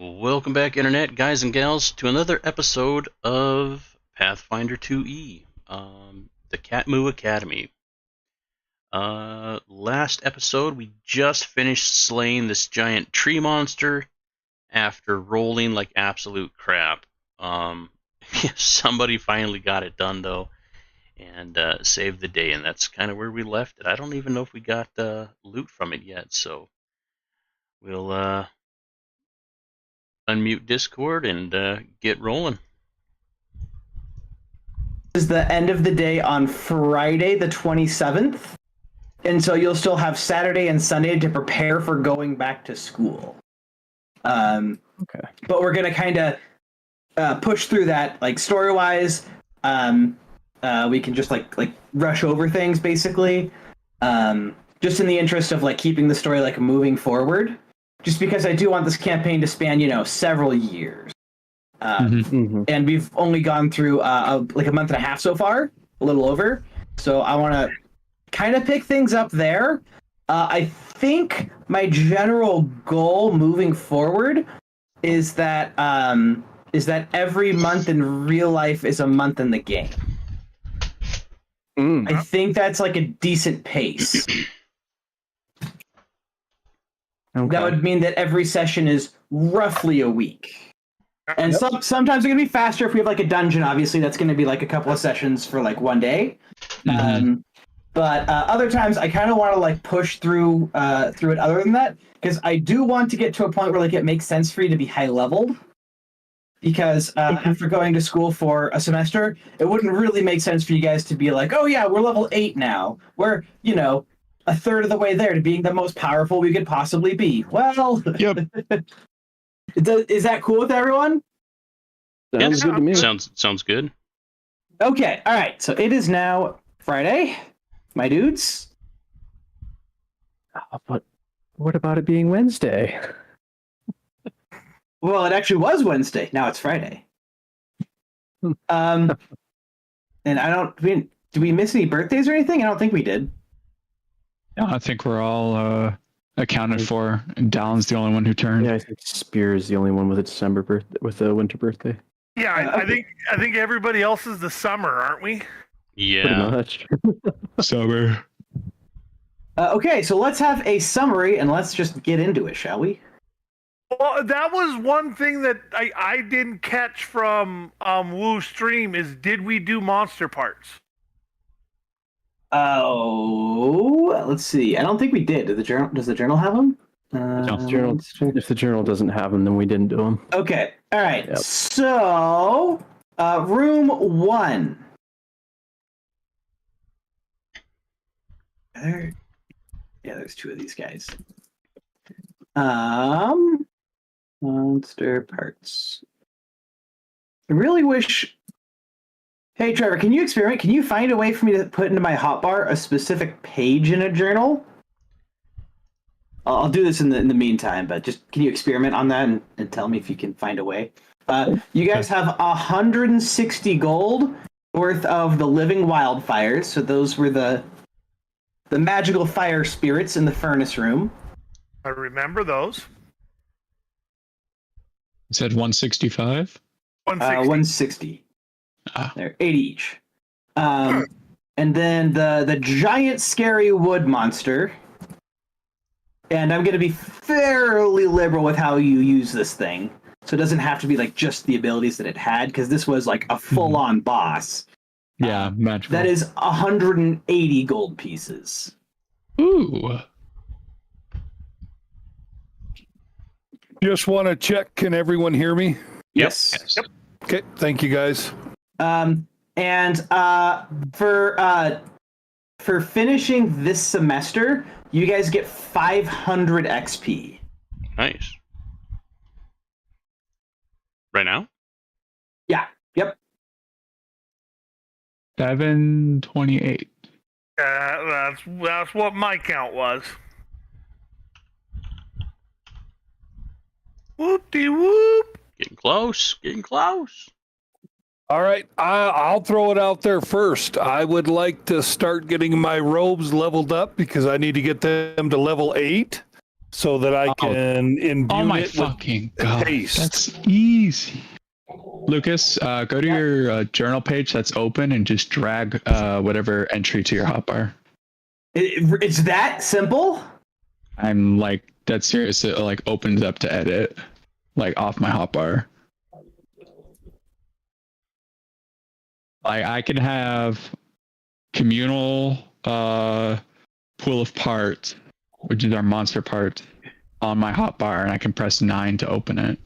Welcome back, Internet guys and gals, to another episode of Pathfinder 2E, the Katmu Academy. Last episode, we just finished slaying this giant tree monster after rolling like absolute crap. Somebody finally got it done, though, and saved the day, and that's kind of where we left it. I don't even know if we got loot from it yet, so we'll unmute Discord and get rolling. Is the end of the day on Friday the 27th, and so you'll still have Saturday and Sunday to prepare for going back to school. Okay. But we're gonna kind of push through that, like story-wise. We can just like rush over things basically, just in the interest of like keeping the story like moving forward. Just because I do want this campaign to span, several years. And we've only gone through like a month and a half so far, a little over. So I want to kind of pick things up there. I think my general goal moving forward is that every month in real life is a month in the game. I think that's like a decent pace. Okay. That would mean that every session is roughly a week. And sometimes they're going to be faster if we have like a dungeon, obviously. That's going to be like a couple of sessions for like one day. But other times I kind of want to like push through it other than that. Because I do want to get to a point where like it makes sense for you to be high leveled. Because after going to school for a semester, it wouldn't really make sense for you guys to be like, oh yeah, we're level 8 now. We're, a third of the way there to being the most powerful we could possibly be. Well, yep. Is that cool with everyone? Sounds good to me. Sounds good. Okay, all right. So it is now Friday, my dudes. But what about it being Wednesday? Well, it actually was Wednesday. Now it's Friday. And did we miss any birthdays or anything? I don't think we did. No, I think we're all accounted for. Dallin's the only one who turned. Yeah, I think Spear is the only one with a December birthday, with a winter birthday. Yeah, I think everybody else is the summer, aren't we? Yeah. Pretty much. Summer. Okay, so let's have a summary and let's just get into it, shall we? Well, that was one thing that I didn't catch from Woo's stream is did we do monster parts? Oh, let's see. I don't think we did. Does the journal have them? If the journal doesn't have them, then we didn't do them. Okay. All right. Yep. So, room 1. There's 2 of these guys. Monster parts. I really wish. Hey, Trevor, can you experiment? Can you find a way for me to put into my hotbar a specific page in a journal? I'll do this in the meantime, but just can you experiment on that and tell me if you can find a way? You guys have 160 gold worth of the living wildfires. So those were the magical fire spirits in the furnace room. I remember those. You said 165? 160. They're 80 each. And then the giant scary wood monster. And I'm going to be fairly liberal with how you use this thing. So it doesn't have to be like just the abilities that it had, because this was like a full-on boss. Yeah, magical. That is 180 gold pieces. Ooh. Just want to check. Can everyone hear me? Yes. Yep. Okay. Thank you, guys. For finishing this semester, you guys get 500 XP. Nice. Right now? Yeah. Yep. 728. That's what my count was. Whoop-de-whoop. Getting close. All right. I'll throw it out there first. I would like to start getting my robes leveled up because I need to get them to level 8. so that I can imbue Oh my it fucking with god. taste. That's easy. Lucas, go to your journal page that's open and just drag whatever entry to your hotbar. It's that simple? I'm like dead serious. It like opens up to edit, like off my hotbar. Like I can have communal pool of parts, which is our monster part, on my hotbar, and I can press 9 to open it.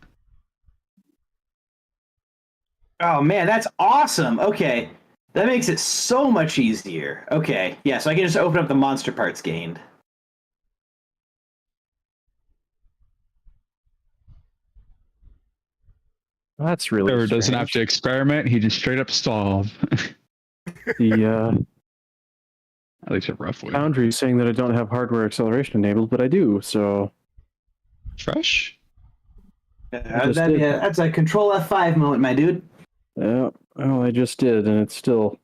Oh man, that's awesome. Okay. That makes it so much easier. Okay. Yeah, so I can just open up the monster parts gained. That's really Trevor doesn't have to strange. experiment. He just straight up stalled. The At least a rough way. Foundry is saying that I don't have hardware acceleration enabled, but I do. So Fresh. That's a Control F5 moment, my dude. yeah, well, I just did, and it's still.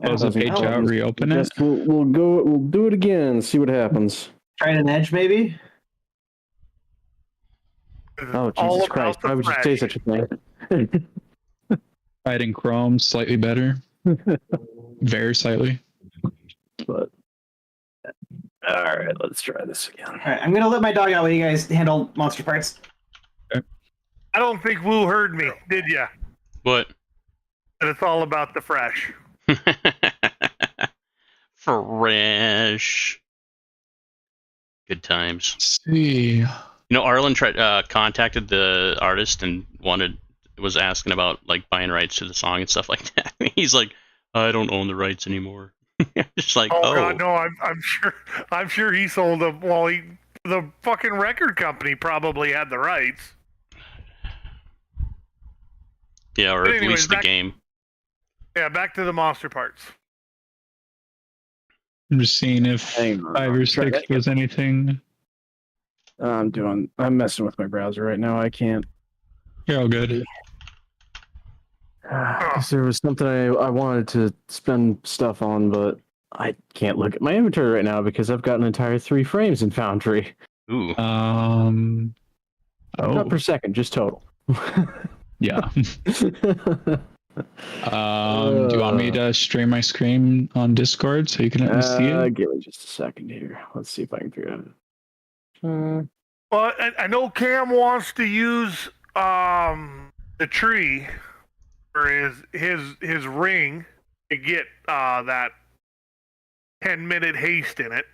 Close the page out, reopen it. Just we'll go. We'll do it again. See what happens. Try an edge, maybe. Oh All Jesus about Christ! the Why would you fresh. say such a thing? Hiding Chrome slightly better. Very slightly. But all right, let's try this again. All right, I'm gonna let my dog out while you guys handle monster parts. I don't think Woo heard me, did ya? What? That it's all about the fresh. Fresh. Good times. Let's see. You know, Arlen contacted the artist and was asking about like buying rights to the song and stuff like that. He's like, I don't own the rights anymore. Just like, Oh god, no! I'm sure he sold them. Well, the fucking record company probably had the rights. yeah, or But at anyways, least the game. Yeah, back to the monster parts. I'm just seeing if Hang on, 5 or I'll try 6 that was anything. I'm messing with my browser right now. I can't. You're all good. Because there was something I wanted to spend stuff on, but I can't look at my inventory right now because I've got an entire 3 frames in Foundry. Ooh. Not per second, just total. Yeah. Do you want me to stream my screen on Discord so you can let me see it? Give me just a second here. Let's see if I can figure it out. Well, I know Cam wants to use the tree for his ring to get that 10-minute haste in it.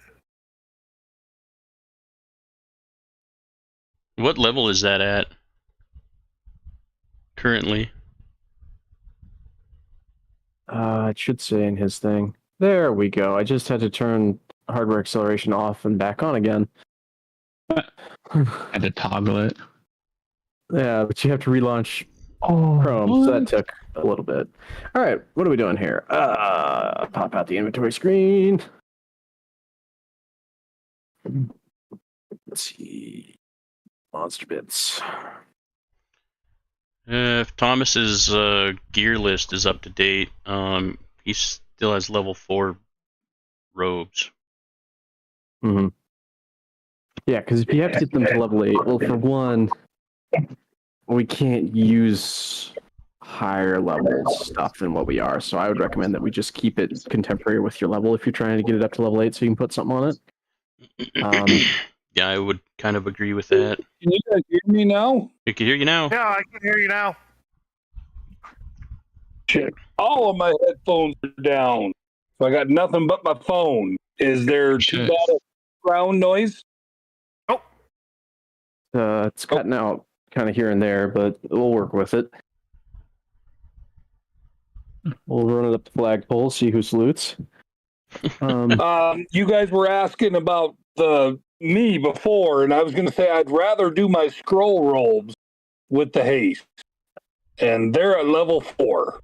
What level is that at? Currently. It should say in his thing. There we go. I just had to turn hardware acceleration off and back on again. Had to toggle it. Yeah, but you have to relaunch Chrome, so that took a little bit. All right, what are we doing here? Pop out the inventory screen. Let's see. Monster bits. If Thomas's gear list is up to date, he still has level 4 robes. Mm-hmm. Yeah, because if you have to get them to level 8, well, for one, we can't use higher level stuff than what we are. So I would recommend that we just keep it contemporary with your level if you're trying to get it up to level 8 so you can put something on it. Yeah, I would kind of agree with that. Can you guys hear me now? I can hear you now. Yeah, I can hear you now. Shit. All of my headphones are down. So I got nothing but my phone. Is there too Shit. bad of background noise? It's cutting out kind of here and there, but we'll work with it. We'll run it up the flagpole, see who salutes. You guys were asking about me before, and I was going to say I'd rather do my scroll robes with the haste, and they're at level 4.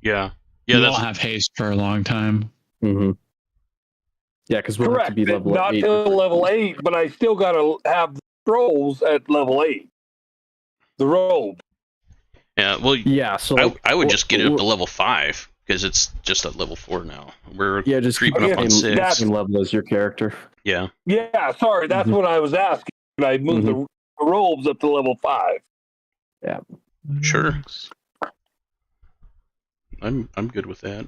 Yeah. You Yeah, won't that's have haste for a long time. Mm-hmm. Yeah, because we'll Correct. have to be level Not 8. till level 8, but I still got to have the scrolls at level 8. The robe. yeah. Well, Yeah, so I would just get it up to level 5 because it's just at level 4 now. We're just creeping keep up on it 6. same level as your character. Yeah. Yeah, sorry, that's what I was asking. I moved the robes up to level 5. Sure. I'm good with that.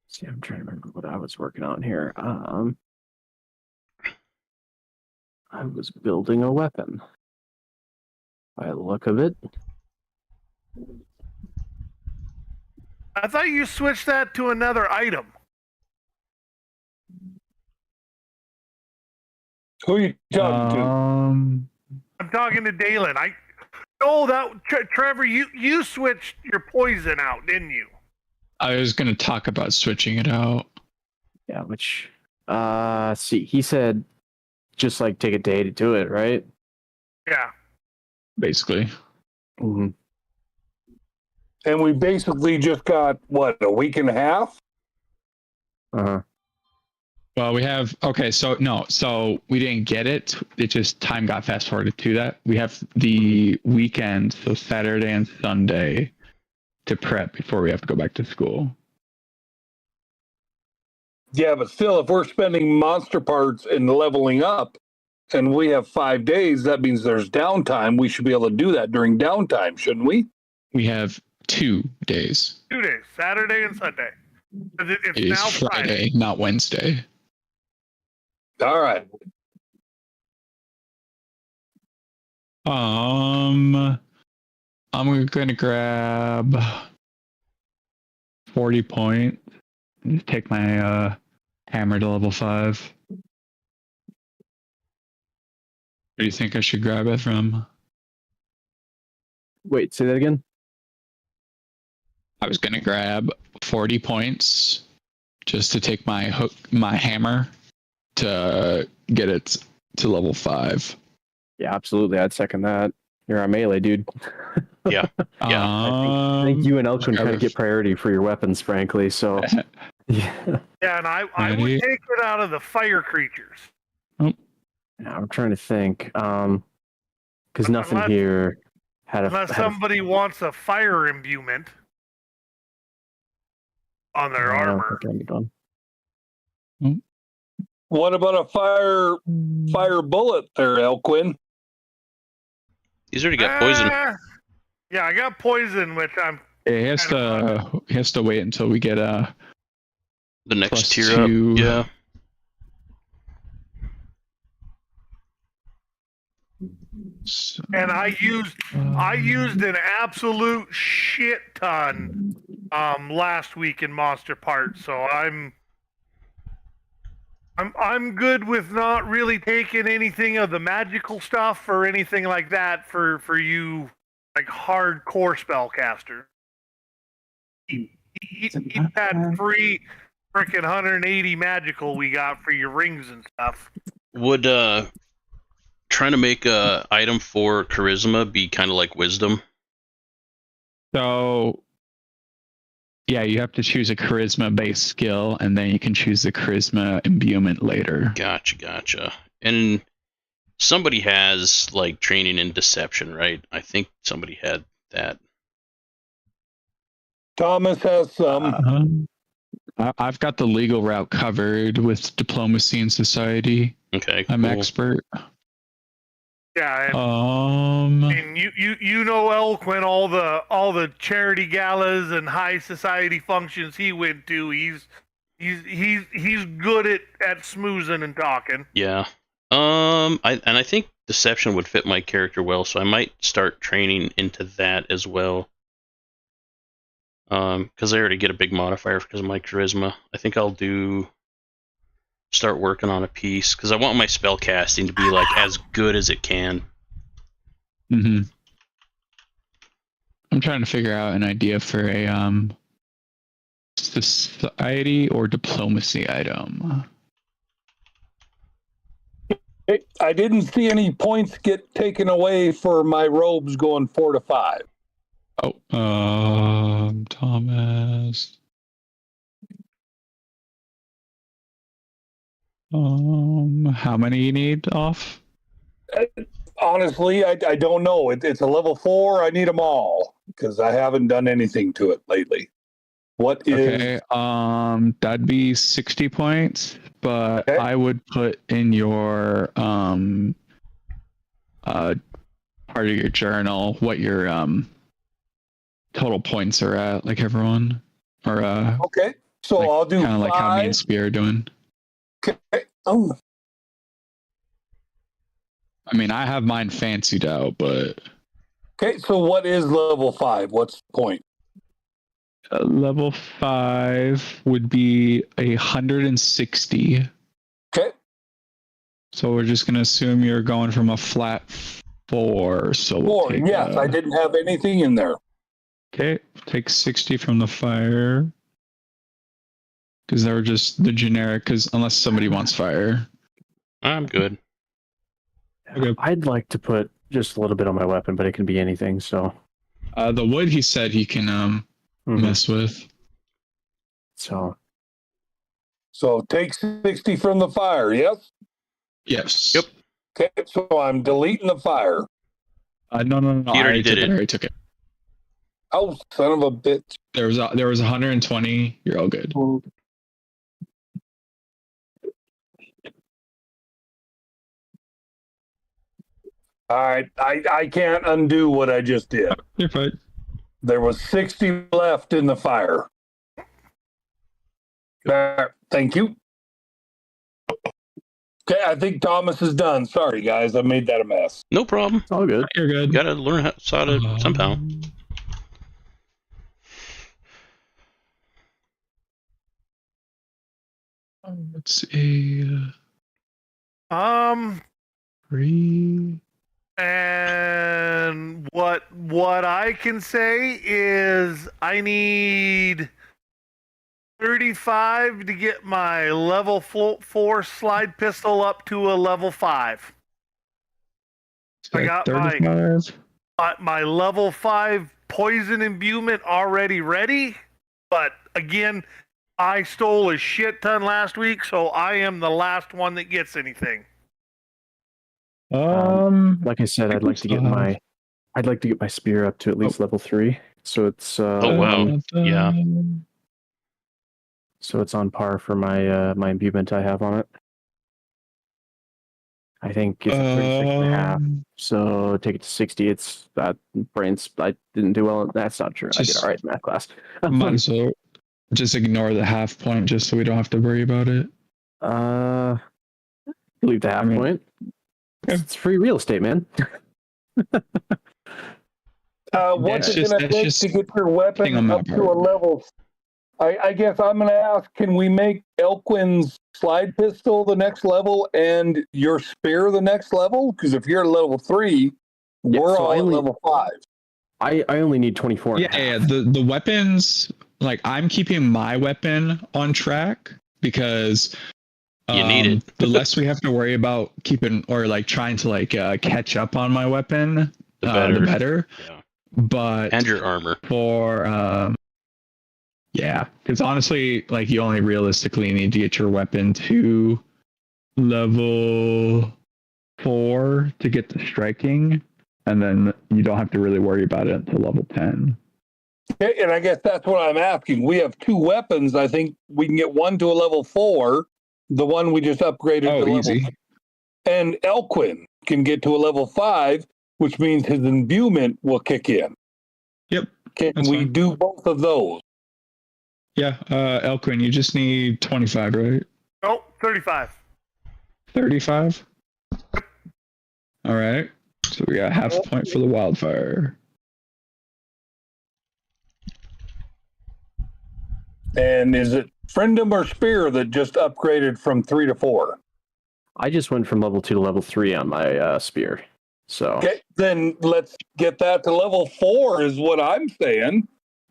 See, I'm trying to remember what I was working on here. I was building a weapon. By the look of it. I thought you switched that to another item. Who are you talking to? I'm talking to Dalen. Trevor, you switched your poison out, didn't you? I was going to talk about switching it out. Yeah, which, see, he said just like take a day to do it, right? Yeah. Basically. Mm-hmm. And we basically just got, what, a week and a half? Uh-huh. Well, we have, so we didn't get it. It just time got fast forwarded to that. We have the weekend, so Saturday and Sunday, to prep before we have to go back to school. Yeah, but still, if we're spending monster parts and leveling up, and we have 5 days, that means there's downtime. We should be able to do that during downtime, shouldn't we? We have 2 days. 2 days, Saturday and Sunday. It's It is now Friday, not Wednesday. All right. I'm going to grab 40 points and take my hammer to level 5. Where do you think I should grab it from? Wait, say that again? I was going to grab 40 points just to take my hammer to get it to level 5. Yeah, absolutely. I'd second that. You're on melee, dude. Yeah. Yeah. I think you and Elkin kind of get priority for your weapons, frankly. So, yeah. Yeah, and I would take it out of the fire creatures. I'm trying to think. Because nothing here had a. Unless somebody wants a fire imbuement on their armor. What about a fire bullet there, Elquin? He's already got poison. Yeah, I got poison, which I'm. He has to wait until we get the next tier up. Yeah. And I used an absolute shit ton last week in Monster Parts, so I'm good with not really taking anything of the magical stuff or anything like that for you like hardcore spellcaster. Eat that free freaking 180 magical we got for your rings and stuff. Would trying to make a item for charisma be kind of like wisdom? So, yeah, you have to choose a charisma-based skill, and then you can choose the charisma imbuement later. Gotcha. And somebody has like training in deception, right? I think somebody had that. Thomas has some. I've got the legal route covered with diplomacy and society. Okay, cool. I'm expert. Yeah, and you know Elquin, all the charity galas and high society functions he went to. He's good at smoozing and talking. Yeah. I think deception would fit my character well, so I might start training into that as well. Because I already get a big modifier because of my charisma. I think I'll start working on a piece because I want my spell casting to be like as good as it can. Mm-hmm. I'm trying to figure out an idea for a society or diplomacy item. I didn't see any points get taken away for my robes going 4 to 5. Thomas. How many you need off? Honestly, I don't know. It's a level 4. I need them all because I haven't done anything to it lately. What is Okay. That'd be 60 points, but Okay. I would put in your part of your journal what your total points are at, like everyone, or okay? So like, I'll do kind of like how me 5. and Spear are doing. Okay. Oh, I mean, I have mine fancied out, but okay. So what is level 5? What's the point? level 5 would be 160. Okay. So we're just gonna assume you're going from a flat 4. So we'll 4. take, Yes, I didn't have anything in there. okay, take 60 from the fire. Because they were just the generic, because unless somebody wants fire. I'm good. Okay. I'd like to put just a little bit on my weapon, but it can be anything. So The wood he said he can mess with. So So take 60 from the fire. Yes. Yes. Yep. Okay. So I'm deleting the fire. No. He already did I it. already took it. Oh, son of a bitch. There was 120. You're all good. All right. I can't undo what I just did. You're fine. There was 60 left in the fire. Thank you. Okay, I think Thomas is done. Sorry, guys. I made that a mess. No problem. it's all good. You're good. You gotta learn how to somehow. Let's see. 3. And what I can say is I need 35 to get my level 4 slide pistol up to a level 5. I got 35. my level 5 poison imbuement already ready, but again, I stole a shit ton last week, so I am the last one that gets anything. Like I said, I'd like to get my spear up to at least level 3. So it's Oh wow. Yeah. so it's on par for my my imbuement I have on it. I think it's 36.5. So take it to 60. It's that brains. I didn't do well. That's not true. I did Just- all right in math class. Might as well just ignore the half point just so we don't have to worry about it. Leave the half point. It's free real estate, man. What's it going to take to get your weapon up to a level? I guess I'm going to ask, can we make Elquin's slide pistol the next level and your spear the next level? Because if you're at level 3, we're all at level 5. I only need 24. Yeah. The weapons, like I'm keeping my weapon on track because You need it. the less we have to worry about keeping or like trying to like catch up on my weapon, The better. the better. Yeah. But And your armor. for yeah, because honestly, like you only realistically need to get your weapon to level 4 to get the striking, and then you don't have to really worry about it until level 10. Okay, and I guess that's what I'm asking. We have 2 weapons. I think we can get one to a level 4, the one we just upgraded to level easy. 4. And Elquin can get to a level 5, which means his imbuement will kick in. Yep. Can that's we fine. do both of those? Yeah, Elquin, you just need 25, right? Oh, 35. 35? All right. So we got half a point for the wildfire. And is it Friendem or Spear that just upgraded from 3 to 4? I just went from level 2 to level 3 on my spear. So Okay, then let's get that to level 4 is what I'm saying.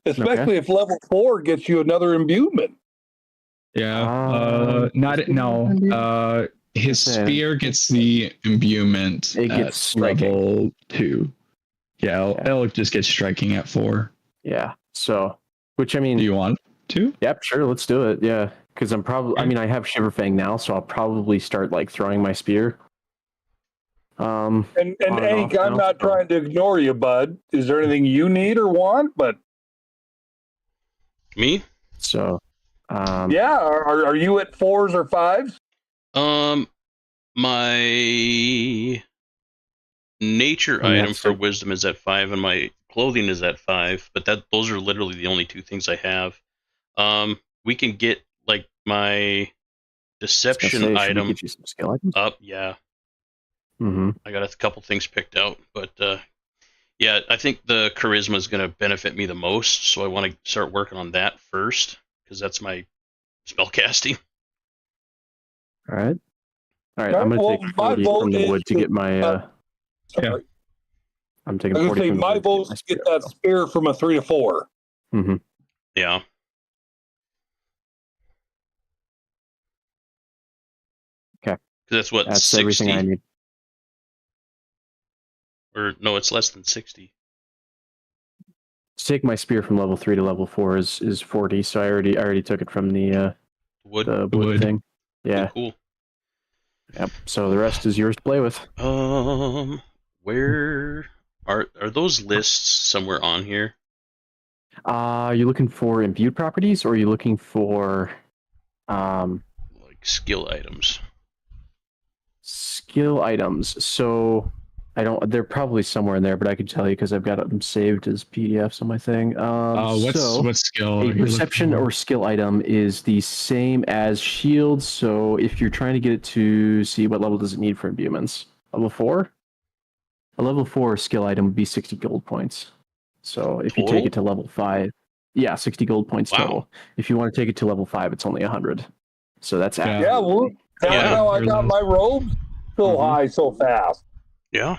Especially if level 4 gets you another imbuement. Yeah. No. His spear gets the imbuement It gets at striking. level 2. Yeah, it'll just get striking at 4. yeah. So which I mean, Do you want to? yep, sure, let's do it. Yeah, because I'm probably. I mean, I have Shiverfang now, so I'll probably start like throwing my spear. And On and Hank, off I'm now, not so- trying to ignore you, bud. Is there anything you need or want? But Me? So, Yeah, are you at 4s or 5s? My nature And item that's for like- wisdom is at 5, and my clothing is at 5. But those are literally the only two things I have. We can get like my I was gonna deception say, should we item get you some skill items? up. Yeah, Mm-hmm. I got a couple things picked out, but yeah, I think the charisma is going to benefit me the most, so I want to start working on that first because that's my spellcasting. All right. I'm Well, gonna take my 40 vote from the is wood to to- get my. Sorry. I'm taking I was 40 going to say, from the my wood vote is to get that spear from a 3 to 4. Mm-hmm. Yeah. Okay. That's what, That's 60? everything I need. Or no, it's less than 60. To take my spear from level 3 to level 4 is 40. So I already took it from the Wood. wood wood. thing. Yeah. Cool. Yep. So the rest is yours to play with. Where are those lists somewhere on here? Are you looking for imbued properties, or are you looking for Like skill items. skill items? So they're probably somewhere in there, but I could tell you because I've got them saved as PDFs on my thing. What skill? A are you perception looking for? or skill item is the same as shield. So if you're trying to get it to see what level does it need for imbuements, level 4. A level 4 skill item would be 60 gold points. So if you take Total? it to level 5, yeah, 60 gold points Wow. total. If you want to take it to level 5, it's only 100. So that's Yeah. Yeah, well, Yeah. how I got my robes so high so fast. Yeah.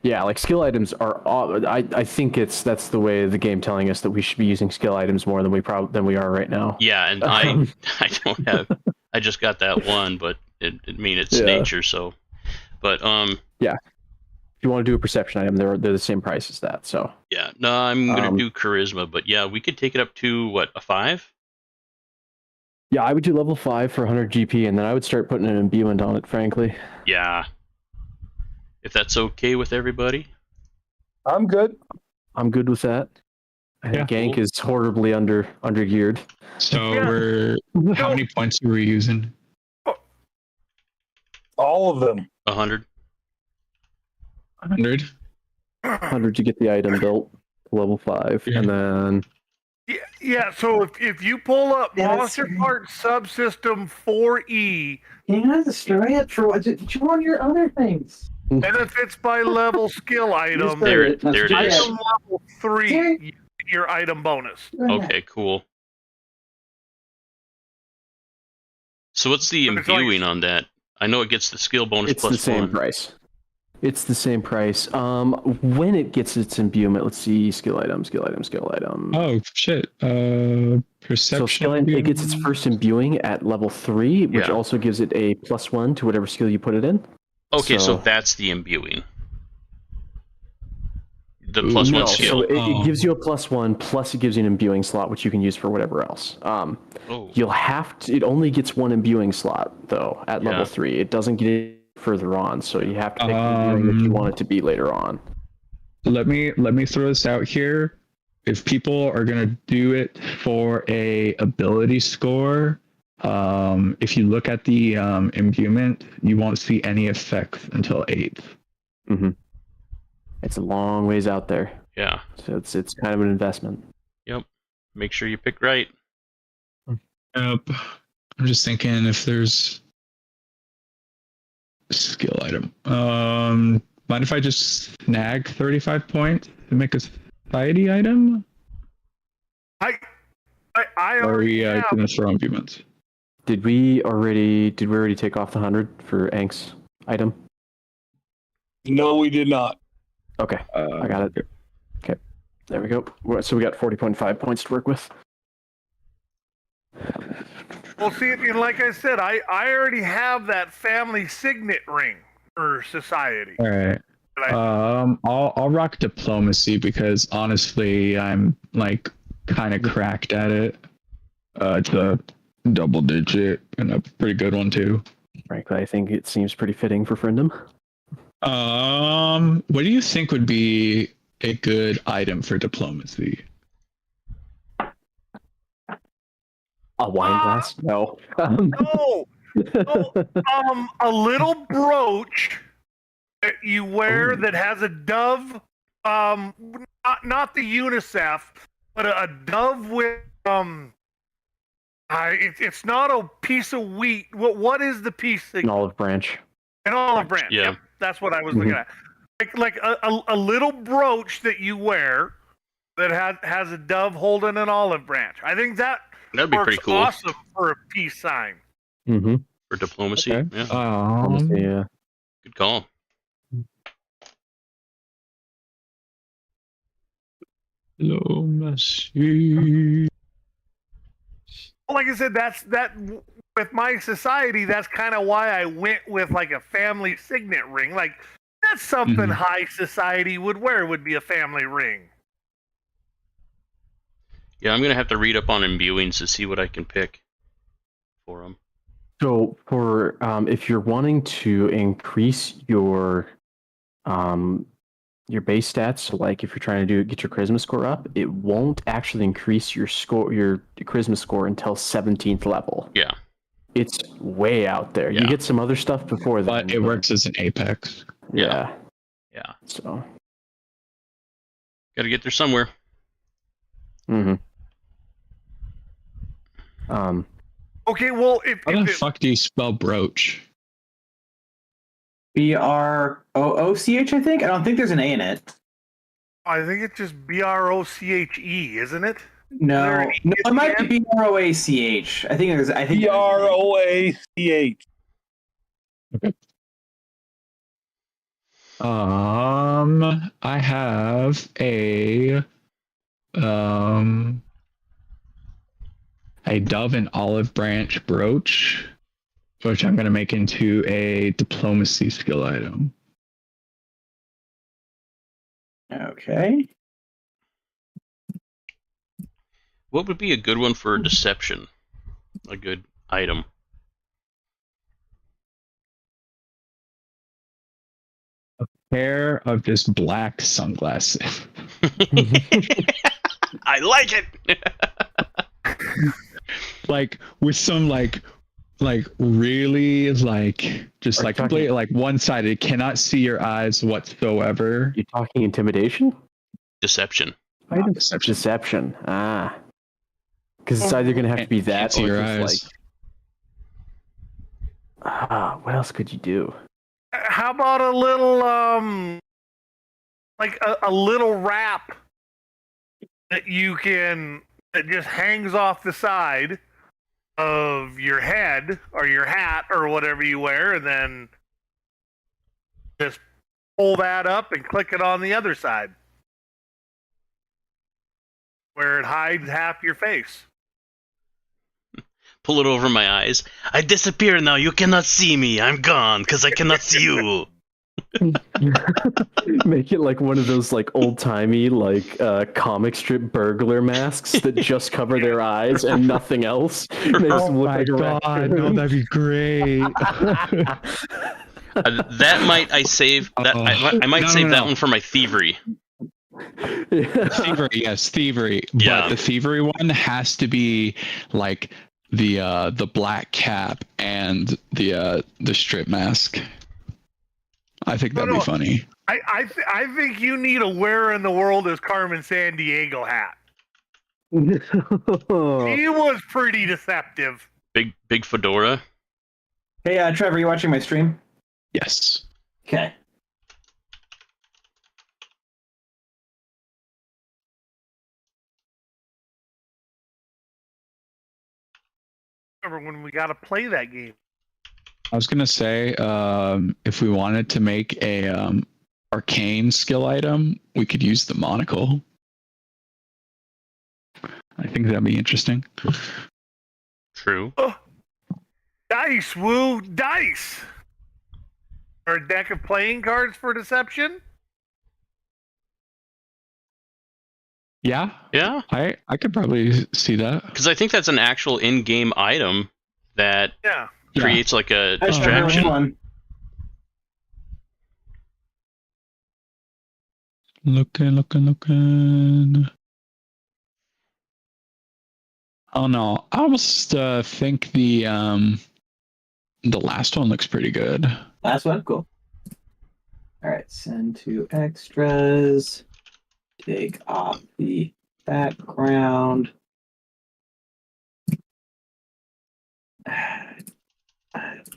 Yeah, like skill items are. I think that's the way the game telling us that we should be using skill items more than we are right now. Yeah, and I don't have. I just got that one, but it mean it's Yeah. nature. So, but If you want to do a perception item, they're the same price as that. So yeah, no, I'm gonna do charisma. But yeah, we could take it up to what, a 5? yeah, I would do level 5 for 100 GP, and then I would start putting an imbuement on it. Frankly, Yeah. If that's okay with everybody. I'm good. I'm good with that. I think Yeah. Gank Cool. is horribly under geared. So Yeah. how many points are we using? All of them. 100. 100. 100 to get the item built, level 5, Yeah. and then Yeah, so if you pull up Yeah, that's- Monster Part Subsystem 4E, You have to destroy it for what? Did you want your other things? benefits by level skill item, There it is. item level 3, you get your item bonus. Okay, cool. So what's the But it's like- imbuing on that? I know it gets the skill bonus it's plus the same 1. price. It's the same price. When it gets its imbuement, let's see, skill item. Oh shit. So Perception. skill item, it gets its first imbuing at level 3, which Yeah. also gives it a +1 to whatever skill you put it in. Okay, so So- that's the imbuing. The plus No, one so skill. it gives you a +1, plus it gives you an imbuing slot, which you can use for whatever else. Oh, You'll have to. It only gets one imbuing slot though at level Yeah. 3. It doesn't get it further on, so you have to pick the imbuing that you want it to be later on. Let me throw this out here. If people are gonna do it for a ability score, if you look at the imbuement, you won't see any effects until 8th. Mm-hmm. It's a long ways out there, yeah. so it's kind of an investment. Make sure you pick right. Yep. I'm just thinking if there's a skill item. Mind if I just snag 35 points to make a society item? I Or are already we have. gonna throw implements? Did we already take off the 100 for Ank's item? No, we did not. Okay, I got it. Okay, there we go. So we got 40.5 points to work with. Well, see, and like I said, I already have that family signet ring for society. All right. But I- I'll rock diplomacy because honestly, I'm like kind of cracked at it. It's a double digit and a pretty good one too. Frankly, I think it seems pretty fitting for Friendom. What do you think would be a good item for diplomacy? A wine glass? No. No. A little brooch that you wear that has a dove. Not the UNICEF, but a dove with it's not a piece of wheat. What is the piece? An olive branch. An olive branch. Yeah. Yep, that's what I was looking at. Like a little brooch that you wear that has a dove holding an olive branch. I think that'd be pretty cool. Awesome for a peace sign. Mm-hmm. For diplomacy. Okay. Yeah. Yeah. Good call. Diplomacy. Like I said, that's with my society. That's kind of why I went with like a family signet ring. Like that's something high society would wear. Would be a family ring. Yeah, I'm gonna have to read up on imbuings to see what I can pick for them. So for if you're wanting to increase your base stats, so like if you're trying to get your charisma score up, it won't actually increase your charisma score until 17th level. Yeah. It's way out there. Yeah. You get some other stuff before that. But it works as an apex. Yeah. Yeah. So. Got to get there somewhere. Mm-hmm. Okay, well, How the fuck do you spell brooch? BROOCH, I think. I don't think there's an A in it. I think it's just BROCHE, isn't it? No, it might be BROACH. I think there's. BROACH. I have a dove and olive branch brooch, which I'm going to make into a diplomacy skill item. Okay. What would be a good one for deception? A good item. A pair of just black sunglasses. I like it. Like with some like really just like completely like one-sided, cannot see your eyes whatsoever. You talking intimidation? Deception. Deception. Ah. Because it's either going to have to be that see or your just eyes. what else could you do? How about a little like a little wrap that that just hangs off the side of your head or your hat or whatever you wear, and then just pull that up and click it on the other side where it hides half your face. Pull it over my eyes. I disappear now. You cannot see me. I'm gone because I cannot see you. Make it like one of those like old-timey like comic strip burglar masks that just cover their eyes and nothing else. Oh my god, no, that'd be great. That might I save that I might save that one for my thievery. Thievery, yes, thievery. Yeah. But the thievery one has to be like the black cap and the strip mask. I think that'd be funny. I think you need a where in the world is Carmen Sandiego hat. He was pretty deceptive. Big fedora. Hey, Trevor, you watching my stream? Yes. Okay. Remember when we got to play that game? I was gonna say, if we wanted to make a arcane skill item, we could use the monocle. I think that'd be interesting. True. Oh, dice, woo, dice. Or a deck of playing cards for deception? Yeah. Yeah. I could probably see that. Because I think that's an actual in-game item that creates like a distraction. Looking. Oh no, I almost think the last one looks pretty good. Last one, cool. All right, send to extras. Take off the background.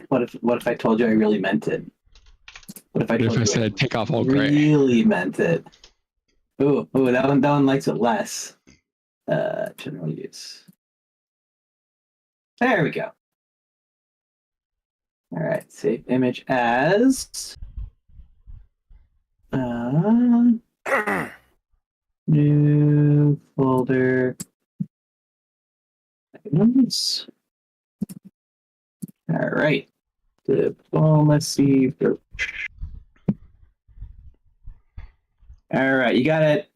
What if I told you I really meant it? What if I told you said take off all gray? Really meant it. Ooh, that one likes it less. General use. There we go. All right, save image as new folder. Items. All right, diplomacy. All right, you got it.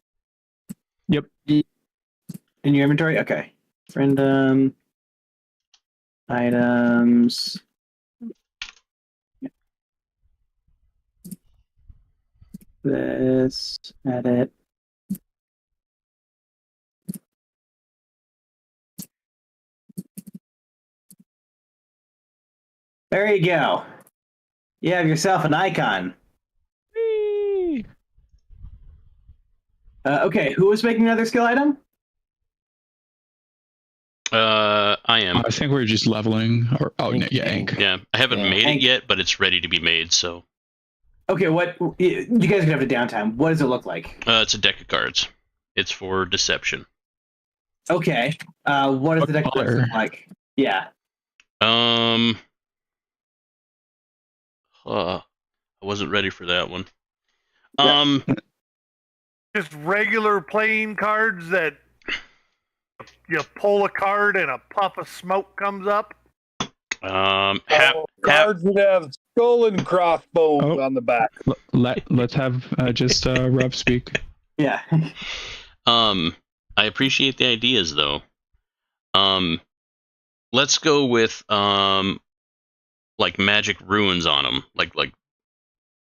Yep. In your inventory? Okay. Random items. This, edit. There you go. You have yourself an icon. Whee! Okay, who was making another skill item? I am. I think we're just leveling. Or ink. Yeah, I haven't Yeah, made Hank. it yet, but it's ready to be made. So Okay, what you guys can have a downtime. What does it look like? it's a deck of cards. It's for deception. Okay. What does What the deck of cards color? look like? Yeah. I wasn't ready for that one. Yeah. Just regular playing cards that you pull a card and a puff of smoke comes up. Cards that have skull and crossbones on the back. Let's have just Rob speak. Yeah. I appreciate the ideas though. Let's go with like magic runes on them, like you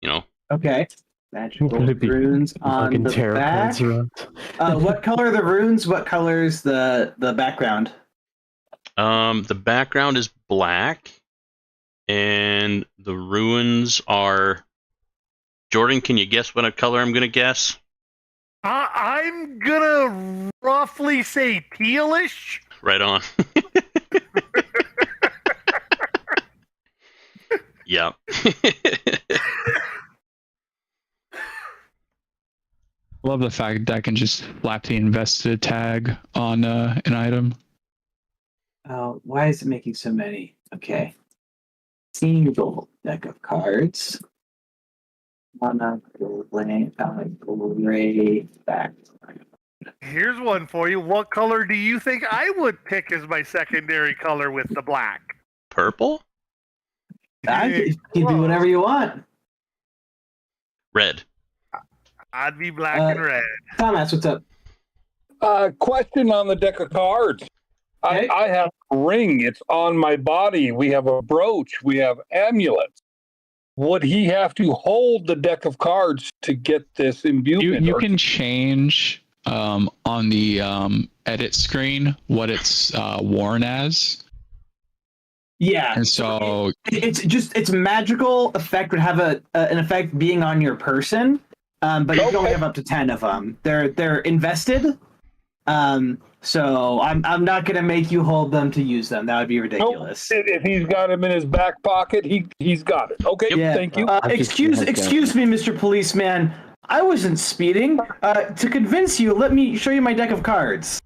know. Okay. Magical Could it be runes on fucking the tarot back. cards around? What color are the runes? What color's the background? The background is black, and the runes are. Jordan, can you guess what color I'm gonna guess? I'm gonna roughly say tealish. Right on. Yeah. Love the fact that I can just slap the invested tag on an item. Oh, why is it making so many? Okay. Single deck of cards. On a gray background. Here's one for you. What color do you think I would pick as my secondary color with the black? Purple? You can do whatever you want. Red. I'd be black and red. Thomas, what's up? Question on the deck of cards. Okay. I have a ring. It's on my body. We have a brooch. We have amulets. Would he have to hold the deck of cards to get this imbuement? You can change on the edit screen what it's worn as. Yeah. And so It's magical effect would have an effect being on your person, but you can only have up to 10 of them. They're invested. So I'm not gonna make you hold them to use them. That would be ridiculous. Nope. If he's got him in his back pocket, he's got it. Okay, Yeah. thank you. Excuse me, Mr. Policeman. I wasn't speeding. To convince you, let me show you my deck of cards.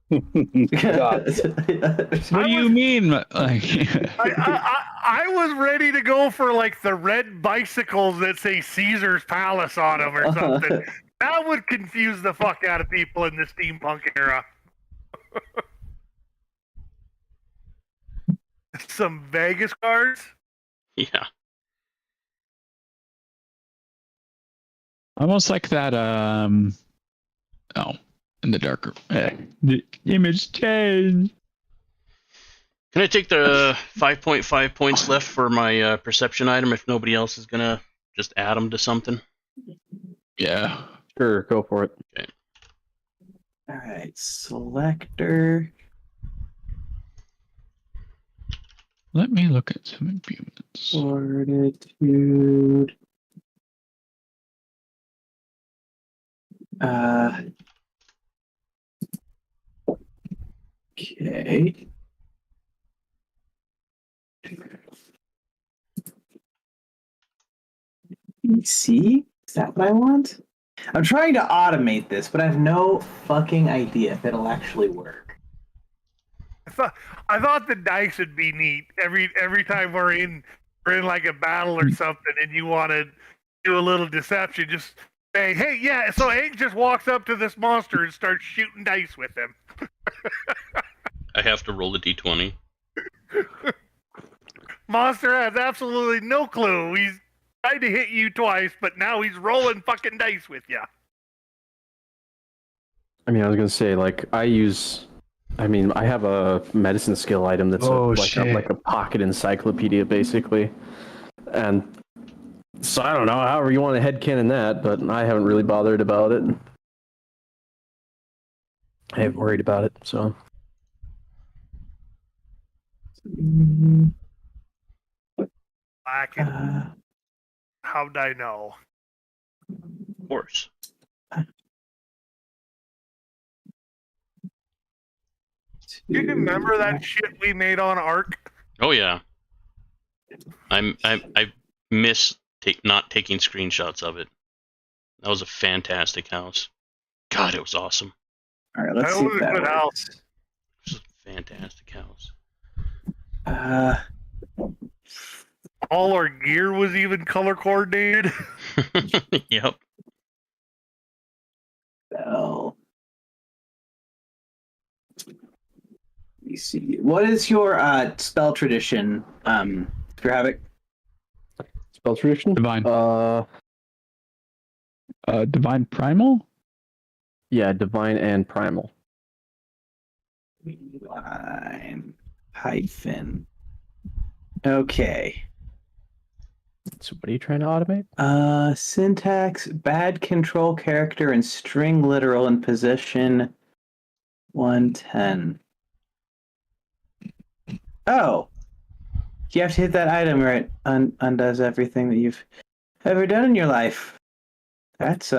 what do you mean? Like, I was ready to go for like the red bicycles that say Caesar's Palace on them or something. That would confuse the fuck out of people in the steampunk era. Some Vegas cards? Yeah. almost like that. In the darker, the image change. Can I take the 5.5 points left for my perception item if nobody else is gonna just add them to something? Yeah. Sure, go for it. Okay. All right, selector. Let me look at some imbuements. Fortitude. Okay. PC? Is that what I want? I'm trying to automate this, but I have no fucking idea if it'll actually work. I thought the dice would be neat. Every time we're in like a battle or something, and you want to do a little deception, just say, "Hey, yeah." So Hank just walks up to this monster and starts shooting dice with him. I have to roll a d20. Monster has absolutely no clue. He's tried to hit you twice, but now he's rolling fucking dice with you. I mean, I was gonna say, like, I have a medicine skill item that's like a pocket encyclopedia, basically. And so I don't know, however you want to headcanon that, but I haven't really bothered about it. I haven't worried about it, so. How'd I know? Of course. You remember that shit we made on Ark? Oh yeah. I miss not taking screenshots of it. That was a fantastic house. God, it was awesome. All right, let's see if that works. House. It was a fantastic house. All our gear was even color coordinated. Yep. Well, let me see. What is your spell tradition, Spear Havoc? Spell tradition? Divine. Divine Primal? Yeah, divine and primal. Divine hyphen. Okay. So what are you trying to automate? Syntax, bad control character, and string literal in position 110. Oh. You have to hit that item where it undoes everything that you've ever done in your life. That's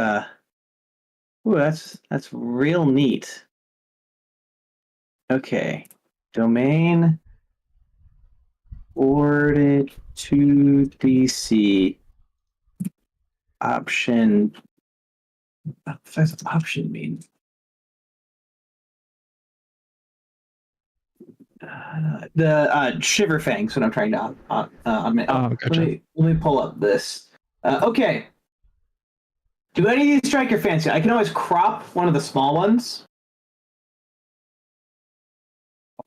that's real neat. Okay. Domain forwarded to DC. Option. What does option mean? The Shiver Fangs. What I'm trying to Gotcha. let me pull up this. Okay. Do any of these strike your fancy? I can always crop one of the small ones.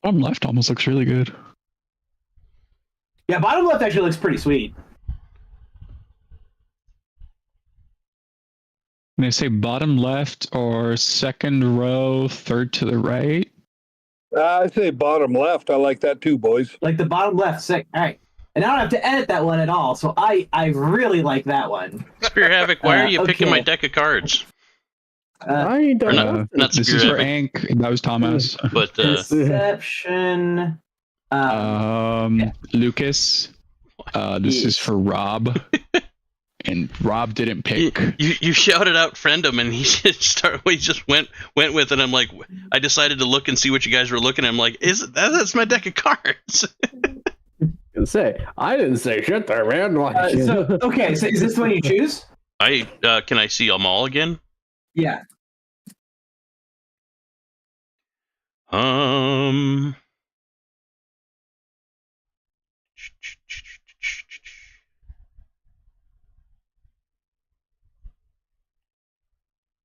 Bottom left almost looks really good. Yeah, bottom left actually looks pretty sweet. When they say bottom left or second row, third to the right. I say bottom left. I like that too, boys. Like the bottom left. All right. And I don't have to edit that one at all, so I really like that one. Spear Havoc, why are you picking my deck of cards? I don't know. Not This Spear is for Havoc, Ank. That was Thomas. but Deception. Lucas. This is for Rob. And Rob didn't pick. You shouted out friendom, and he just went with it. I'm like, I decided to look and see what you guys were looking at. I'm like, that's my deck of cards. I didn't say shit there, man. Okay, so is this the one you choose? Can I see them all again? Yeah.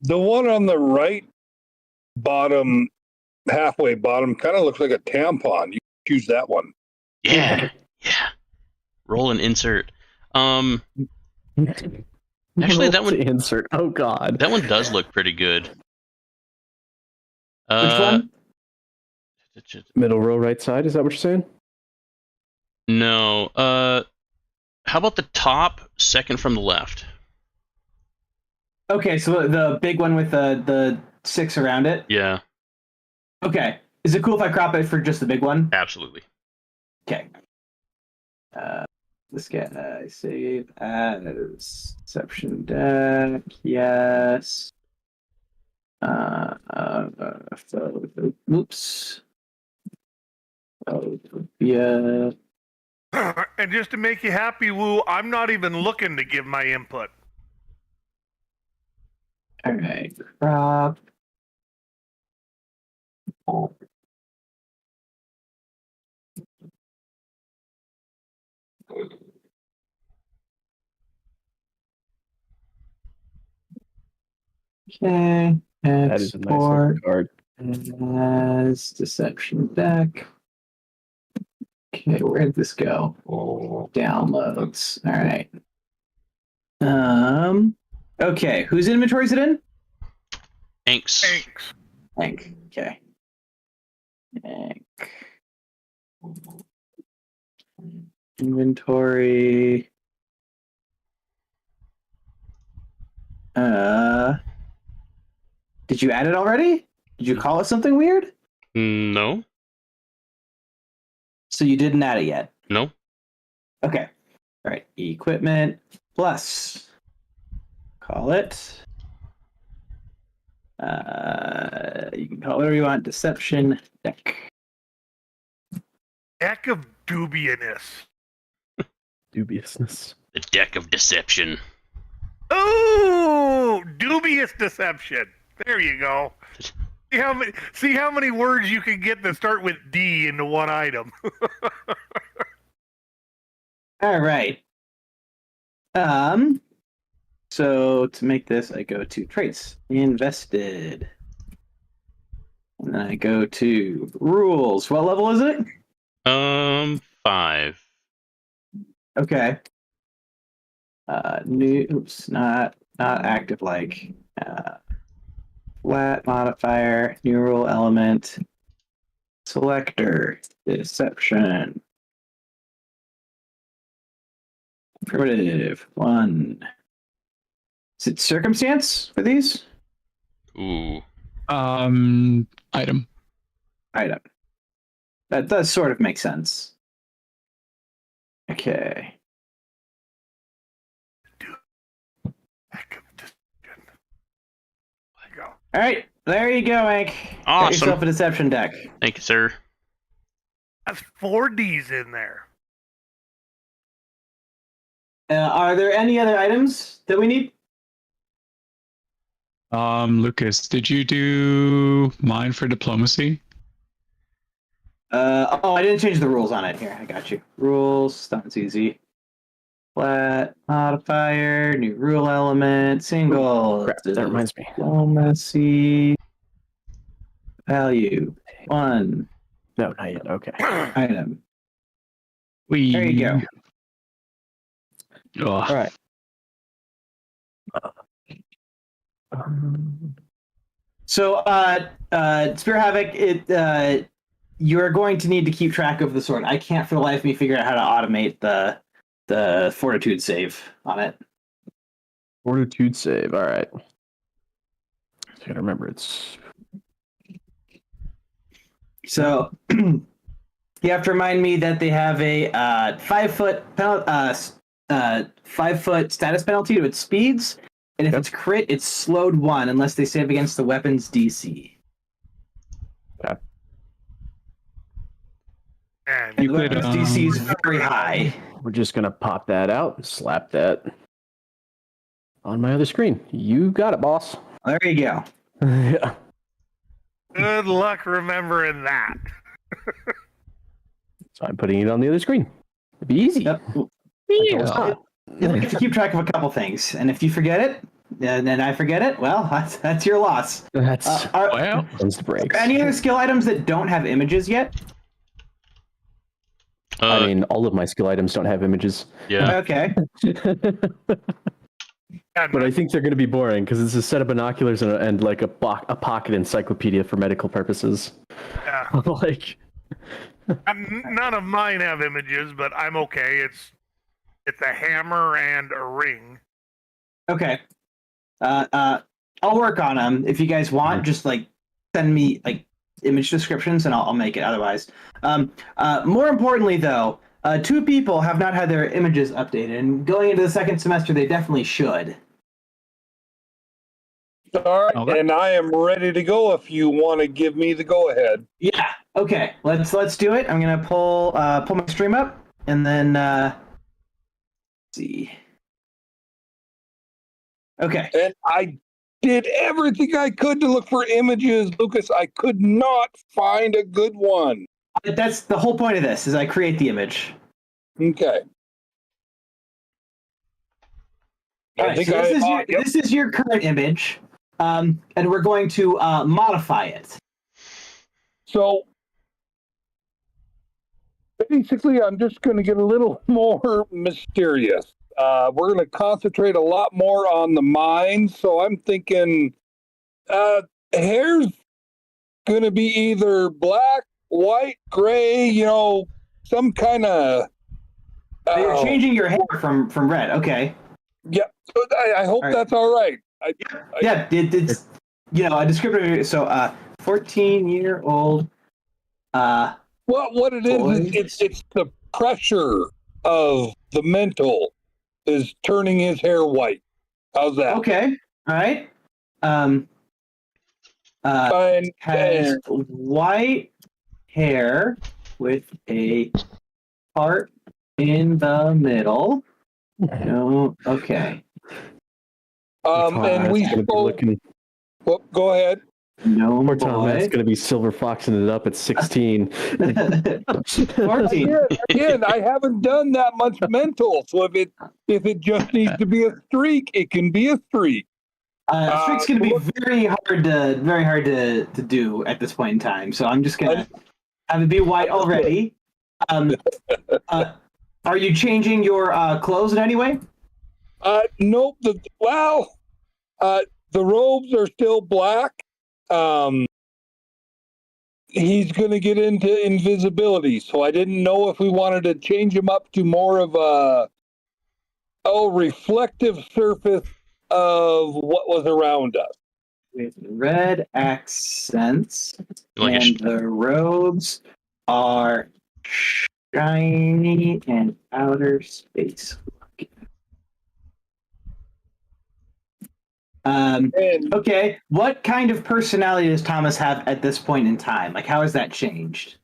The one on the right bottom, halfway bottom, kind of looks like a tampon. You choose that one. Yeah. Roll and insert. Actually, that one insert. Oh God, that one does look pretty good. Which one? Middle row, right side. Is that what you're saying? No. How about the top, second from the left? Okay, so the big one with the 6 around it. Yeah. Okay. Is it cool if I crop it for just the big one? Absolutely. Okay. This guy save as deception deck. Yes. Oops. Yeah. And just to make you happy, Woo, I'm not even looking to give my input. All right. Crop. Okay. That is a nice looking card. As deception deck. Okay, where did this go? Downloads. All right. Okay, whose inventory is it in? Thanks. Thanks. Hank. Okay. Hank. Inventory. Did you add it already? Did you call it something weird? No. So you didn't add it yet? No. Okay. All right. Equipment plus. Call it. You can call it whatever you want. Deception deck. Deck of dubiousness. Dubiousness. The deck of deception. Oh, dubious deception. There you go. See how many words you can get that start with D into one item. All right. So to make this, I go to traits, invested. And then I go to rules. What level is it? 5. Okay. New, oops, not active like. Flat modifier, new rule element, selector, deception. Primitive 1. Is it circumstance for these? Ooh. Item. Item. That does sort of make sense. Okay. Deck of deception. There you go. All right, there you go, Hank. Got Awesome. yourself a deception deck. Thank you, sir. That's 4 Ds in there. Are there any other items that we need? Lucas, did you do mine for diplomacy? I didn't change the rules on it. Here, I got you. Rules, that's easy. Flat modifier, new rule element, single. Crap, that reminds me. Diplomacy. Value 1 No, not yet. Okay. item. We. There you go. All right. So, Spear Havoc, you're going to need to keep track of the sword. I can't for the life of me figure out how to automate the fortitude save on it. Fortitude save. All right. I gotta remember it's. So, you have to remind me that they have a 5-foot 5-foot status penalty to its speeds, and if it's crit, it's slowed 1 unless they save against the weapon's DC. Okay. And And the weapon's DC is very high. We're just gonna pop that out and slap that on my other screen. You got it, boss. There you go. Yeah. good luck remembering that. So I'm putting it on the other screen. It'd be easy. Yep. Until it's not. You have to keep track of a couple things, and if you forget it, and I forget it, well, that's your loss. That's Well, the brakes. Any other skill items that don't have images yet? I mean, all of my skill items don't have images, Yeah. Okay. but I think they're going to be boring because it's a set of binoculars and like a pocket encyclopedia for medical purposes. Yeah. Like, None of mine have images, but I'm okay. It's a hammer and a ring. Okay. I'll work on them. If you guys want, just like send me like image descriptions and I'll make it otherwise. More importantly though, 2 people have not had their images updated, and going into the second semester, they definitely should. All right, and I am ready to go if you want to give me the go-ahead. Yeah. Okay. Let's do it. I'm gonna pull my stream up, and then let's see. Okay. And I did everything I could to look for images, Lucas. I could not find a good one. That's the whole point of this, is I create the image. Okay. All right, so this is your current image, and we're going to modify it. So basically, I'm just going to get a little more mysterious. We're going to concentrate a lot more on the mind. So I'm thinking hair's going to be either black, white, gray, some kind of... So you're changing your hair from red. Okay. Yeah. So I hope that's all right. It's a descriptor. So 14-year-old. Well, what it is, it's the pressure of the mental is turning his hair white. How's that? Okay. All right. Has white hair with a part in the middle. No. Okay. And we spoke. Well, go ahead. No more time. That's going to be silver foxing it up at 16. 14. Again, I haven't done that much mental, so if it just needs to be a streak, it can be a streak. Streak's going to be very hard to do at this point in time. So I'm just going to have it be white already. Are you changing your clothes in any way? Nope. The robes are still black. He's going to get into invisibility, so I didn't know if we wanted to change him up to more of a reflective surface of what was around us. With red accents, and the robes are shiny and outer space. Okay, what kind of personality does Thomas have at this point in time? Like, how has that changed?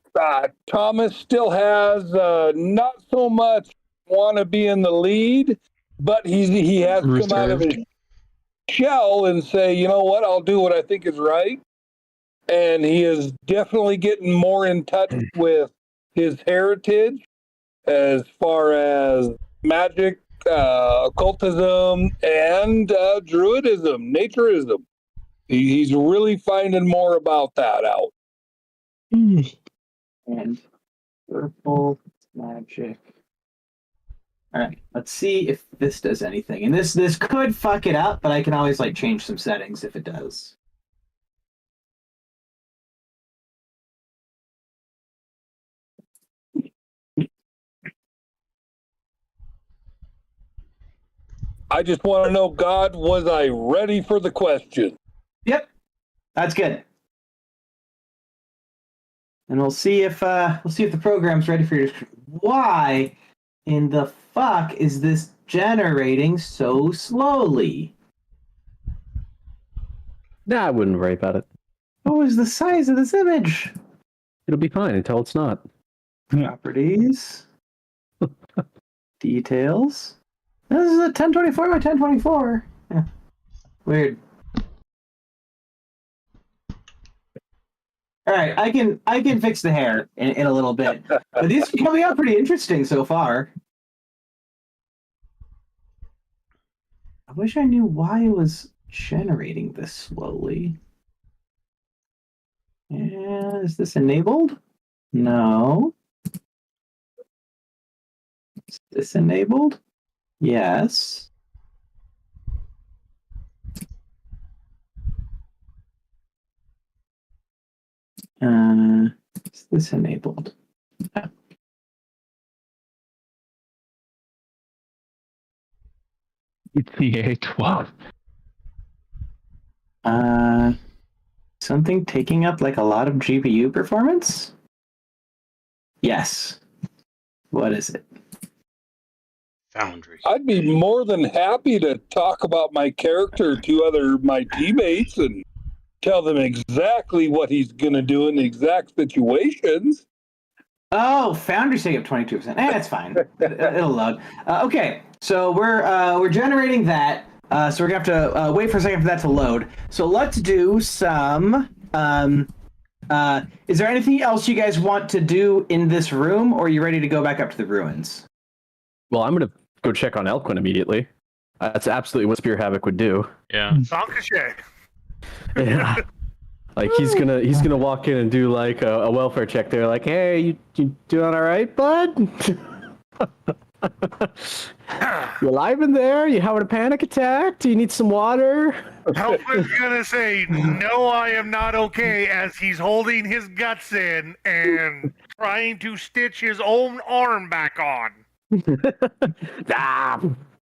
Thomas still has not so much want to be in the lead, but he has come out of his shell and say, you know what, I'll do what I think is right. And he is definitely getting more in touch with his heritage as far as magic, occultism, and druidism, naturism. He's really finding more about that out. And purple magic. All right, let's see if this does anything. And this could fuck it up, but I can always change some settings if it does. I just want to know, God, was I ready for the question? Yep, that's good. And we'll see if the program's ready for your. Why in the fuck is this generating so slowly? Nah, I wouldn't worry about it. What was the size of this image? It'll be fine until it's not. Properties. Details. This is a 1024 by 1024. Yeah. Weird. All right, I can fix the hair in a little bit, but these are coming out pretty interesting so far. I wish I knew why it was generating this slowly. Yeah, is this enabled? No. Is this enabled? Yes. Is this enabled? No. ETA 12. Something taking up a lot of GPU performance? Yes. What is it? Foundry. I'd be more than happy to talk about my character to my teammates and tell them exactly what he's going to do in the exact situations. Oh, Foundry's taking up 22%. It's fine. It'll load. Okay, so we're generating that. So we're gonna have to wait for a second for that to load. So let's do some. Is there anything else you guys want to do in this room, or are you ready to go back up to the ruins? Well, I'm gonna go check on Elquin immediately. That's absolutely what Spear Havoc would do. Yeah. Sankashe. Yeah. Like he's gonna walk in and do like a welfare check there, like, hey, you doing all right, bud? You alive in there? You having a panic attack? Do you need some water? Helpman's gonna say, no, I am not okay, as he's holding his guts in and trying to stitch his own arm back on.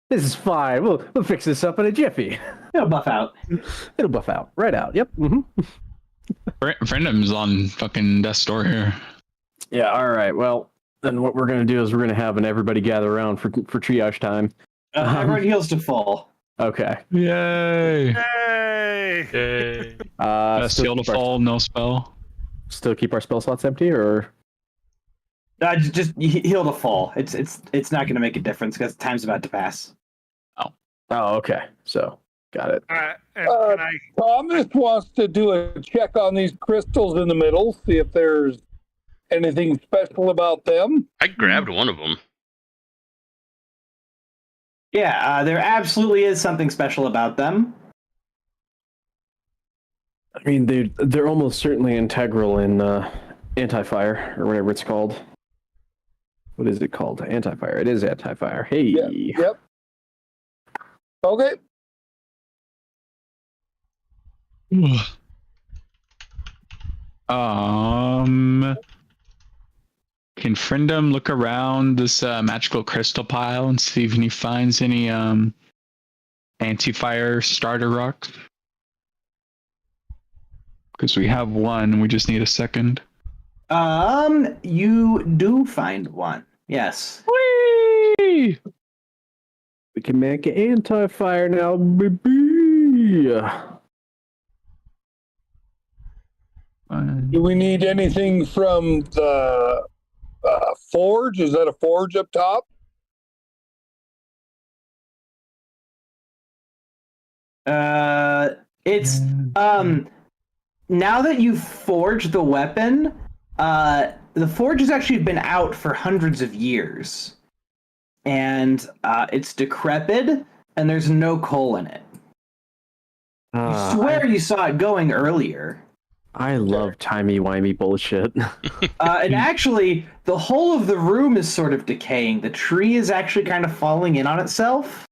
This is fine. We'll fix this up in a jiffy. It'll buff out. It'll buff out. Right out. Yep. Mm-hmm. Friendum's on fucking death's door here. Yeah, all right. Well, then what we're going to do is we're going to have everybody gather around for triage time. Everyone heals to full. Okay. Yay! Hey! Yay. Seal to fall, no spell. Still keep our spell slots empty, or? Just heal to full. It's not going to make a difference because time's about to pass. Oh, okay. So, got it. Can I... Thomas wants to do a check on these crystals in the middle, see if there's anything special about them. I grabbed one of them. Yeah, there absolutely is something special about them. I mean, they're almost certainly integral in anti-fire, or whatever it's called. What is it called? Anti-fire. It is anti-fire. Hey. Yep. Okay. Can Friendum look around this magical crystal pile and see if he finds any anti-fire starter rocks? Because we have one, we just need a second. You do find one. Yes. Whee! We can make an anti-fire now, baby. Do we need anything from the forge? Is that a forge up top? It's now that you've forged the weapon, the forge has actually been out for hundreds of years. And it's decrepit, and there's no coal in it. You swear you saw it going earlier. I love timey-wimey bullshit. And actually, the whole of the room is sort of decaying. The tree is actually kind of falling in on itself.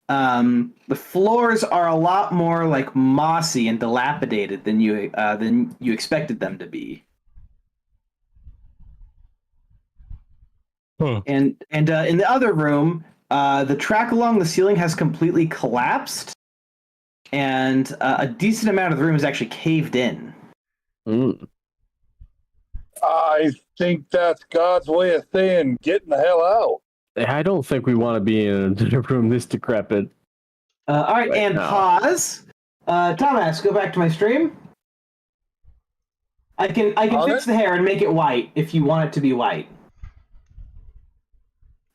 The floors are a lot more like mossy and dilapidated than you expected them to be. Huh. And in the other room, the track along the ceiling has completely collapsed, and a decent amount of the room is actually caved in. Mm. I think that's God's way of saying, getting the hell out. I don't think we want to be in a room this decrepit. All right, and now. pause. Thomas, go back to my stream. I can fix the hair and make it white if you want it to be white.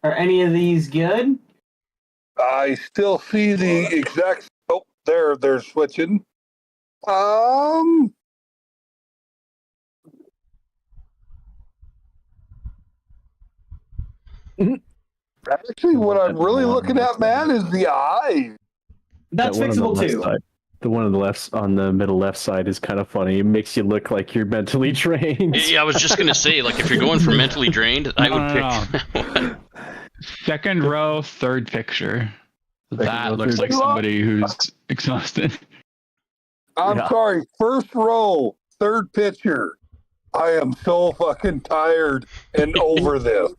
Are any of these good? I still see the exact. Oh, they're switching. Actually, what I'm really looking at, man, is the eye. That's That one on the fixable left too. side. The one on the middle left side is kind of funny. It makes you look like you're mentally drained. Yeah, I was just gonna say, like, if you're going for mentally drained, I would pick that one. Second row, third picture. That row, looks third like picture. somebody who's exhausted. I'm Yeah. sorry, first row, third picture. I am so fucking tired and over this.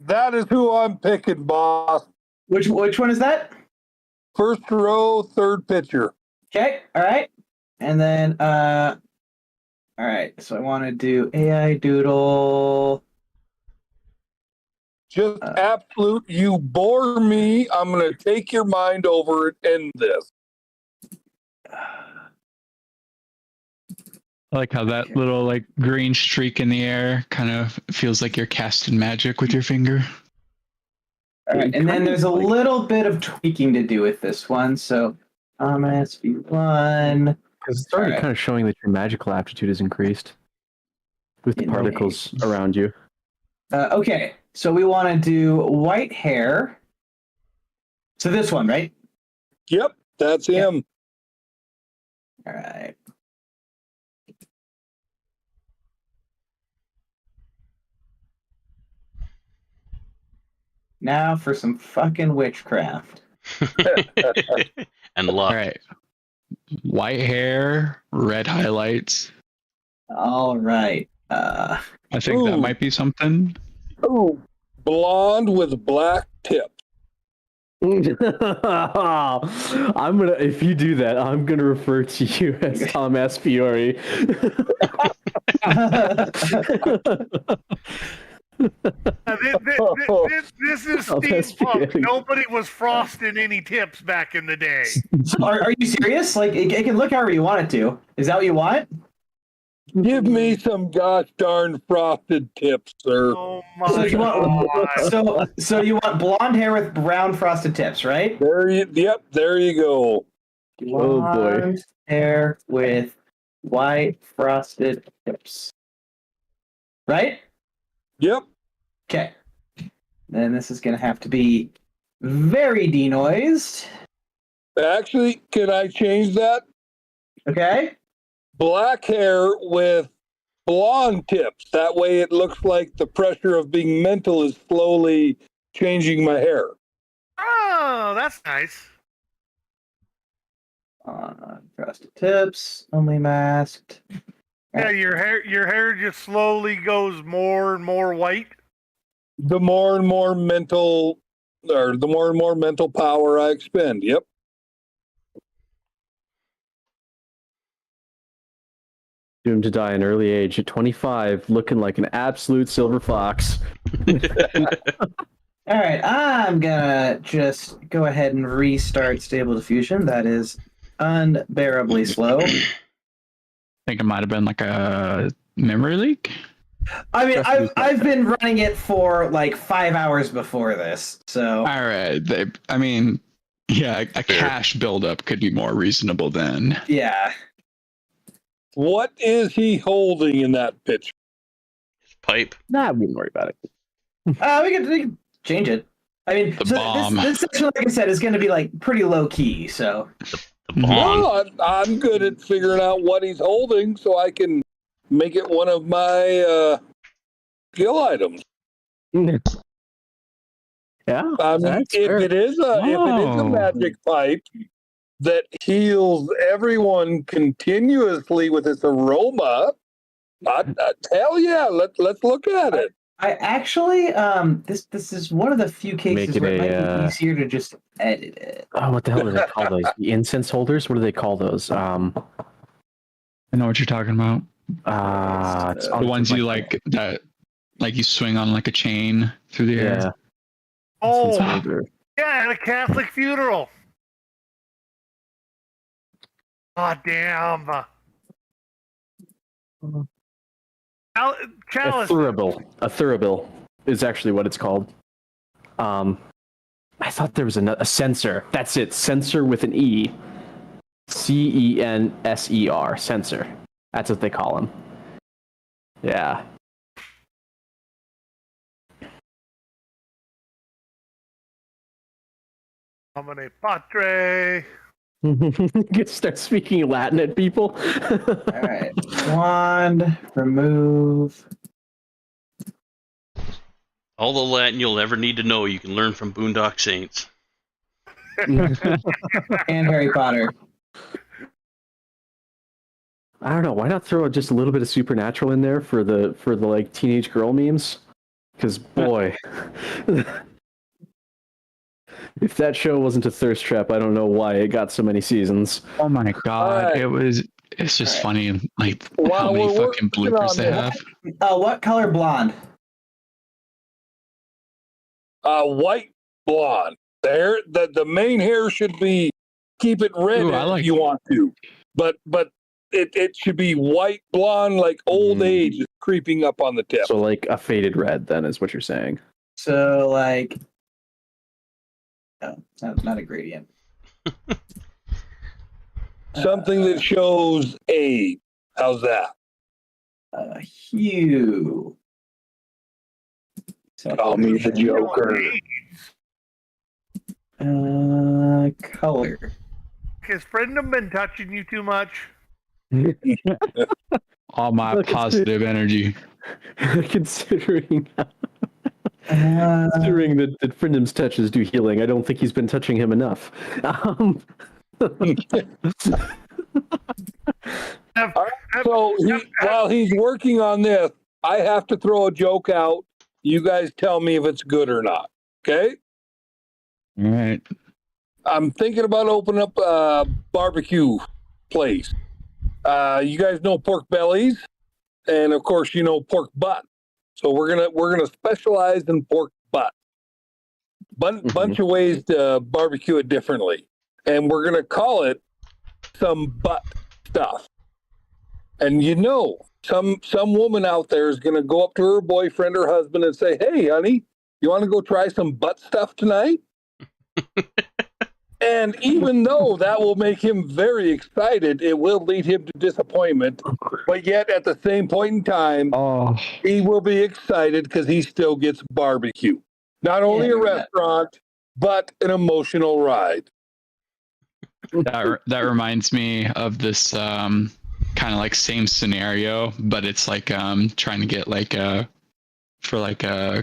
That is who I'm picking, boss. Which one is that? First row, third picture. Okay, all right. And then All right, so I want to do AI doodle. Just absolute, you bore me. I'm going to take your mind over it and this. I like how that little like green streak in the air kind of feels like you're casting magic with your finger. All right, and then there's a little bit of tweaking to do with this one. So SV1. Because it's already kind of showing that your magical aptitude is increased with the particles around you. Okay, so we want to do white hair. So this one, right? Yep, that's him. All right. Now for some fucking witchcraft. And luck. All right. White hair, red highlights. All right. I think that might be something. Oh, blonde with black tips. I'm gonna. If you do that, I'm gonna refer to you as Tom S. Fiore. This is steampunk. Nobody was frosting any tips back in the day. So are you serious? Like, it can look however you want it to. Is that what you want? Give me some gosh darn frosted tips, sir. Oh my God. So you want blonde hair with brown frosted tips, right? There you go. Blonde boy. hair with white frosted tips. Right? Yep. Okay. Then this is going to have to be very denoised. Actually, can I change that? Okay. Black hair with blonde tips. That way it looks like the pressure of being mental is slowly changing my hair. Oh, that's nice. Frosted tips, only masked. Yeah, your hair just slowly goes more and more white. The more and more mental power I expend. Yep. Doomed to die in early age at 25, looking like an absolute silver fox. All right, I'm gonna just go ahead and restart Stable Diffusion. That is unbearably slow. I think it might have been like a memory leak. I mean, I've been running it for like 5 hours before this, so. All right. A cache buildup could be more reasonable then. Yeah. What is he holding in that picture? His pipe. Nah, I wouldn't worry about it. We can change it. I mean, The bomb. This section, like I said, is going to be like pretty low key. So The bomb. Well, I'm good at figuring out what he's holding, so I can make it one of my skill items. Yeah. I mean, if it is a magic pipe that heals everyone continuously with its aroma, hell yeah, let's look at it. I actually, this is one of the few cases where it might be easier to just edit it. Oh, what the hell do they call those? The incense holders? What do they call those? I know what you're talking about. It's The ones you like that, like you swing on like a chain through the air. Yeah. Oh, Incense holder. yeah, at a Catholic funeral. God damn. Chalice. A thurible is actually what it's called. I thought there was a sensor. That's it. Sensor with an E. Censer. Sensor. That's what they call him. Yeah. Homine patre. Start speaking Latin at people. All right. Wand, remove. All the Latin you'll ever need to know you can learn from Boondock Saints. And Harry Potter. I don't know. Why not throw just a little bit of supernatural in there for the like teenage girl memes? Because boy, if that show wasn't a thirst trap, I don't know why it got so many seasons. Oh my god, It's just funny, like Wow, how many we're fucking working bloopers on they this. have. What color blonde? White blonde. There, the main hair should be keep it red Ooh, if I like- you want to, but it should be white blonde, like old age is creeping up on the tip. So like a faded red, then is what you're saying. So like, no, not a gradient. Something that shows age. How's that? Hue. So, Call me the Joker. color. Has Friendom been touching you too much? All my Look, it's positive energy. Considering that Frindham's touches do healing, I don't think he's been touching him enough. So while he's working on this, I have to throw a joke out. You guys tell me if it's good or not. Okay? All right. I'm thinking about opening up a barbecue place. You guys know pork bellies, and of course you know pork butt. So we're gonna specialize in pork butt. Bunch of ways to barbecue it differently, and we're gonna call it some butt stuff. And you know, some woman out there is gonna go up to her boyfriend or husband and say, "Hey, honey, you want to go try some butt stuff tonight?" And even though that will make him very excited, it will lead him to disappointment. But yet, at the same point in time, he will be excited because he still gets barbecue. Not only a restaurant, but an emotional ride. That reminds me of this kind of like same scenario, but it's like trying to get like a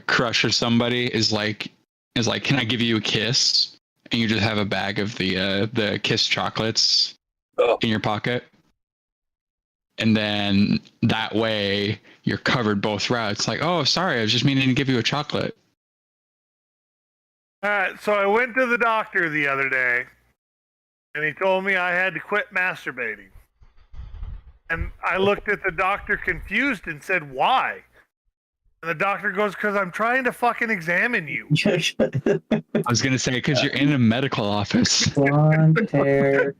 crush or somebody is like, can I give you a kiss? And you just have a bag of the Kiss chocolates in your pocket. And then that way you're covered both routes. Like, oh, sorry, I was just meaning to give you a chocolate. So I went to the doctor the other day, and he told me I had to quit masturbating. And I looked at the doctor confused and said, why? And the doctor goes, because I'm trying to fucking examine you. I was going to say, because you're in a medical office. Blonde hair.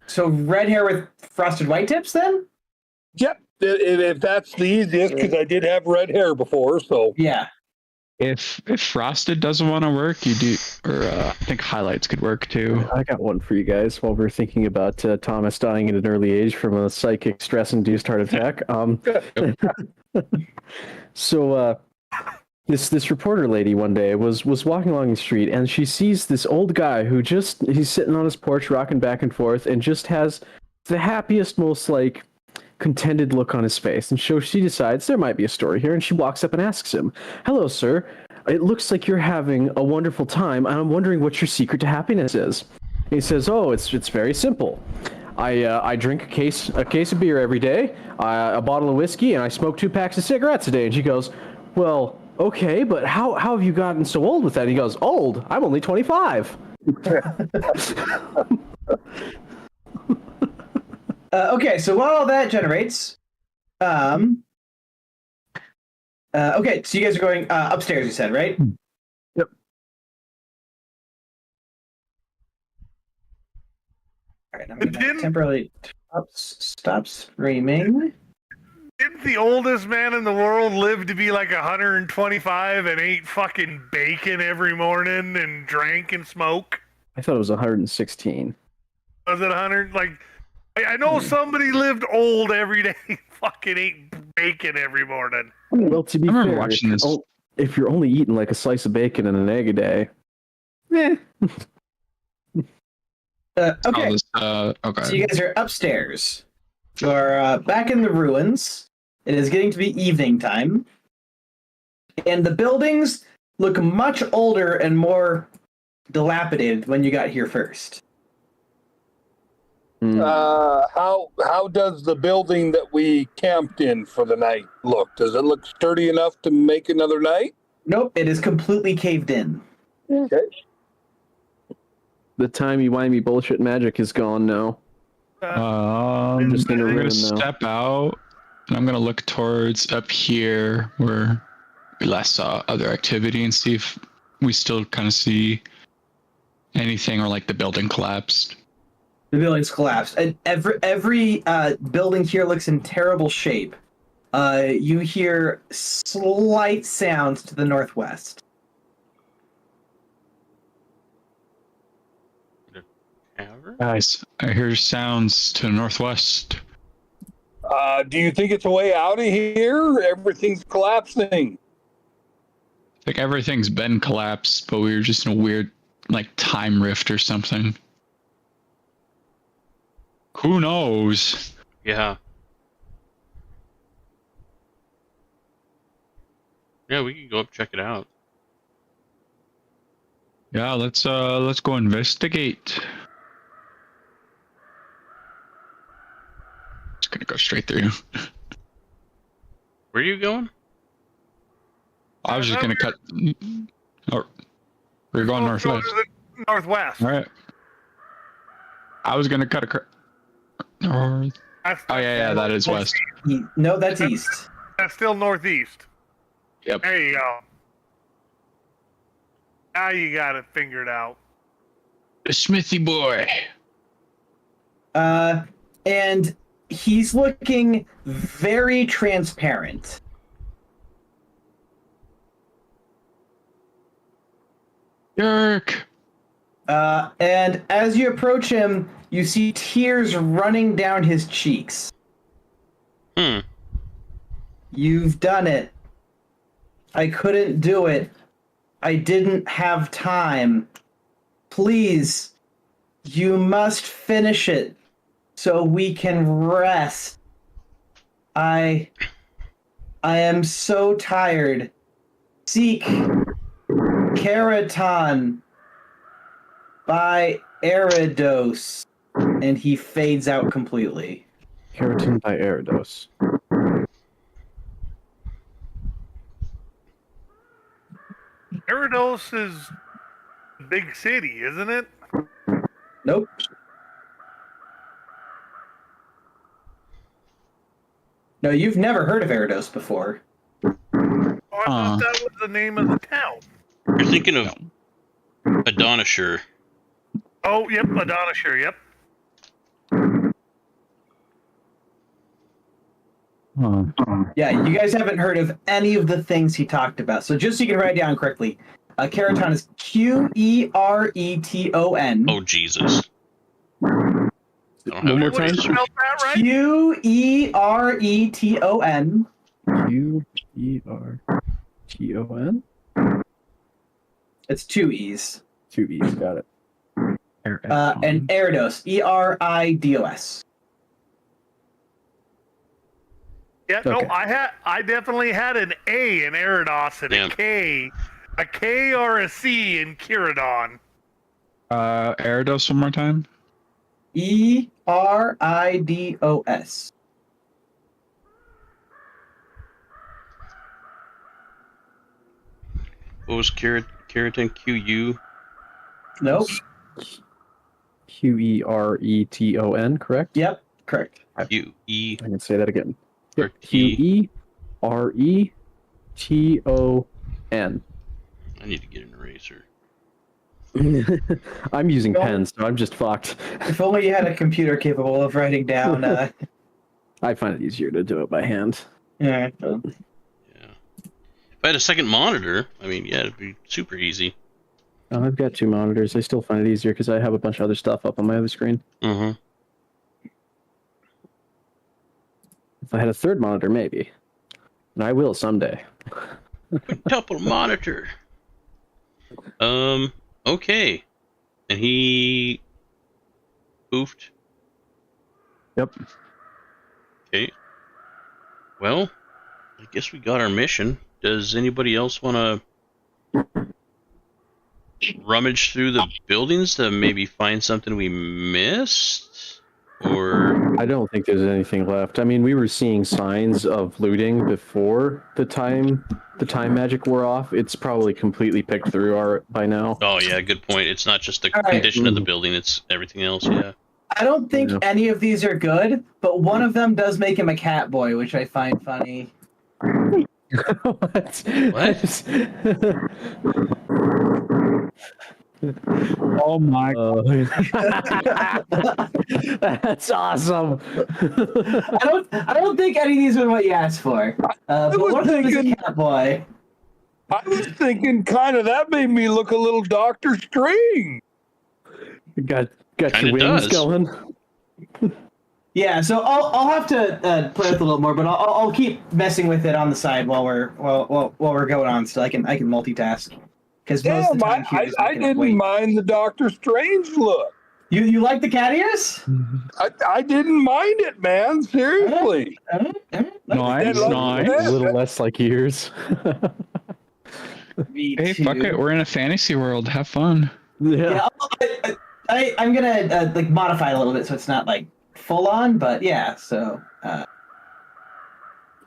So red hair with frosted white tips then? Yep, if that's the easiest, because I did have red hair before, so. Yeah. If frosted doesn't want to work, you do, or I think highlights could work too. I got one for you guys while we're thinking about Thomas dying at an early age from a psychic stress-induced heart attack. So this reporter lady one day was walking along the street, and she sees this old guy who he's sitting on his porch rocking back and forth and just has the happiest, most like contented look on his face. And so she decides there might be a story here, and she walks up and asks him, "Hello, sir. It looks like you're having a wonderful time, and I'm wondering what your secret to happiness is." And he says, "Oh, it's very simple. I drink a case of beer every day, a bottle of whiskey, and I smoke 2 packs of cigarettes a day." And she goes, "Well, okay, but how have you gotten so old with that?" And he goes, "Old? I'm only 25. Okay, so while all that generates, okay, so you guys are going upstairs, you said, right? Yep. All right, I'm going to temporarily stop streaming. Didn't the oldest man in the world live to be like 125 and ate fucking bacon every morning and drank and smoked? I thought it was 116. Was it 100? Like, I know somebody lived old every day, fucking ate bacon every morning. Well, to be I remember fair, watching this. if you're only eating like a slice of bacon and an egg a day, Okay, Okay. so you guys are upstairs. You're back in the ruins. It is getting to be evening time. And the buildings look much older and more dilapidated when you got here first. How does the building that we camped in for the night look? Does it look sturdy enough to make another night? Nope, it is completely caved in. Okay. The timey-wimey bullshit magic is gone now. I'm just in a gonna room now. step out, and I'm gonna look towards up here where we last saw other activity and see if we still kind of see anything or like the building collapsed. The building's collapsed. And every building here looks in terrible shape. You hear slight sounds to the northwest. Guys, I hear sounds to the northwest. Do you think it's a way out of here? Everything's collapsing. Like everything's been collapsed, but we were just in a weird like time rift or something. Who knows? Yeah. Yeah, we can go up check it out. Yeah, let's go investigate. Just gonna go straight through. Where are you going? I was just gonna cut. Or we're going northwest. Northwest. All right. I was gonna cut north. Oh yeah, that is west. No, that's east. That's still northeast. Yep. There you go. Now you got it figured out. The Smithy boy. And he's looking very transparent. Yerk. And as you approach him, you see tears running down his cheeks. You've done it. I couldn't do it. I didn't have time. Please, you must finish it so we can rest. I am so tired. Seek Keraton by Eridos. And he fades out completely. Keratin by Eridos. Eridos is a big city, isn't it? Nope. No, you've never heard of Eridos before. Oh, I thought that was the name of the town. You're thinking of Adonisher. Oh, yep, Adonisher, yep. Yeah, you guys haven't heard of any of the things he talked about. So just so you can write it down correctly, Keraton is Quereton. Oh, Jesus. I don't One more have time. it. Spelled that right? Quereton. Quereton? It's two E's. Two E's, got it. And Eridos, Eridos. Yeah, no, Okay. I definitely had an A in Eridos and Yeah. a K or a C in Kiradon. Eridos one more time. Eridos. What was Keratin? Q-U? Nope. Quereton, correct? Yep, correct. Q-E? I can say that again. Or T? Quereton. I need to get an eraser. I'm using Well- pens, so I'm just fucked. If only you had a computer capable of writing down. I find it easier to do it by hand. Yeah. Yeah. If I had a second monitor, I mean, yeah, it'd be super easy. Oh, I've got two monitors. I still find it easier because I have a bunch of other stuff up on my other screen. Mm-hmm. If I had a third monitor, maybe. And I will someday. Quintuple monitor. Okay. And he poofed. Yep. Okay. Well, I guess we got our mission. Does anybody else want to rummage through the buildings to maybe find something we missed? or I don't think there's anything left. I mean, we were seeing signs of looting before the time magic wore off. It's probably completely picked through by now. oh yeah, good point. It's not just the All right. condition of the building; it's everything else. Yeah. I don't think Yeah. any of these are good, but one of them does make him a cat boy, which I find funny. What? Oh my! That's awesome. I don't think any of these are what you asked for. But was one of them is a thinking- cat boy. I was thinking kind of that made me look a little Doctor Strange. Got Kinda your wings does. going. Yeah, so I'll have to play with it a little more, but I'll keep messing with it on the side while we're going on, so I can multitask. Because most of Damn, the time here is I looking at didn't weight. mind the Doctor Strange look. You like the cat ears? I didn't mind it, man. Seriously. Nice, Yeah, nice. A little less like yours. Me Hey, too. fuck it. We're in a fantasy world. Have fun. Yeah, I'm gonna like modify it a little bit so it's not like full on, but yeah. So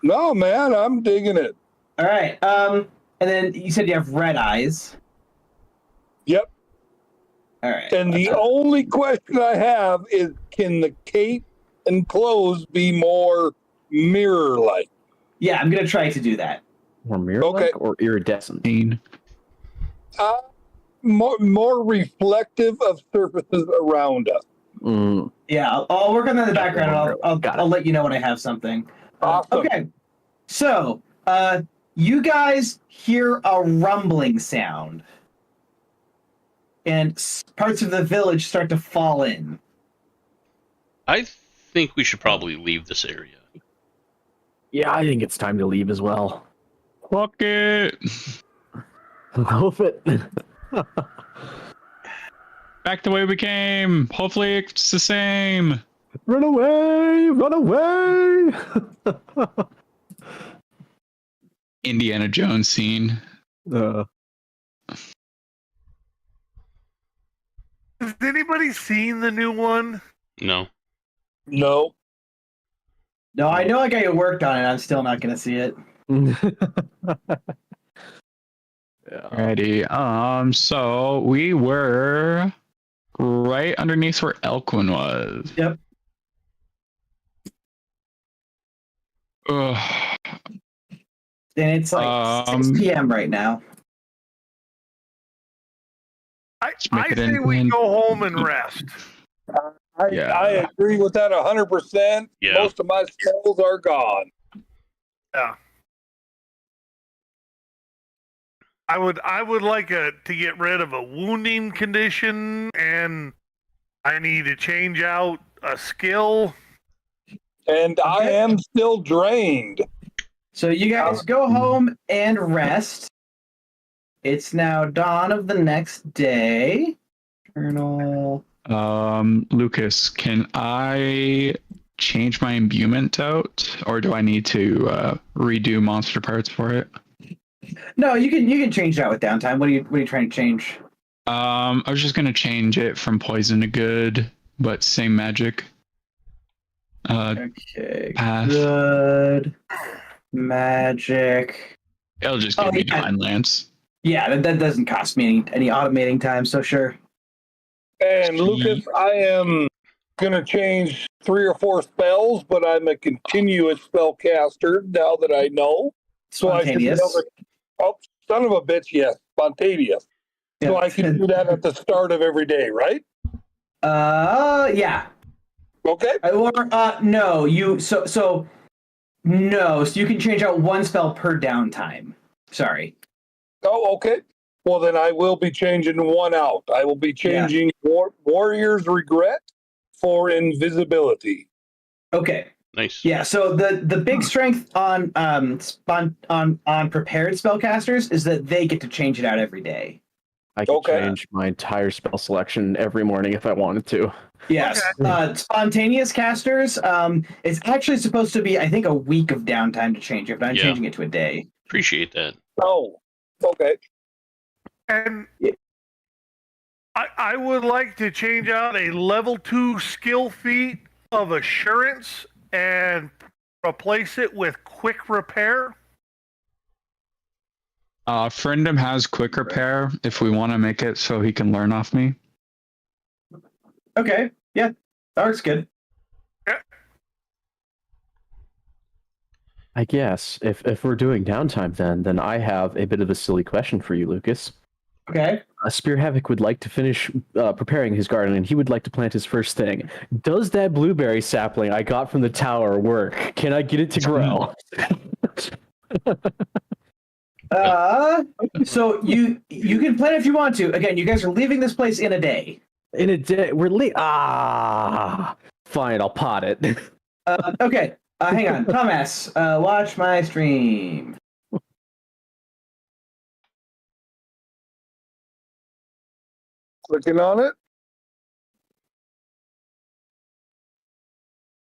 No, man, I'm digging it. all right. And then you said you have red eyes. Yep. All right. And the only question I have is, can the cape and clothes be more mirror-like? Yeah, I'm gonna try to do that. Or mirror-like or iridescent? More reflective of surfaces around us. Mm. Yeah, I'll work on that in the background. And Got it. I'll let you know when I have something. Awesome. Okay. So, you guys hear a rumbling sound, and parts of the village start to fall in. I think we should probably leave this area. Yeah, I think it's time to leave as well. Fuck it. Hoof it. Back the way we came. Hopefully it's the same. Run away! Run away! Indiana Jones scene. Has anybody seen the new one? No. No. No, I know a guy who worked on it. I'm still not going to see it. Ready. So we were right underneath where Elquin was. Yep. Ugh. And it's like 6 p.m. right now. I make it say we in- go home and rest. Yeah. I agree with that 100%. Yeah. Most of my spells are gone. Yeah. I would like to get rid of a wounding condition, and I need to change out a skill. And I am still drained. So you guys go home and rest. It's now dawn of the next day. Journal. Lucas, can I change my imbuement out, or do I need to redo monster parts for it? No, you can change that with downtime. What are you trying to change? I was just gonna change it from poison to good, but same magic. Okay. Path. Good. Magic. It'll just give me Divine Lance. Yeah, that doesn't cost me any automating time, so sure. And Lucas, I am going to change 3 or 4 spells, but I'm a continuous spellcaster now that I know. So I can Spontaneous. oh, son of a bitch, yes, spontaneous. So I can do that at the start of every day, right? Yeah. Okay. Or no, no, so you can change out 1 spell per downtime. Sorry. Oh, okay. Well, then I will be changing 1 out. I will be changing Warrior's Regret for Invisibility. Okay. Nice. Yeah, so the big strength on prepared spellcasters is that they get to change it out every day. I could change my entire spell selection every morning if I wanted to. Yes. Spontaneous casters, it's actually supposed to be, I think, a week of downtime to change it, but I'm changing it to a day. Appreciate that. Oh, okay. And I would like to change out a level 2 skill feat of assurance and replace it with quick repair? Friendem has quick repair if we want to make it so he can learn off me. Okay, yeah, that works good. I guess if we're doing downtime, then I have a bit of a silly question for you, Lucas. Okay. Spear Havoc would like to finish preparing his garden, and he would like to plant his first thing. Does that blueberry sapling I got from the tower work? Can I get it to grow? So you can plant if you want to. Again, you guys are leaving this place in a day. In a day, fine, I'll pot it. Okay. Hang on, Thomas. Watch my stream. Clicking on it.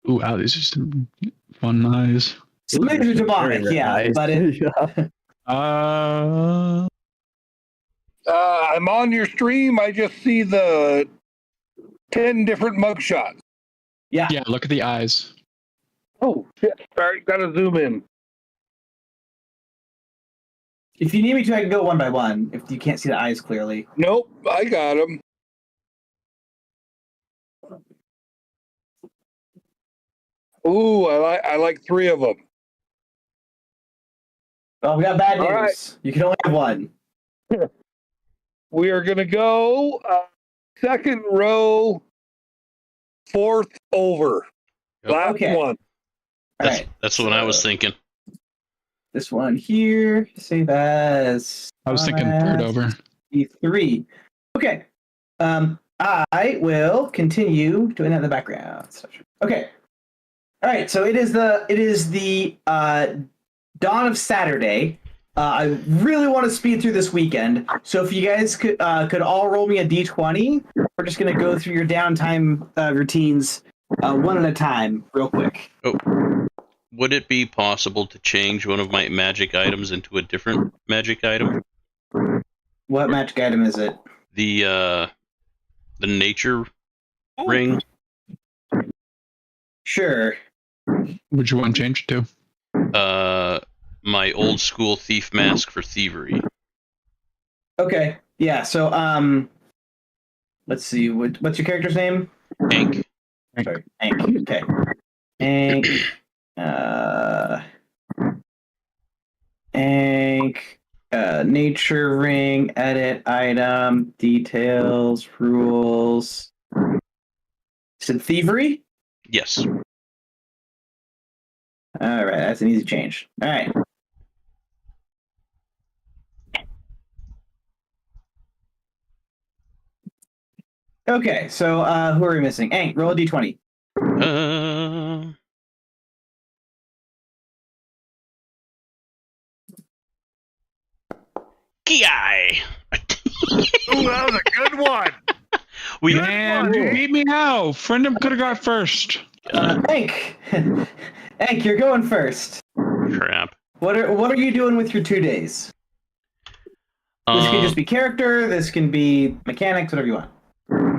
Ooh, wow, these are some fun eyes. Some things are demonic, yeah, but I'm on your stream. I just see the 10 different mugshots. Yeah. Yeah, look at the eyes. Oh, shit. All right, gotta zoom in. If you need me to, I can go one by one. If you can't see the eyes clearly. Nope, I got them. Ooh, I like 3 of them. Well, we got bad news. All right. You can only have one. We are gonna go second row, 4th over. Last Okay. one. All right. That's what I was thinking. This one here. Save as. I was thinking third over. 3. Okay. I will continue doing that in the background. Okay. All right. So it is the dawn of Saturday. I really want to speed through this weekend. So if you guys could all roll me a d20, we're just gonna go through your downtime routines one at a time, real quick. Oh, would it be possible to change one of my magic items into a different magic item? What magic item is it? The nature ring. Sure. Would you want to change it to? My old school thief mask for thievery. Okay. Yeah. So let's see. What's your character's name? Hank. Sorry, Hank. Okay. Hank. Hank. Nature ring. Edit item. Details. Rules. Is it thievery? Yes. All right. That's an easy change. All right. Okay, so who are we missing? Hank, roll a d20. Ki. Ooh, that was a good one. Man, you beat me out. Friendem could have got first. Hank, Hank, you're going first. Crap. What are you doing with your 2 days? This can just be character. This can be mechanics. Whatever you want.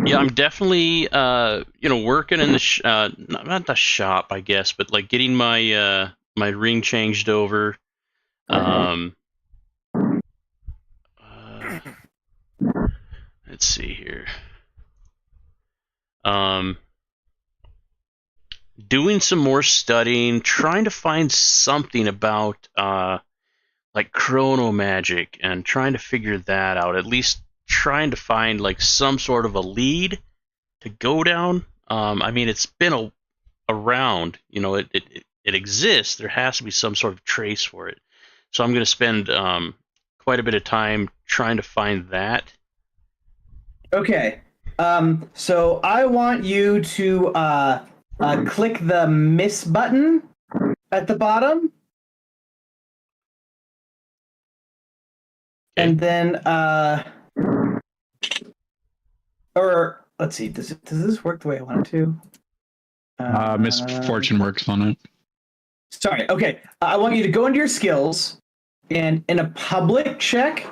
Yeah, I'm definitely working in the not the shop, I guess, but like getting my my ring changed over. Let's see here. Doing some more studying, trying to find something about like chrono magic and trying to figure that out. At least trying to find like some sort of a lead to go down. I mean, it's been around. You know, it exists. There has to be some sort of trace for it. So I'm going to spend quite a bit of time trying to find that. Okay. So I want you to click the miss button at the bottom. Okay. And then or let's see, does this work the way I want it to? Misfortune works on it. Sorry, okay. I want you to go into your skills, and in a public check,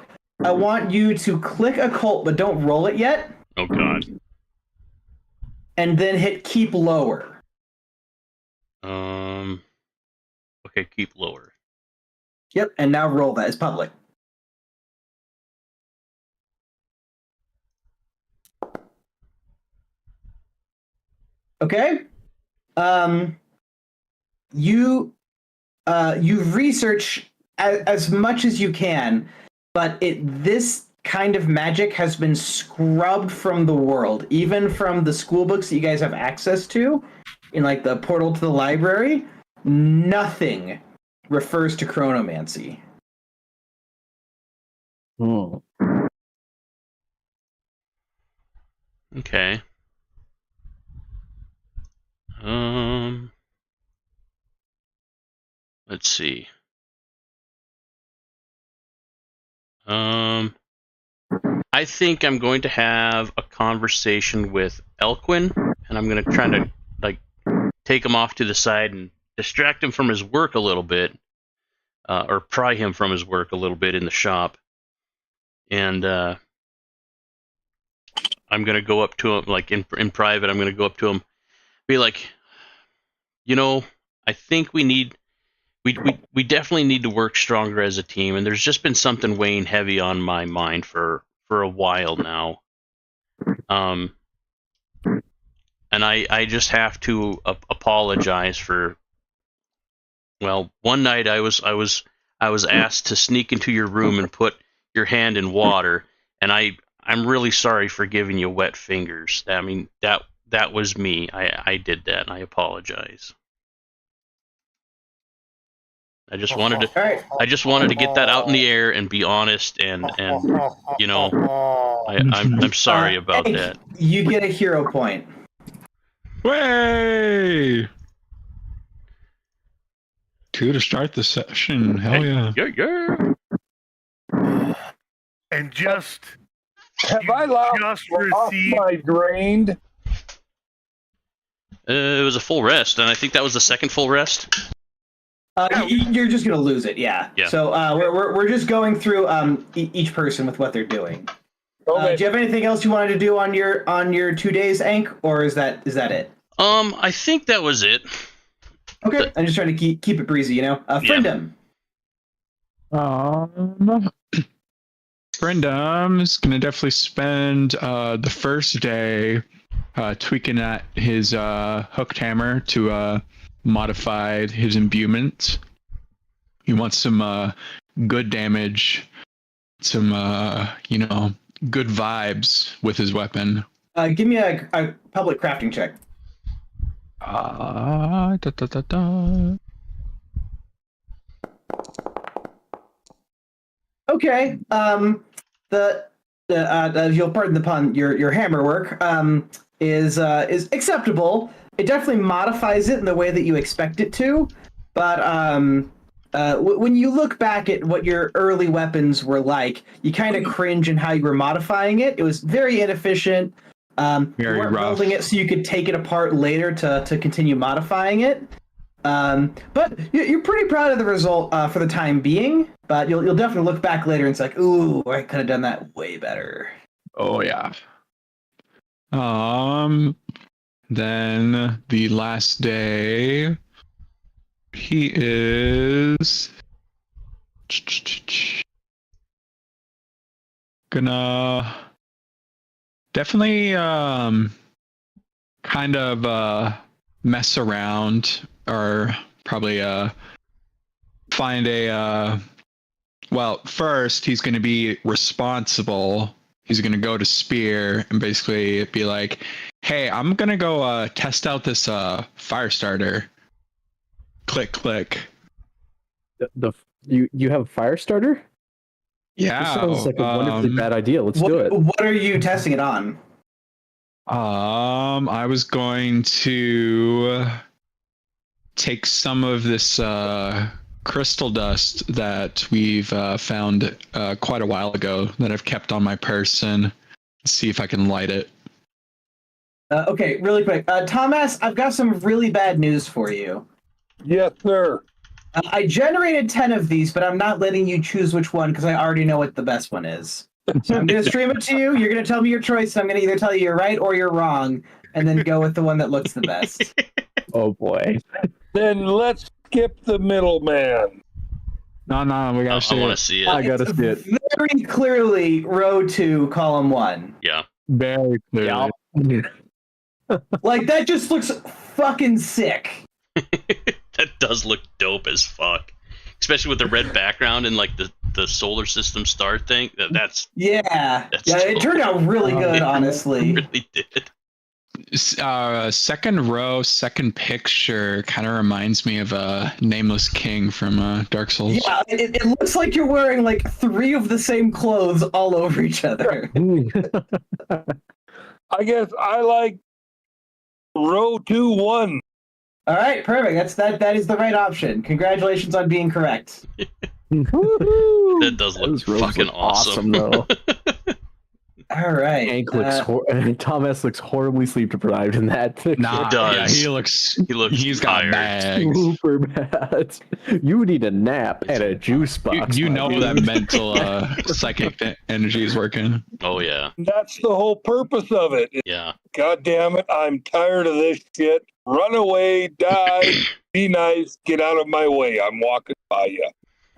I want you to click occult, but don't roll it yet. Oh God. And then hit keep lower. Okay, keep lower. Yep, and now roll that as public. Okay. You've researched as much as you can, but this kind of magic has been scrubbed from the world, even from the school books that you guys have access to, in like the portal to the library. Nothing refers to chronomancy. Okay. Let's see. I think I'm going to have a conversation with Elquin, and I'm going to try to like take him off to the side and distract him from his work a little bit, or pry him from his work a little bit in the shop. And I'm going to go up to him, like in private. I'm going to go up to him, be like, I think we definitely need to work stronger as a team, and there's just been something weighing heavy on my mind for a while now. And I just have to apologize for. Well, one night I was asked to sneak into your room and put your hand in water, and I'm really sorry for giving you wet fingers. I mean, that was me. I did that, and I apologize. I just wanted to get that out in the air and be honest, and I'm sorry about that. You get a hero point. Way! 2 to start the session. Hell yeah. Yeah. And just Have I lost my drained? It was a full rest, and I think that was the second full rest. You're just gonna lose it, yeah. So we're just going through each person with what they're doing. Okay. Do you have anything else you wanted to do on your 2 days, Ank, or is that it? I think that was it. Okay, I'm just trying to keep it breezy, Friendom. Friendom's gonna definitely spend the first day tweaking at his hooked hammer to modify his imbuement. He wants some good damage, some good vibes with his weapon. Give me a public crafting check. Okay. You'll pardon the pun. Your hammer work is acceptable. It definitely modifies it in the way that you expect it to, but when you look back at what your early weapons were like, you kind of cringe in how you were modifying it. It was very inefficient. Very you weren't rough. building it so you could take it apart later to continue modifying it. But you're pretty proud of the result for the time being. But you'll definitely look back later and it's like, ooh, I could have done that way better. Oh yeah. Then the last day, he is gonna definitely kind of mess around, or probably find a well, first he's going to be responsible. He's going to go to Spear and basically be like, hey, I'm going to go test out this fire starter. Click, click. You have a fire starter? Yeah. This sounds like a wonderfully bad idea. Let's do it. What are you testing it on? I was going to take some of this crystal dust that we've found quite a while ago that I've kept on my person, see if I can light it. Okay, really quick. Thomas, I've got some really bad news for you. Yes, sir. I generated 10 of these, but I'm not letting you choose which one because I already know what the best one is. So I'm going to stream it to you. You're going to tell me your choice. And I'm going to either tell you you're right or you're wrong, and then go with the one that looks the best. Oh boy. Then let's skip the middleman. No, we gotta see I want it. to see it. I gotta It's see it. very clearly row 2, column 1. Yeah. Very clearly. Like, that just looks fucking sick. That does look dope as fuck. Especially with the red background and like the solar system star thing. That's Yeah. That's Yeah, it dope. turned out really good, honestly. really did. Second row, second picture kind of reminds me of a Nameless King from Dark Souls. Yeah, it looks like you're wearing like 3 of the same clothes all over each other. I guess I like row 2-1. All right, perfect. That is the right option. Congratulations on being correct. That does look Those robes fucking look awesome. though. All right. Hank looks Tom S looks horribly sleep deprived in that picture. Nah, does. yeah, he looks. tired. He's got bags. Super bad. You need a nap and a juice box. You my know dude. that mental psychic energy is working. Oh yeah. That's the whole purpose of it. Yeah. God damn it, I'm tired of this shit. Run away, die, be nice, get out of my way. I'm walking by you.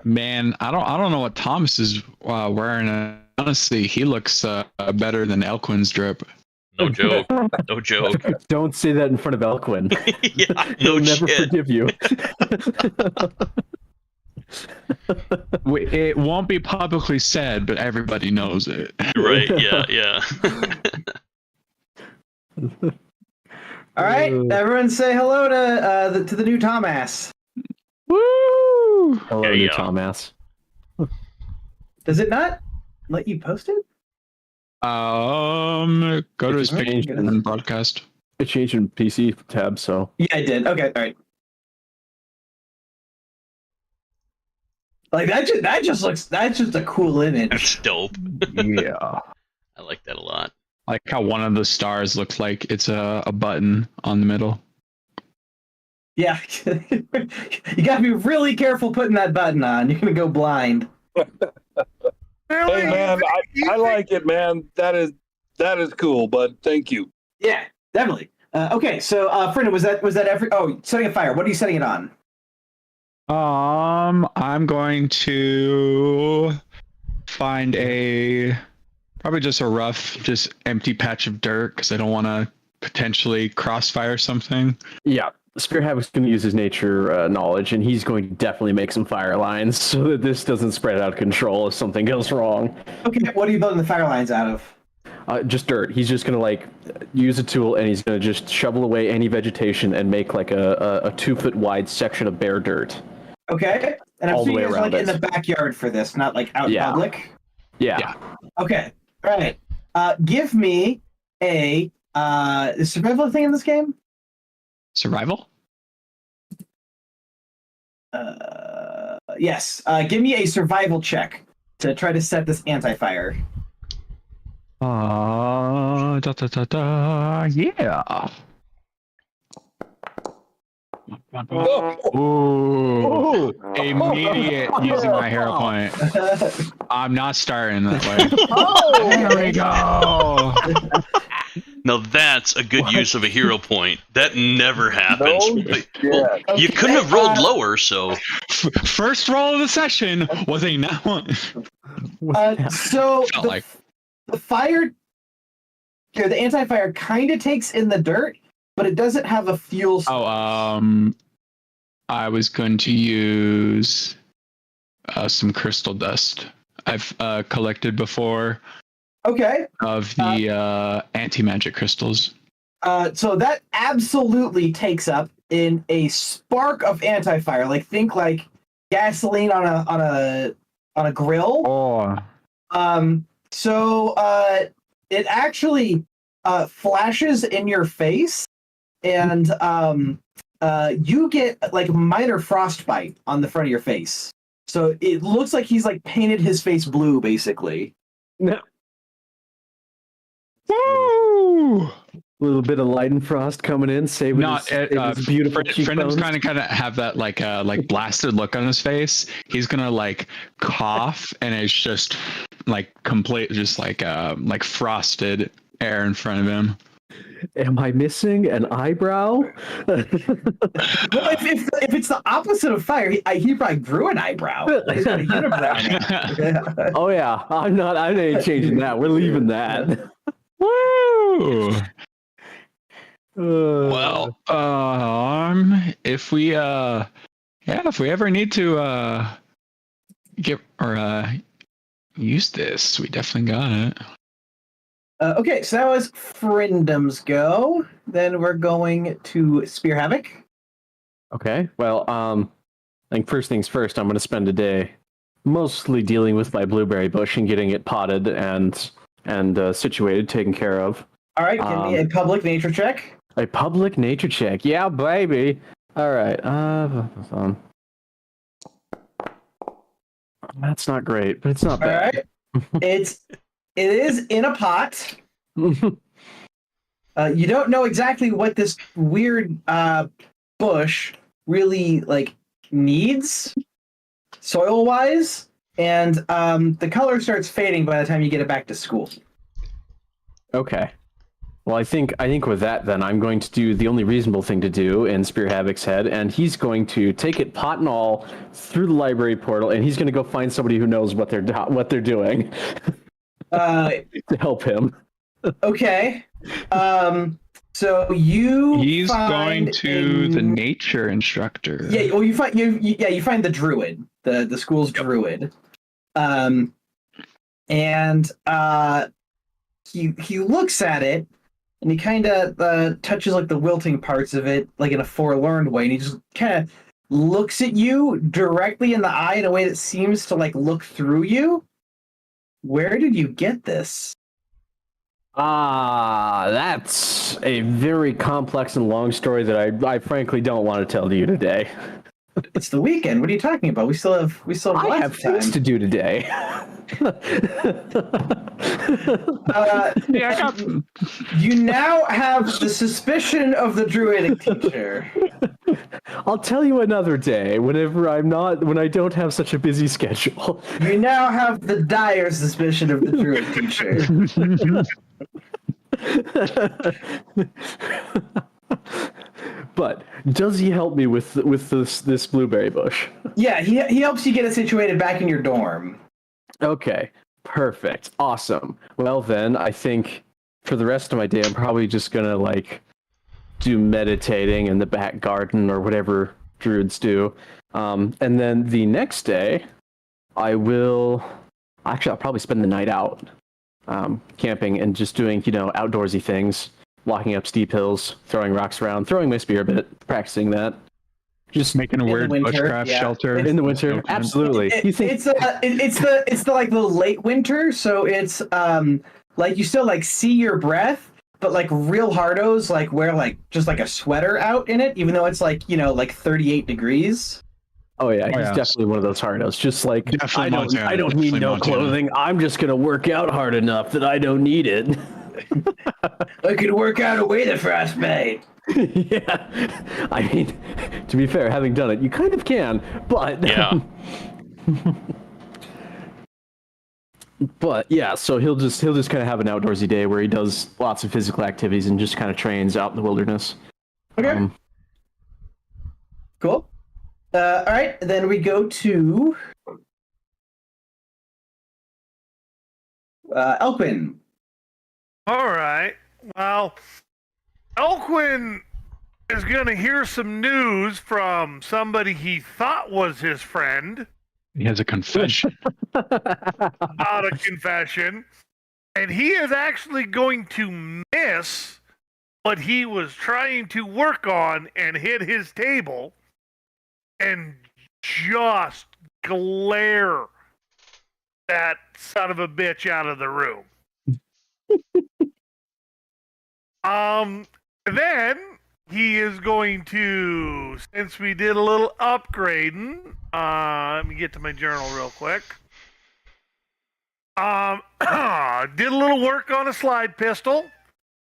Man, I don't know what Thomas is wearing. Honestly, he looks better than Elquin's drip. No joke. No joke. Don't say that in front of Elquin. Yeah. He'll No never shit. forgive you. It won't be publicly said, but everybody knows it. Right. Yeah. Yeah. All right, everyone, say hello to the new Thomas. Woo! Hello, There new you go. Tom ass. Does it not let you post it? Go to his It's page changed. and broadcast. I changed in PC tab, so Yeah, I did. Okay, all right. Like that's just a cool image. That's dope. yeah. I like that a lot. Like how one of the stars looks like it's a button on the middle. Yeah, you gotta be really careful putting that button on. You're gonna go blind. Really? Hey man, I like it, man. That is cool, bud. Thank you. Yeah, definitely. Okay, so Frinda, was that every? Oh, setting a fire. What are you setting it on? I'm going to find probably just a rough, just empty patch of dirt because I don't want to potentially crossfire something. Yeah. Spear Havoc's going to use his nature knowledge, and he's going to definitely make some fire lines so that this doesn't spread out of control if something goes wrong. Okay, what are you building the fire lines out of? Just dirt. He's just going to use a tool, and he's going to just shovel away any vegetation and make like a 2-foot wide section of bare dirt. Okay, and I'm All the seeing way you guys around like in it. the backyard for this, not like out in Yeah. public. Yeah. Okay, all right. Give me a survival thing in this game. Survival? Yes. Give me a survival check to try to set this anti-fire. Yeah. Oh, Immediate using my hero point. I'm not starting that way. Oh, There we go. Now that's a good use of a hero point. That never happens. No Well, you couldn't have rolled lower, so First roll of the session was a nat one. so Felt the, like. the fire, the anti-fire kind of takes in the dirt, but it doesn't have a fuel. I was going to use some crystal dust I've collected before Okay. of the anti-magic crystals. So that absolutely takes up in a spark of anti-fire. Like think like gasoline on a grill. Oh. So it actually flashes in your face, and you get like minor frostbite on the front of your face. So it looks like he's like painted his face blue, basically. No. Woo! A little bit of Leidenfrost coming in, saving Not his beautiful Friendham's cheekbones. kind of have that like blasted look on his face. He's gonna like cough, and it's just like complete, just like frosted air in front of him. Am I missing an eyebrow? Well, if it's the opposite of fire, he probably grew an eyebrow. He's got a unibrow now. Oh yeah, I ain't changing that. We're leaving that. Woo! Well, if we ever need to get or use this, we definitely got it. Okay, so that was Friendom's go. Then we're going to Spear Havoc. Okay, well, I think first things first, I'm going to spend a day mostly dealing with my blueberry bush and getting it potted and situated, taken care of. All right, give me a public nature check. A public nature check, yeah, baby. All right, that's not great, but it's not bad. All right, it is in a pot. You don't know exactly what this weird bush really needs soil wise, and the color starts fading by the time you get it back to school. Okay. Well, I think with that, then I'm going to do the only reasonable thing to do in Spear Havoc's head, and he's going to take it pot and all through the library portal, and he's going to go find somebody who knows what they're doing to help him. Okay. So he's going to the nature instructor. Yeah. Well, you find the druid, the school's druid, and he looks at it. And he kind of touches the wilting parts of it, in a forlorn way, and he just kind of looks at you directly in the eye in a way that seems to look through you. Where did you get this? That's a very complex and long story that I frankly don't want to tell to you today. It's the weekend. What are you talking about? We still have I have things to do today. You now have the suspicion of the druidic teacher. I'll tell you another day when I don't have such a busy schedule. You now have the dire suspicion of the druid teacher. But does he help me with this blueberry bush? Yeah, he helps you get it situated back in your dorm. Okay, perfect, awesome. Well then, I think for the rest of my day, I'm probably just gonna do meditating in the back garden or whatever druids do, and then the next day, I'll probably spend the night out, camping and just doing outdoorsy things. Walking up steep hills, throwing rocks around, throwing my spear a bit, practicing that. Just making a weird bushcraft shelter in the winter. Absolutely. It's the late winter, so it's you still see your breath, but real hardos wear just a sweater out in it, even though it's 38 degrees. Oh yeah, he's definitely one of those hardos. Just definitely I don't need no clothing. I'm just gonna work out hard enough that I don't need it. I could work out away the frostbite. Yeah, I mean, to be fair, having done it, you kind of can, but yeah. But yeah, so he'll just kind of have an outdoorsy day where he does lots of physical activities and just kind of trains out in the wilderness. Okay. Cool. All right, then we go to Elquin. All right. Well, Elquin is going to hear some news from somebody he thought was his friend. He has a confession. Not a confession. And he is actually going to miss what he was trying to work on and hit his table and just glare that son of a bitch out of the room. Then he is going to, since we did a little upgrading, let me get to my journal real quick. Did a little work on a slide pistol,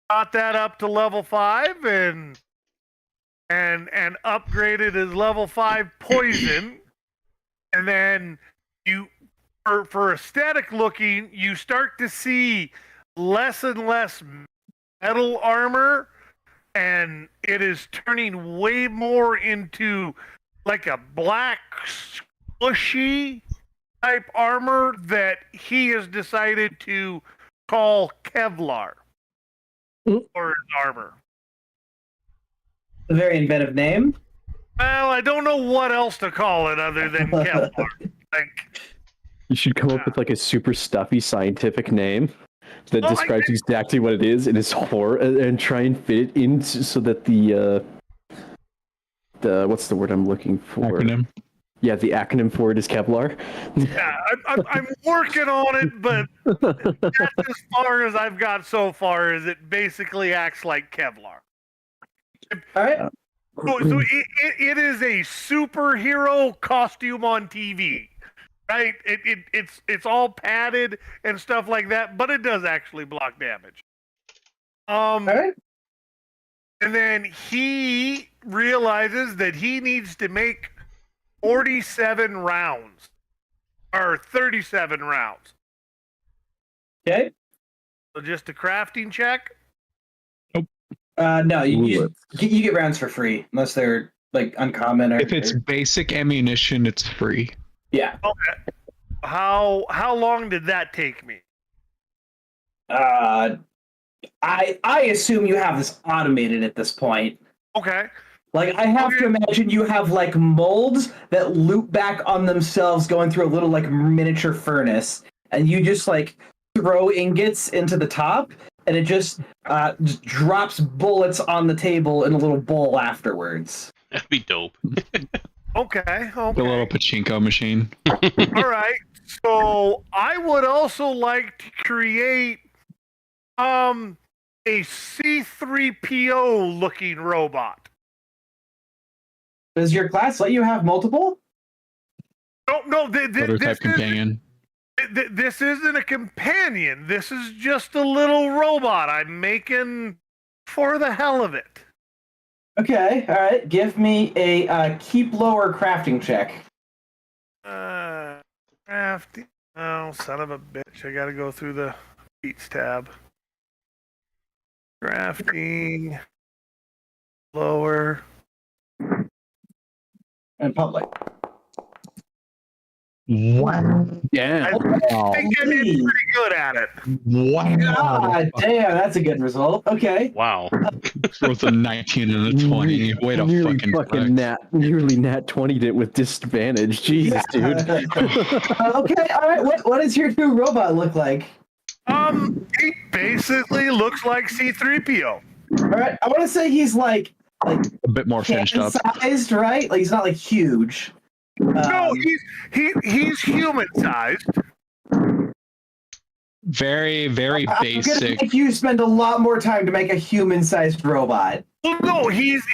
got that up to level 5, and upgraded his level 5 poison, and then you, for aesthetic looking, you start to see less and less metal armor, and it is turning way more into like a black, squishy type armor that he has decided to call Kevlar for his armor. A very inventive name. Well, I don't know what else to call it other than Kevlar. Like, You should come up with like a super stuffy scientific name that Well, describes exactly what it is and its horror, and try and fit it in so that the what's the word I'm looking for? Acronym. Yeah, the acronym for it is Kevlar. yeah, I'm working on it, but that's as far as I've got so far. Is it basically acts like Kevlar? All right. So it is a superhero costume on TV, right? It's all padded and stuff like that, but it does actually block damage. All right. And then he realizes that he needs to make 47 rounds or 37 rounds. Okay. So just a crafting check. No, you get rounds for free unless they're like uncommon or. If it's basic ammunition, it's free. Yeah. Okay. How long did that take me? I assume you have this automated at this point. Okay. Like I have to imagine you have like molds that loop back on themselves, going through a little like miniature furnace, and you just like throw ingots into the top, and it just drops bullets on the table in a little bowl afterwards. That'd be dope. Okay. The little pachinko machine. All right. So I would also like to create a C3PO looking robot. Does your class let you have multiple? No, Prototype companion. This isn't a companion. This is just a little robot I'm making for the hell of it. Okay, all right. Give me a keep lower crafting check. Crafting. Oh, son of a bitch! I gotta go through the feats tab. Crafting. Lower. And public. Wow. Yeah. I think I did pretty good at it. Wow. God damn, that's a good result. Okay. Wow. Both a 19 and a 20. Way to nearly fucking flex. nearly nat 20'd it with disadvantage. Jesus, dude. Okay, all right. What does your new robot look like? He basically looks like C3PO. All right, I want to say he's like A bit more finished up. sized, right? Like he's not like huge. No, he's human sized. Very, very I'm gonna basic. make you spend a lot more time to make a human-sized robot. Well, no, he's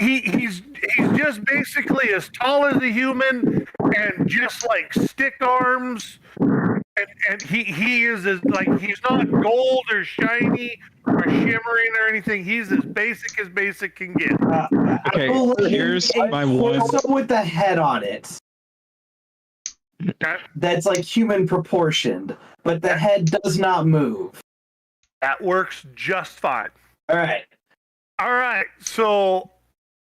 just basically as tall as a human and just like stick arms. And he is as like he's not gold or shiny or shimmering or anything. He's as basic can get. Okay, here's my one. torso with the head on it. Okay. That's like human proportioned, but the head does not move. That works just fine. All right. All right, so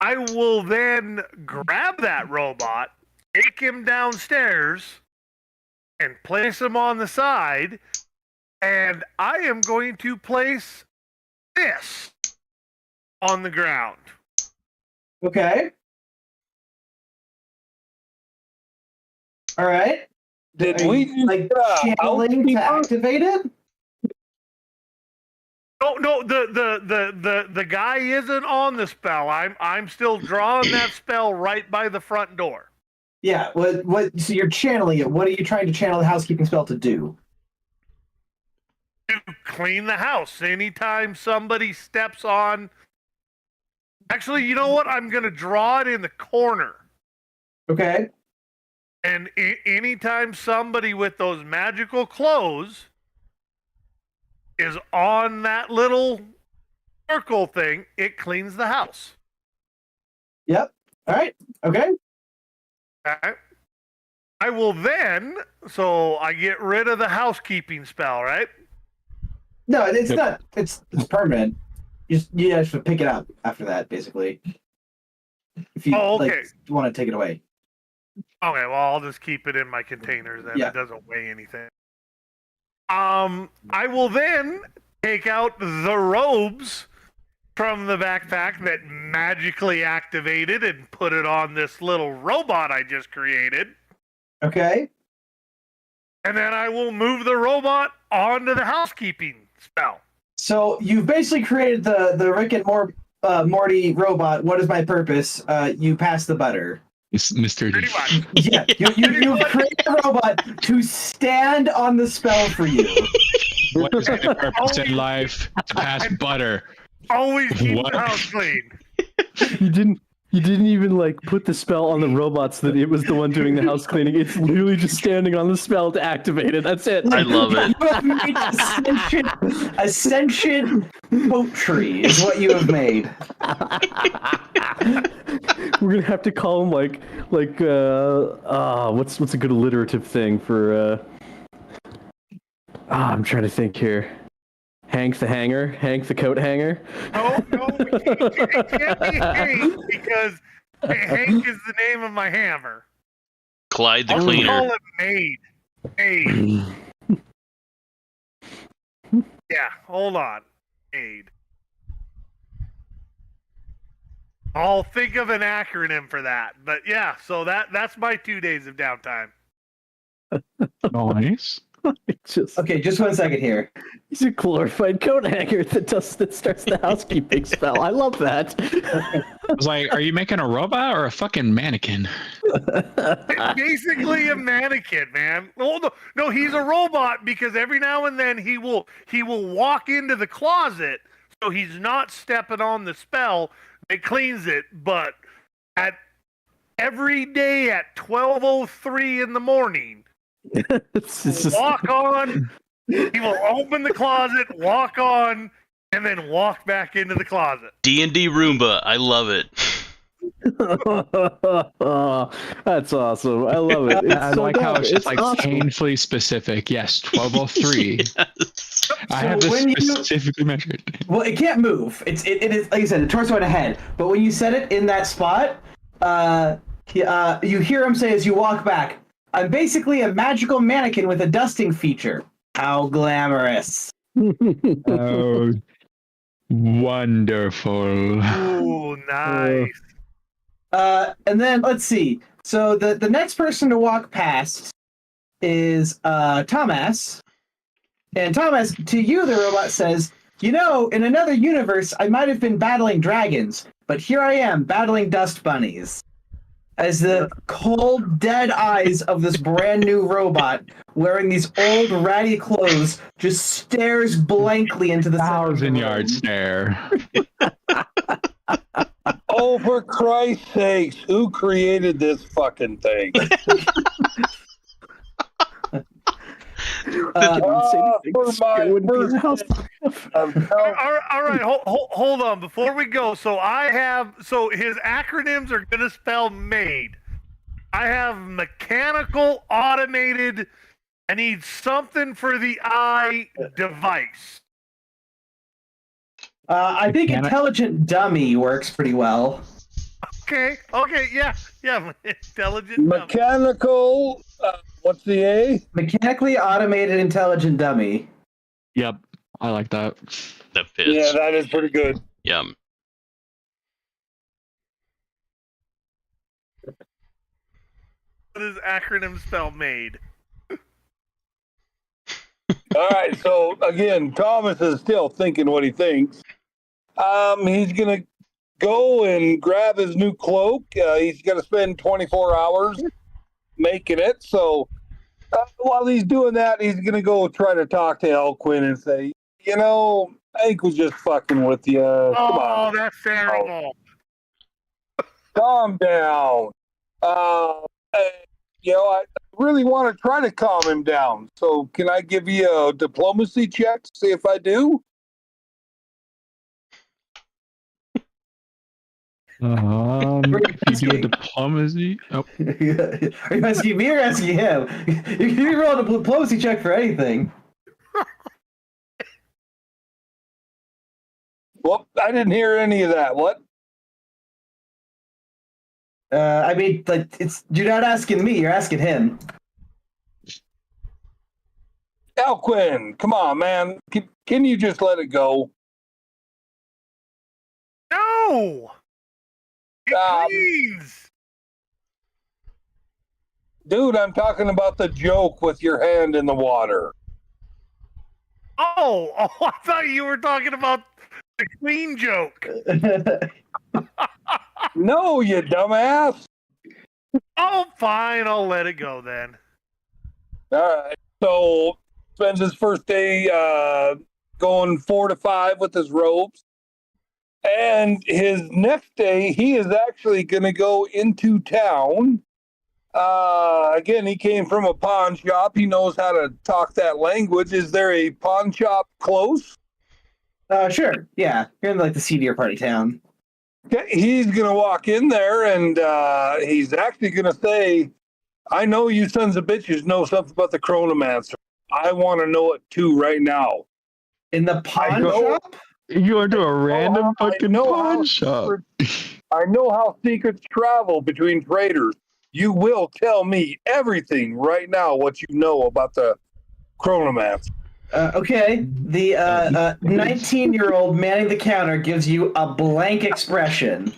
I will then grab that robot, take him downstairs, and place him on the side, and I am going to place this on the ground. Okay. All right. Did Are we you, like channeling to activate it? No, the guy isn't on the spell. I'm still drawing that spell right by the front door. Yeah. What? So you're channeling it. What are you trying to channel the housekeeping spell to do? To clean the house. Anytime somebody steps on. Actually, you know what? I'm gonna draw it in the corner. Okay. And anytime somebody with those magical clothes is on that little circle thing, it cleans the house. Yep. All right. Okay. Okay. I will then, so I get rid of the housekeeping spell, right? No, it's not. It's permanent. You just pick it up after that, basically. If you want to take it away. Okay, well, I'll just keep it in my containers then. Yeah. It doesn't weigh anything. I will then take out the robes from the backpack that magically activated and put it on this little robot I just created. Okay. And then I will move the robot onto the housekeeping spell. So you've basically created the Rick and Morty robot. What is my purpose? You pass the butter. It's Mr. Pretty D. much. Yeah, you've created a robot to stand on the spell for you. What is my purpose in life? To pass butter. Always keep What? the house clean. You didn't even like put the spell on the robot so that it was the one doing the house cleaning. It's literally just standing on the spell to activate it. That's it. I love it. You have made a sentient boat tree is what you have made. We're gonna have to call him what's a good alliterative thing for I'm trying to think here. Hank the hanger, Hank the coat hanger. No, it can't be Hank because Hank is the name of my hammer. Clyde the I'll cleaner. call it Maid. Yeah, hold on. Maid. I'll think of an acronym for that. But yeah, so that's my 2 days of downtime. Nice. Okay, just 1 second here. He's a glorified coat hanger that starts the housekeeping spell. I love that. I was like, are you making a robot or a fucking mannequin? It's basically a mannequin, man. Oh, no, he's a robot because every now and then he will walk into the closet, so he's not stepping on the spell. It cleans it, but at every day at 12:03 in the morning, It's just- walk on. He will open the closet, walk on, and then walk back into the closet. D&D Roomba. I love it. That's awesome. I love it. It's I so like how dumb. it's just like awesome. painfully specific. Yes, 1203. Yes. I have So this when you- specifically measured. Well, it can't move. It is like I said, the torso and a head. But when you set it in that spot, you hear him say as you walk back, "I'm basically a magical mannequin with a dusting feature." How glamorous! Oh, wonderful. Ooh, nice. And then let's see. So the next person to walk past is Thomas. And Thomas, to you, the robot says, "You know, in another universe, I might have been battling dragons, but here I am battling dust bunnies." As the cold, dead eyes of this brand new robot wearing these old, ratty clothes just stares blankly into the center of the 1,000-yard room. stare. Oh, for Christ's sakes, who created this fucking thing? All right, hold on. Before we go, so his acronyms are gonna spell MAID. I have mechanical, automated. I need something for the eye device. I think intelligent dummy works pretty well. Okay, yeah, intelligent. dummy. Mechanical, what's the A? Mechanically automated intelligent dummy. Yep, I like that. That fits. Yeah, that is pretty good. Yeah. What does acronym spell MAID? All right, so again, Thomas is still thinking what he thinks. He's gonna go and grab his new cloak. He's gonna spend 24 hours making it. So while he's doing that, he's gonna go try to talk to Elquin and say, "You know, Hank was just fucking with you. Come on, that's terrible. calm down. I really want to try to calm him down. So can I give you a diplomacy check to see if I do?" You do a diplomacy. Oh, Are you asking me or asking him? You can roll a diplomacy check for anything. Well, I didn't hear any of that. What? I mean, like, you're not asking me, you're asking him. Alquin, come on, man. Can you just let it go? No! It cleans! Dude, I'm talking about the joke with your hand in the water. Oh, I thought you were talking about the clean joke. No, you dumbass. Oh, fine, I'll let it go then. All right. So, spends his first day going 4 to 5 with his robes. And his next day, he is actually going to go into town. Again, he came from a pawn shop. He knows how to talk that language. Is there a pawn shop close? Sure. Yeah, you're in like the seedier part of town. Okay, he's going to walk in there and he's actually going to say, I know you sons of bitches know something about the Chronomancer. I want to know it too right now. In the pawn shop? You went to a random fucking pawn shop. I know how secrets travel between traders. You will tell me everything right now what you know about the Chronomancer. Okay. The 19-year-old manning the counter gives you a blank expression.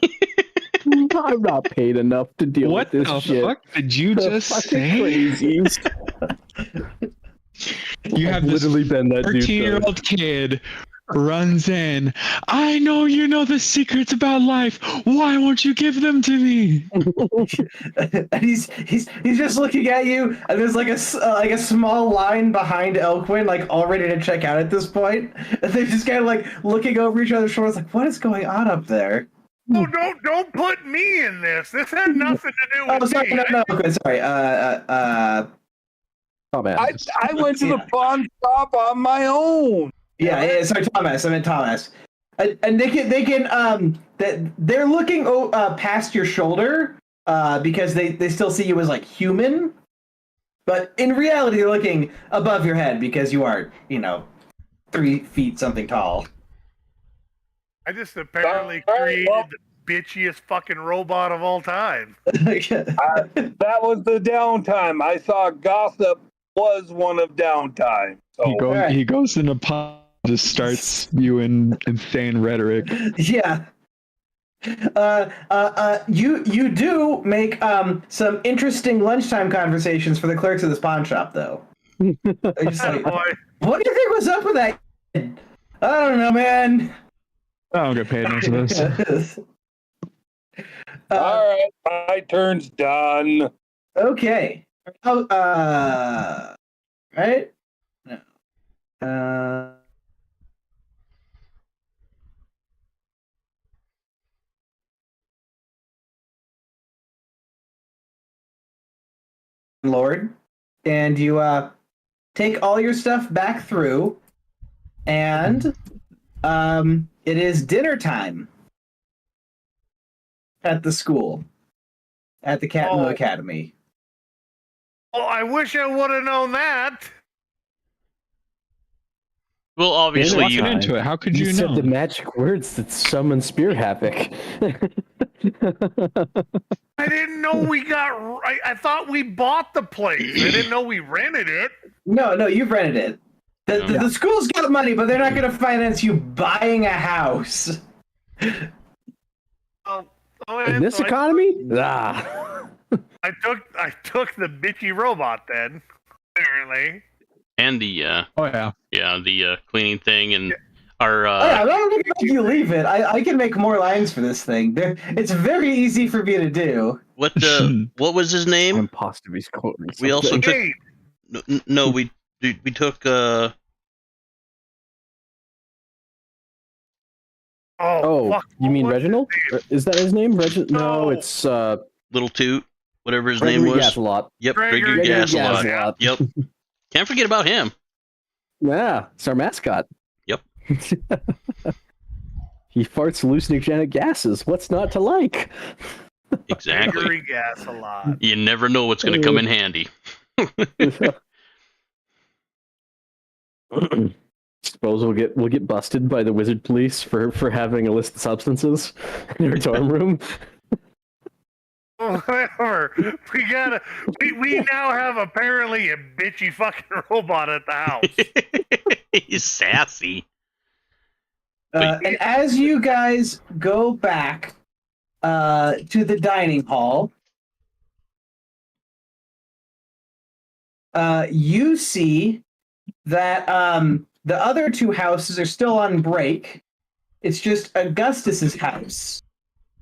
I'm not paid enough to deal What with this the shit. fuck did you just say? Crazies. You have this literally been that dude. 13-year-old kid runs in. I know you know the secrets about life. Why won't you give them to me? And he's just looking at you, and there's like a small line behind Elquin, like all ready to check out at this point. And they're just kind of like looking over each other's shoulders, like, what is going on up there? Oh, don't put me in this. This had nothing to do with Oh, sorry, me. no, Elquin, sorry. Oh man. I went to the pawn shop on my own. Yeah, sorry, Thomas. I meant Thomas. And they're looking past your shoulder because they still see you as like human, but in reality they're looking above your head because you are 3 feet something tall. I just apparently created the bitchiest fucking robot of all time. That was the downtime. I saw gossip was one of downtime. So He goes in a pawn, just starts spewing insane rhetoric. Yeah. You do make some interesting lunchtime conversations for the clerks of this pawn shop, though. They're just like, what do you think was up with that kid? I don't know, man. I don't get paid enough for this. all right, my turn's done. Okay. Right? No. Lord, and you take all your stuff back through, and it is dinner time at the school, at the Katmu Academy. Oh, I wish I would have known that. Well, obviously You walking into it. How could you said know? the magic words that summon spear havoc. I didn't know we got. I thought we bought the place. I didn't know we rented it. No, you've rented it. The school's got money, but they're not going to finance you buying a house. In this economy? I took the bitchy robot then. Apparently. and the the cleaning thing and our. I'm not going to make you leave it. I can make more lines for this thing. It's very easy for me to do. What was his name? Imposter quoting. We also took. No, we took. Fuck, you mean Reginald? Is that his name? No, it's Little Toot, whatever his Gregory name was. Gasalot. Yep, Gregory Gregory Gasalot. Gasalot. Yep. Can't forget about him. Yeah, it's our mascot. Yep. He farts hallucinogenic gases. What's not to like? Exactly. Gregory Gasalot. You never know what's going to come in handy. suppose we'll get busted by the wizard police for having illicit substances in our dorm room. Whatever. We now have apparently a bitchy fucking robot at the house. He's sassy. And as you guys go back to the dining hall, you see that the other two houses are still on break. It's just Augustus's house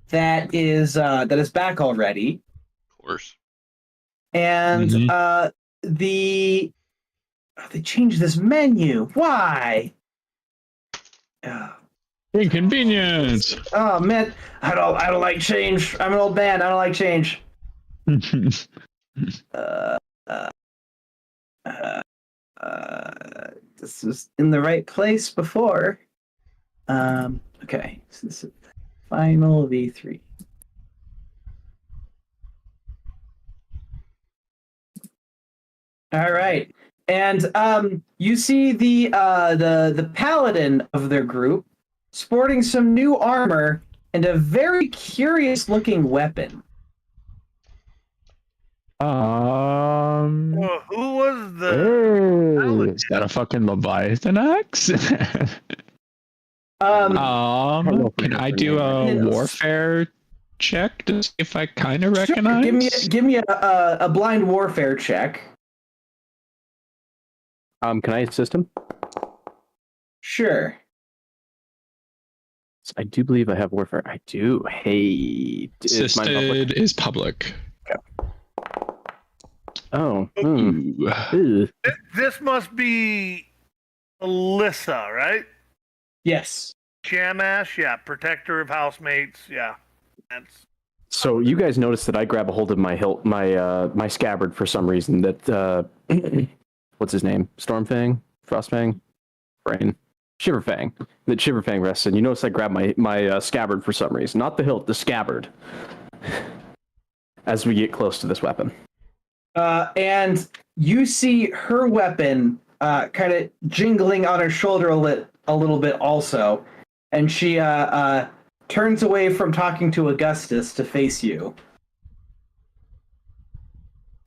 that is back already. Of course. And they changed this menu. Why? Inconvenience. Oh man, I don't like change. I'm an old man. I don't like change. This was in the right place before. Okay, so this is final V3. All right, and you see the paladin of their group sporting some new armor and a very curious looking weapon. Who was the? Is that a fucking Leviathan axe? Um, Can I do a warfare check to see if I kind of sure, recognize? give me a blind warfare check. Can I assist him? Sure. I do believe I have warfare. I do. Hey, is mine public? Assisted is public. Oh. Ooh. This must be Alyssa, right? Yes. Shamash, yeah. Protector of housemates, yeah. That's So you guys noticed that I grab a hold of my hilt, my scabbard for some reason. That what's his name? Stormfang, Frostfang, Brain, Shiverfang. That Shiverfang rests in. You notice I grab my scabbard for some reason, not the hilt, the scabbard. As we get close to this weapon. And you see her weapon kind of jingling on her shoulder a little bit also. And she turns away from talking to Augustus to face you.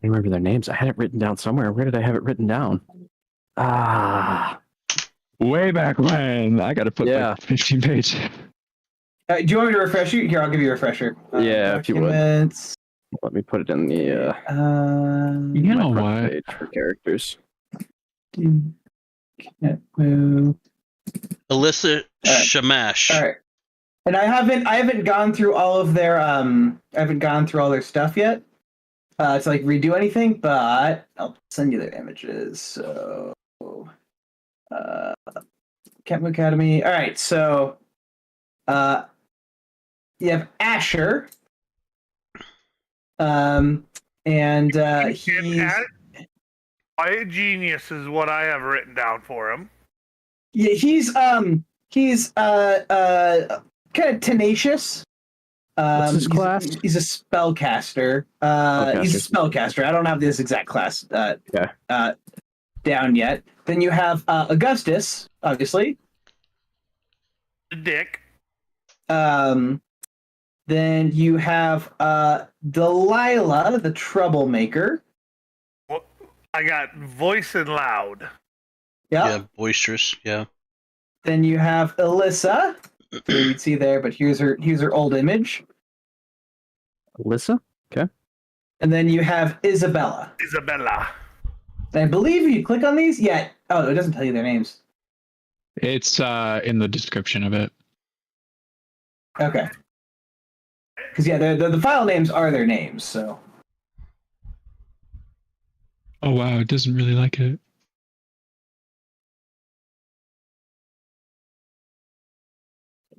I remember their names. I had it written down somewhere. Where did I have it written down? Way back when. I got to put like 15 pages. Do you want me to refresh you? Here, I'll give you a refresher. Yeah, if you would. Documents. Let me put it in the You know my front what? page for characters. Katmu. Alyssa Alright. Shamash. All right. And I haven't gone through all of their stuff yet to like redo anything, but I'll send you their images. So Katmu Academy. All right, so you have Asher. And he's Quiet genius is what I have written down for him. yeah, he's kind of tenacious. What's his class? He's a spellcaster. He's a spellcaster. I don't have this exact class down yet. Then you have Augustus, obviously. The dick. Then you have Delilah, the troublemaker. I got voice and loud. Yeah, boisterous. Yeah. Then you have Alyssa. You can see there, but here's her old image. Alyssa? Okay. And then you have Isabella. Isabella. And I believe you click on these. Yeah. Oh, it doesn't tell you their names. It's in the description of it. Okay. Because yeah, the file names are their names. So. Oh wow, it doesn't really like it.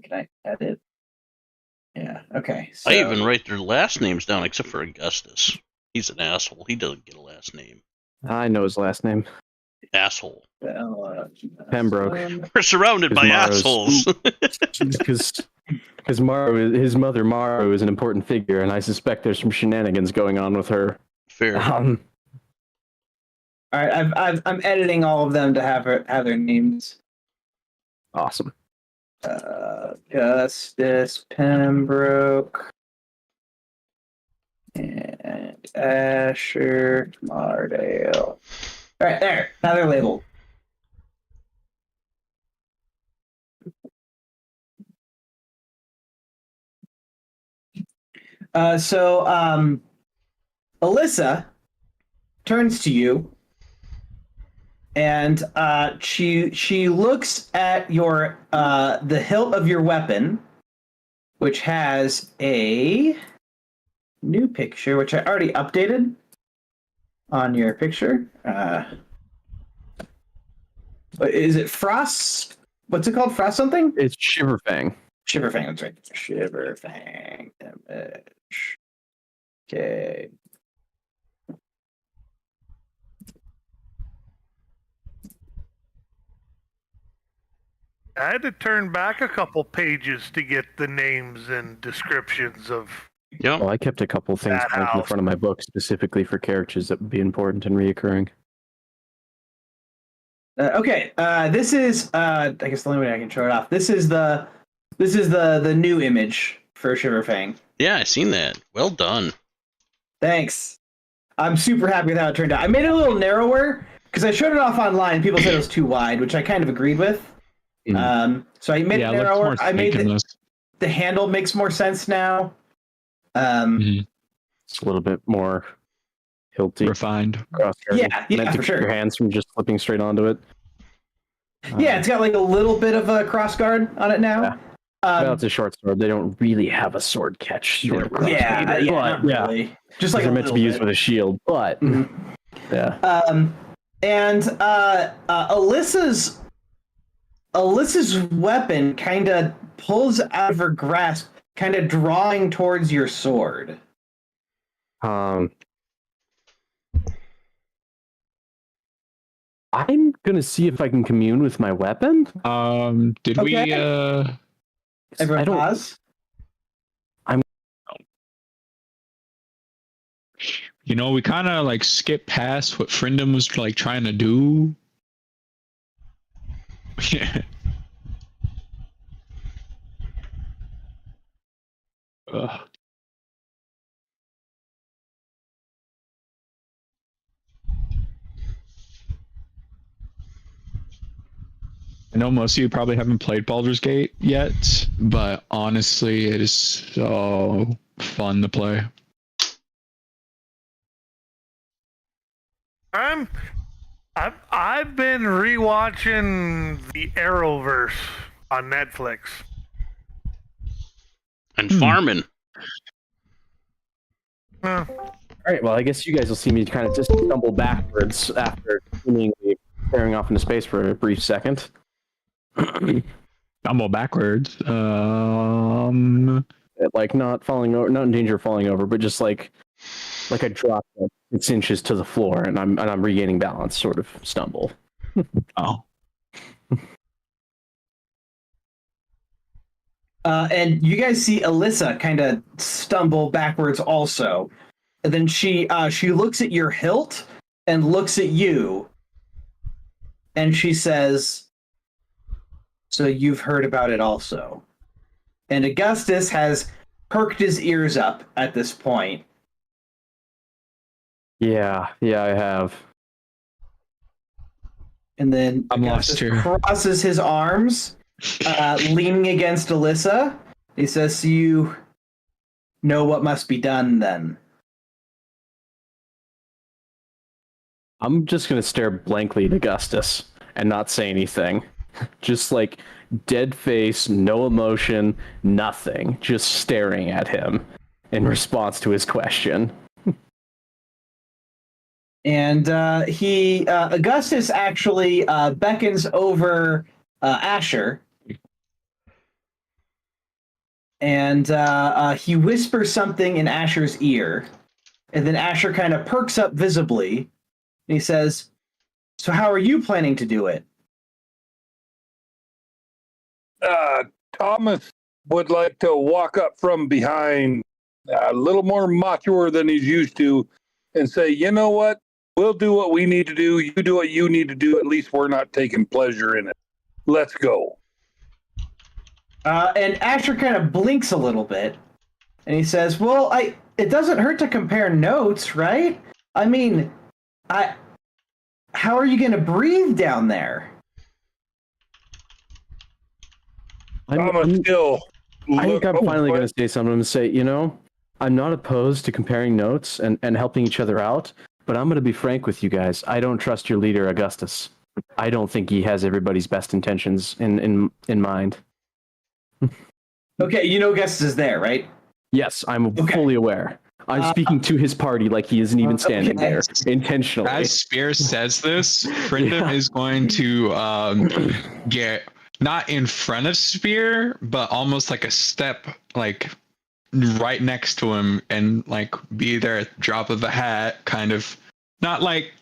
Can I edit? Yeah. Okay. So, I even write their last names down, except for Augustus. He's an asshole. He doesn't get a last name. I know his last name. Asshole. Pembroke. We're surrounded by assholes. Because his mother Maru is an important figure, and I suspect there's some shenanigans going on with her. Fair. All right. I'm editing all of them to have their names. Awesome. Justice, Pembroke, and Asher, Mardale. All right, there. Now they're labeled. So Alyssa turns to you, and she looks at your the hilt of your weapon, which has a new picture, which I already updated on your picture. Is it Frost? What's it called? Frost something? It's Shiverfang. Shiverfang, that's right. Shiverfang image. Okay. I had to turn back a couple pages to get the names and descriptions of. Yep. Well, I kept a couple things That in the house. front of my book specifically for characters that would be important and reoccurring. Okay. This is I guess the only way I can show it off. This is the new image for Shiverfang. Yeah, I seen that. Well done. Thanks. I'm super happy with how it turned out. I made it a little narrower because I showed it off online. People said it was too wide, which I kind of agreed with. So I made it narrower. I made the handle makes more sense now. It's a little bit more hilty. Refined. Yeah, for sure. Your hands from just flipping straight onto it. Yeah, it's got like a little bit of a crossguard on it now. Yeah. Well, it's a short sword. They don't really have a sword catch sort of crossguard either, not really. Just like they're meant to be used with a shield, but yeah. And Alyssa's weapon kind of pulls out of her grasp, kind of drawing towards your sword. I'm gonna see if I can commune with my weapon. Did Okay. Everyone pause. we kind of like skipped past what Friendom was like trying to do. Yeah. I know most of you probably haven't played Baldur's Gate yet, but honestly, it is so fun to play. I've been rewatching the Arrowverse on Netflix. And farming. All right, well, I guess you guys will see me kind of just stumble backwards after seemingly tearing off into space for a brief second. Stumble backwards. Like not falling over, not in danger of falling over, but just like a drop that 6 inches to the floor, and I'm regaining balance, sort of stumble. Oh. And you guys see Alyssa kind of stumble backwards also. And then she looks at your hilt and looks at you. And she says, "So you've heard about it also." And Augustus has perked his ears up at this point. Yeah, I have. And then I'm Augustus lost here. crosses his arms, leaning against Alyssa. He says, "So you know what must be done then." I'm just gonna stare blankly at Augustus and not say anything. Just like dead face, no emotion, nothing. Just staring at him in response to his question. And Augustus actually beckons over Asher. And he whispers something in Asher's ear. And then Asher kind of perks up visibly. And he says, "So how are you planning to do it?" Thomas would like to walk up from behind a little more mature than he's used to and say, "You know what? We'll do what we need to do. You do what you need to do. At least we're not taking pleasure in it. Let's go." And Asher kind of blinks a little bit, and he says, "Well, it doesn't hurt to compare notes, right? I mean, how are you going to breathe down there?" I think I'm finally going to say something. I'm going to say, I'm not opposed to comparing notes and helping each other out, but I'm going to be frank with you guys. I don't trust your leader, Augustus. I don't think he has everybody's best intentions in mind. Okay, Augustus is there, right? Yes, I'm fully aware. I'm speaking to his party like he isn't even standing there intentionally. As Spear says this, Frindom is going to get not in front of Spear, but almost like a step like right next to him and like be there at the drop of a hat, kind of not like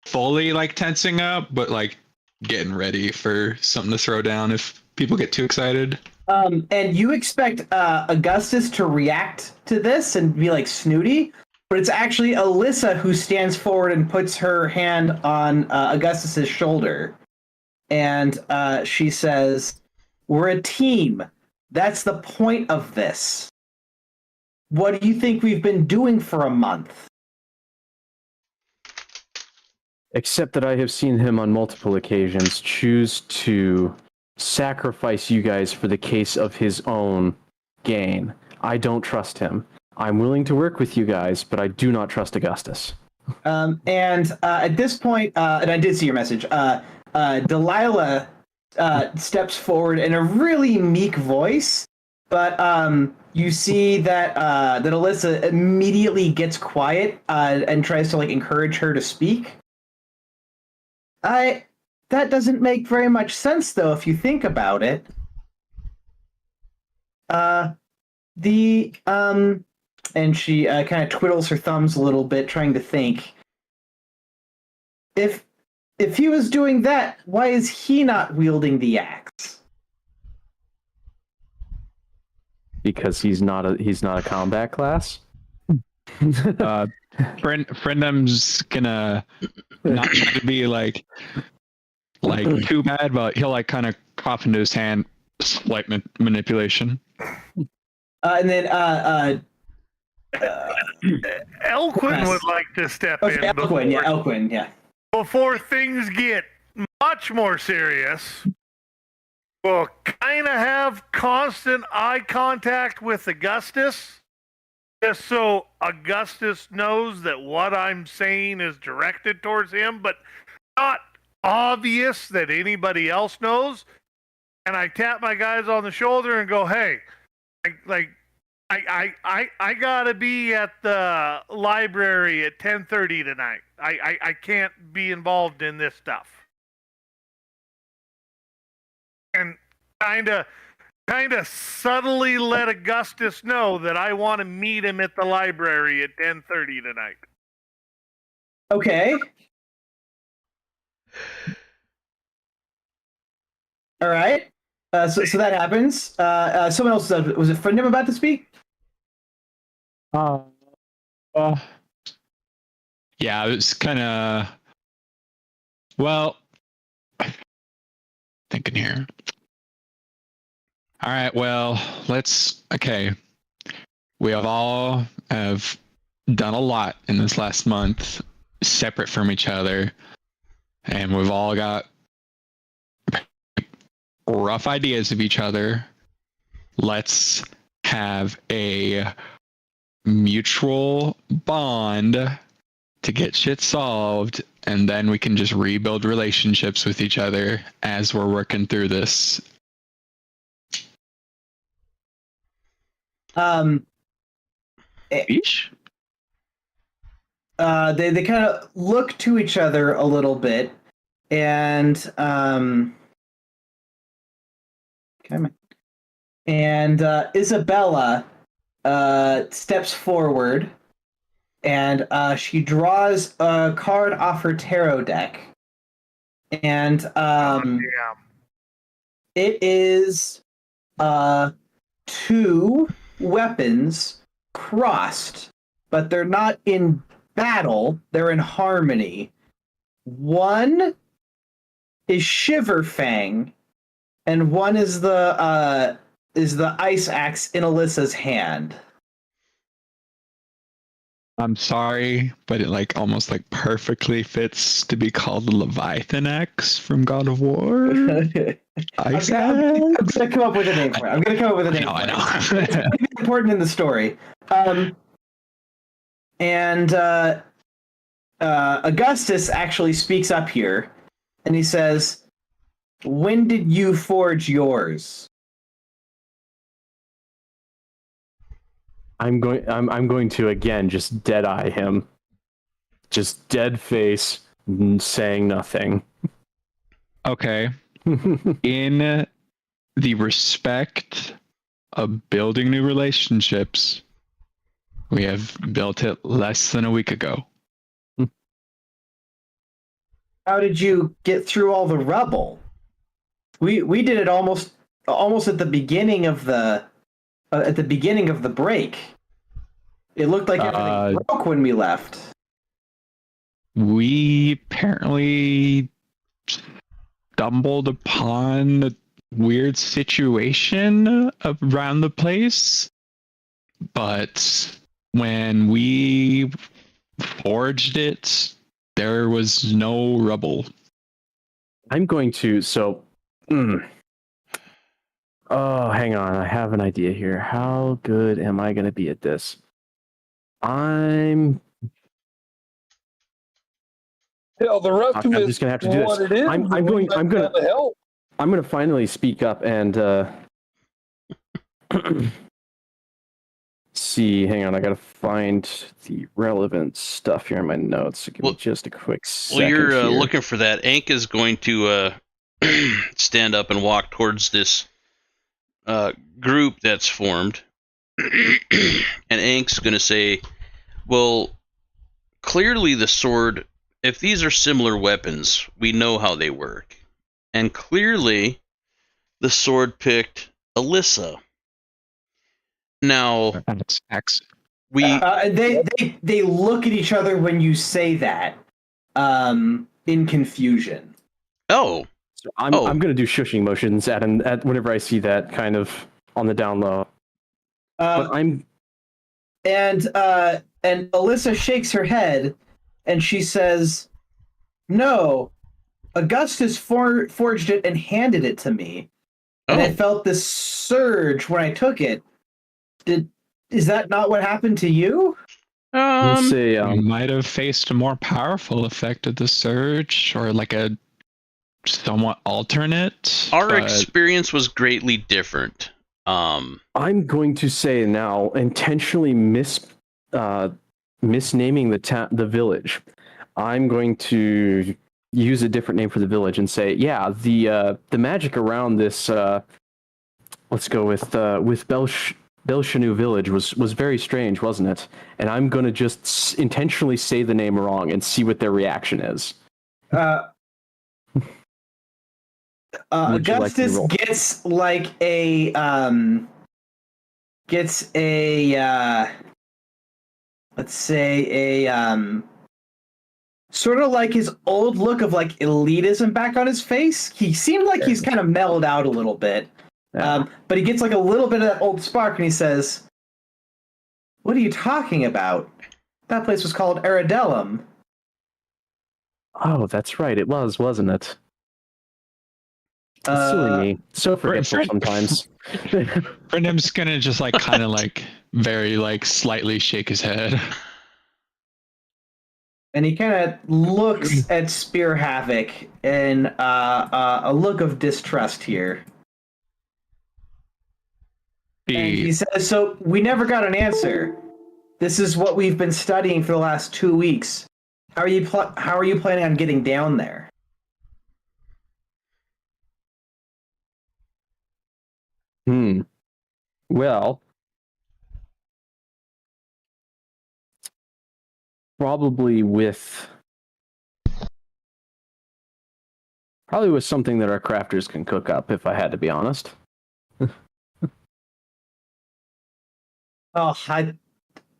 fully like tensing up, but like getting ready for something to throw down if people get too excited. And you expect Augustus to react to this and be like snooty, but it's actually Alyssa who stands forward and puts her hand on Augustus's shoulder. And she says, "We're a team. That's the point of this. What do you think we've been doing for a month?" Except that I have seen him on multiple occasions choose to sacrifice you guys for the case of his own gain. I don't trust him. I'm willing to work with you guys, but I do not trust Augustus. And at this point, and I did see your message, Delilah steps forward in a really meek voice, but you see that Alyssa immediately gets quiet and tries to like encourage her to speak. That doesn't make very much sense, though, if you think about it. And she kind of twiddles her thumbs a little bit, trying to think. If he was doing that, why is he not wielding the axe? Because he's not a combat class. Friendom's gonna not try to be like too bad, but he'll like kind of cough into his hand, slight manipulation. And then Elquin would like to step in. Elquin, yeah. Before things get much more serious, we'll kind of have constant eye contact with Augustus, just so Augustus knows that what I'm saying is directed towards him, but not obvious that anybody else knows. And I tap my guys on the shoulder and go, "Hey, I gotta be at the library at 10:30 tonight. I can't be involved in this stuff." And kind of subtly let Augustus know that I want to meet him at the library at 10:30 tonight. Okay. All right. So that happens. Someone else was it Friendham about to speak? Yeah, it was kind of thinking here. All right, well, okay. We have done a lot in this last month, separate from each other, and we've all got rough ideas of each other. Let's have a mutual bond to get shit solved, and then we can just rebuild relationships with each other as we're working through this. They kind of look to each other a little bit, and Isabella steps forward, and she draws a card off her tarot deck, and it is two weapons crossed, but they're not in battle, they're in harmony. One is Shiverfang, and one is the the ice axe in Alyssa's hand. I'm sorry, but it like almost like perfectly fits to be called the Leviathan Axe from God of War. I'm Ice gonna axe. come up with a name for it. I'm gonna come up with a name. I know. It's gonna be important in the story. Augustus actually speaks up here, and he says, "When did you forge yours?" I'm going to again just dead eye him, just dead face, saying nothing. Okay. In the respect of building new relationships, we have built it less than a week ago. How did you get through all the rubble? We did it almost at the beginning of the break. It looked like everything broke when we left. We apparently stumbled upon a weird situation around the place, but when we forged it, there was no rubble. I'm going to Oh, hang on. I have an idea here. How good am I going to be at this? Hell, the rest of I'm just going to have to do this. It is, I'm going to finally speak up and see. Hang on. I got to find the relevant stuff here in my notes. So give me just a quick second. Well, you're here. looking for that. Ank is going to stand up and walk towards this group that's formed. And Ank's going to say, well, clearly the sword, if these are similar weapons, we know how they work. And clearly the sword picked Alyssa. Now, we they look at each other when you say that, in confusion. Oh. So I'm going to do shushing motions at whenever I see that kind of on the down low. But and Alyssa shakes her head, and she says, "No, Augustus forged it and handed it to me, and I felt this surge when I took it. Is that not what happened to you?" Let's see. You might have faced a more powerful effect of the surge, or like a somewhat alternate. Our experience was greatly different. I'm going to say now, intentionally misnaming the village. I'm going to use a different name for the village and say, yeah, the magic around this. Let's go with Belshanu village was very strange, wasn't it? And I'm going to just intentionally say the name wrong and see what their reaction is. Augustus gets like a let's say a sort of like his old look of like elitism back on his face. He seemed like he's kind of mellowed out a little bit. But he gets like a little bit of that old spark, and he says, "What are you talking about? That place was called Aradellum." Oh, that's right. It was, wasn't it? Silly me. So forgetful sometimes. Brendan's gonna just like kind of like very like slightly shake his head. And he kind of looks at Spear Havoc in a look of distrust here. And he says, "So we never got an answer. This is what we've been studying for the last 2 weeks. How are you planning on getting down there?" Well, probably with something that our crafters can cook up, if I had to be honest.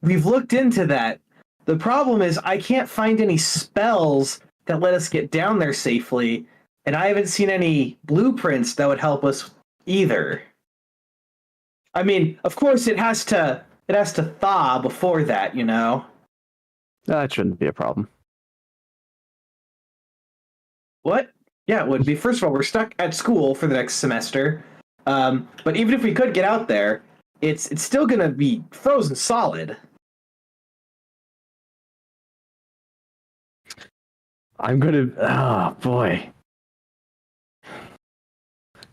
We've looked into that. The problem is I can't find any spells that let us get down there safely, and I haven't seen any blueprints that would help us either. I mean, of course, it has to thaw before that, you know. That shouldn't be a problem. What? Yeah, it would be. First of all, we're stuck at school for the next semester. But even if we could get out there, it's still gonna be frozen solid. I'm gonna. Oh boy,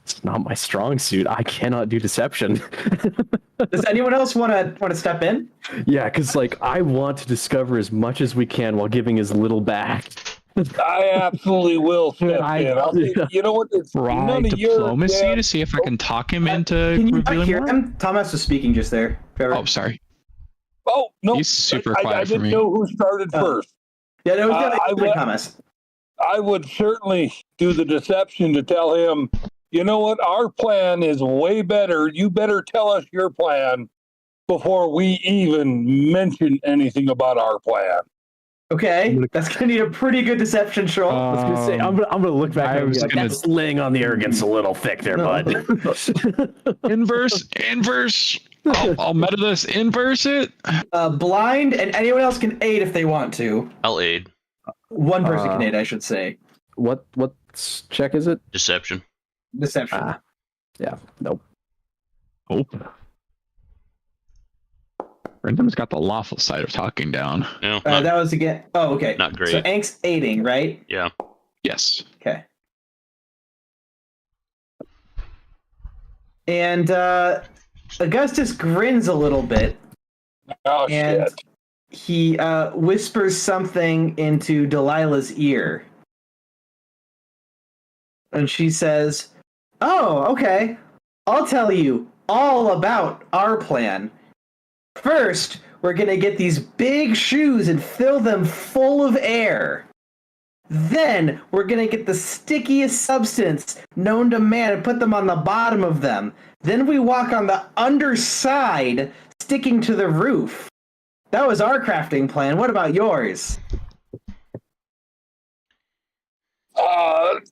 it's not my strong suit. I cannot do deception. Does anyone else want to step in? Yeah, because like I want to discover as much as we can while giving as little back. I absolutely will step in. I'll say, you know what? It's Try none of your diplomacy damn- to see if I can talk him into Can you not revealing hear more. him? Thomas was speaking just there. Trevor. Oh, sorry. Oh no! He's super I quiet for didn't me. know who started Oh. first. Yeah, that was I would- Thomas. I would certainly do the deception to tell him, you know what? Our plan is way better. You better tell us your plan before we even mention anything about our plan. Okay, that's gonna need a pretty good deception roll. I was gonna say I'm gonna look back I and be was like, gonna- that's laying on the arrogance a little thick there, No. bud. Inverse. I'll meta this. Inverse it. Blind, and anyone else can aid if they want to. I'll aid. One person can aid, I should say. what check is it? Deception. Deception. Yeah, nope. Oh. Random's got the lawful side of talking down. No, not, That was again. Oh, okay. not great. So Ank's aiding, right? yeah. Yes. Okay. And Augustus grins a little bit, Oh and shit! he whispers something into Delilah's ear. And she says, "Oh, okay. I'll tell you all about our plan. First, we're going to get these big shoes and fill them full of air. Then, we're going to get the stickiest substance known to man and put them on the bottom of them. Then we walk on the underside, sticking to the roof. That was our crafting plan. What about yours?"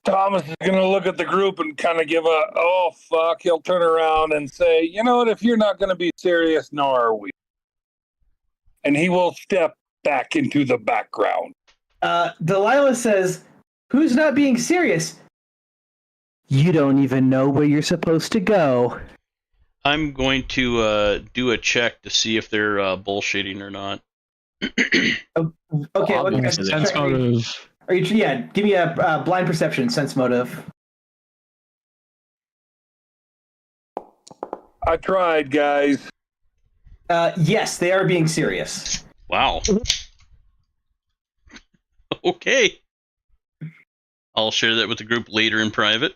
Thomas is going to look at the group and kind of give a, oh, fuck. He'll turn around and say, you know what? If you're not going to be serious, nor are we. And he will step back into the background. Delilah says, "Who's not being serious? You don't even know where you're supposed to go." I'm going to do a check to see if they're bullshitting or not. Okay, what kind of Sense check are you- motive. Are you, yeah, give me a blind perception, sense motive. I tried, guys. Yes, they are being serious. Wow. Okay. I'll share that with the group later in private.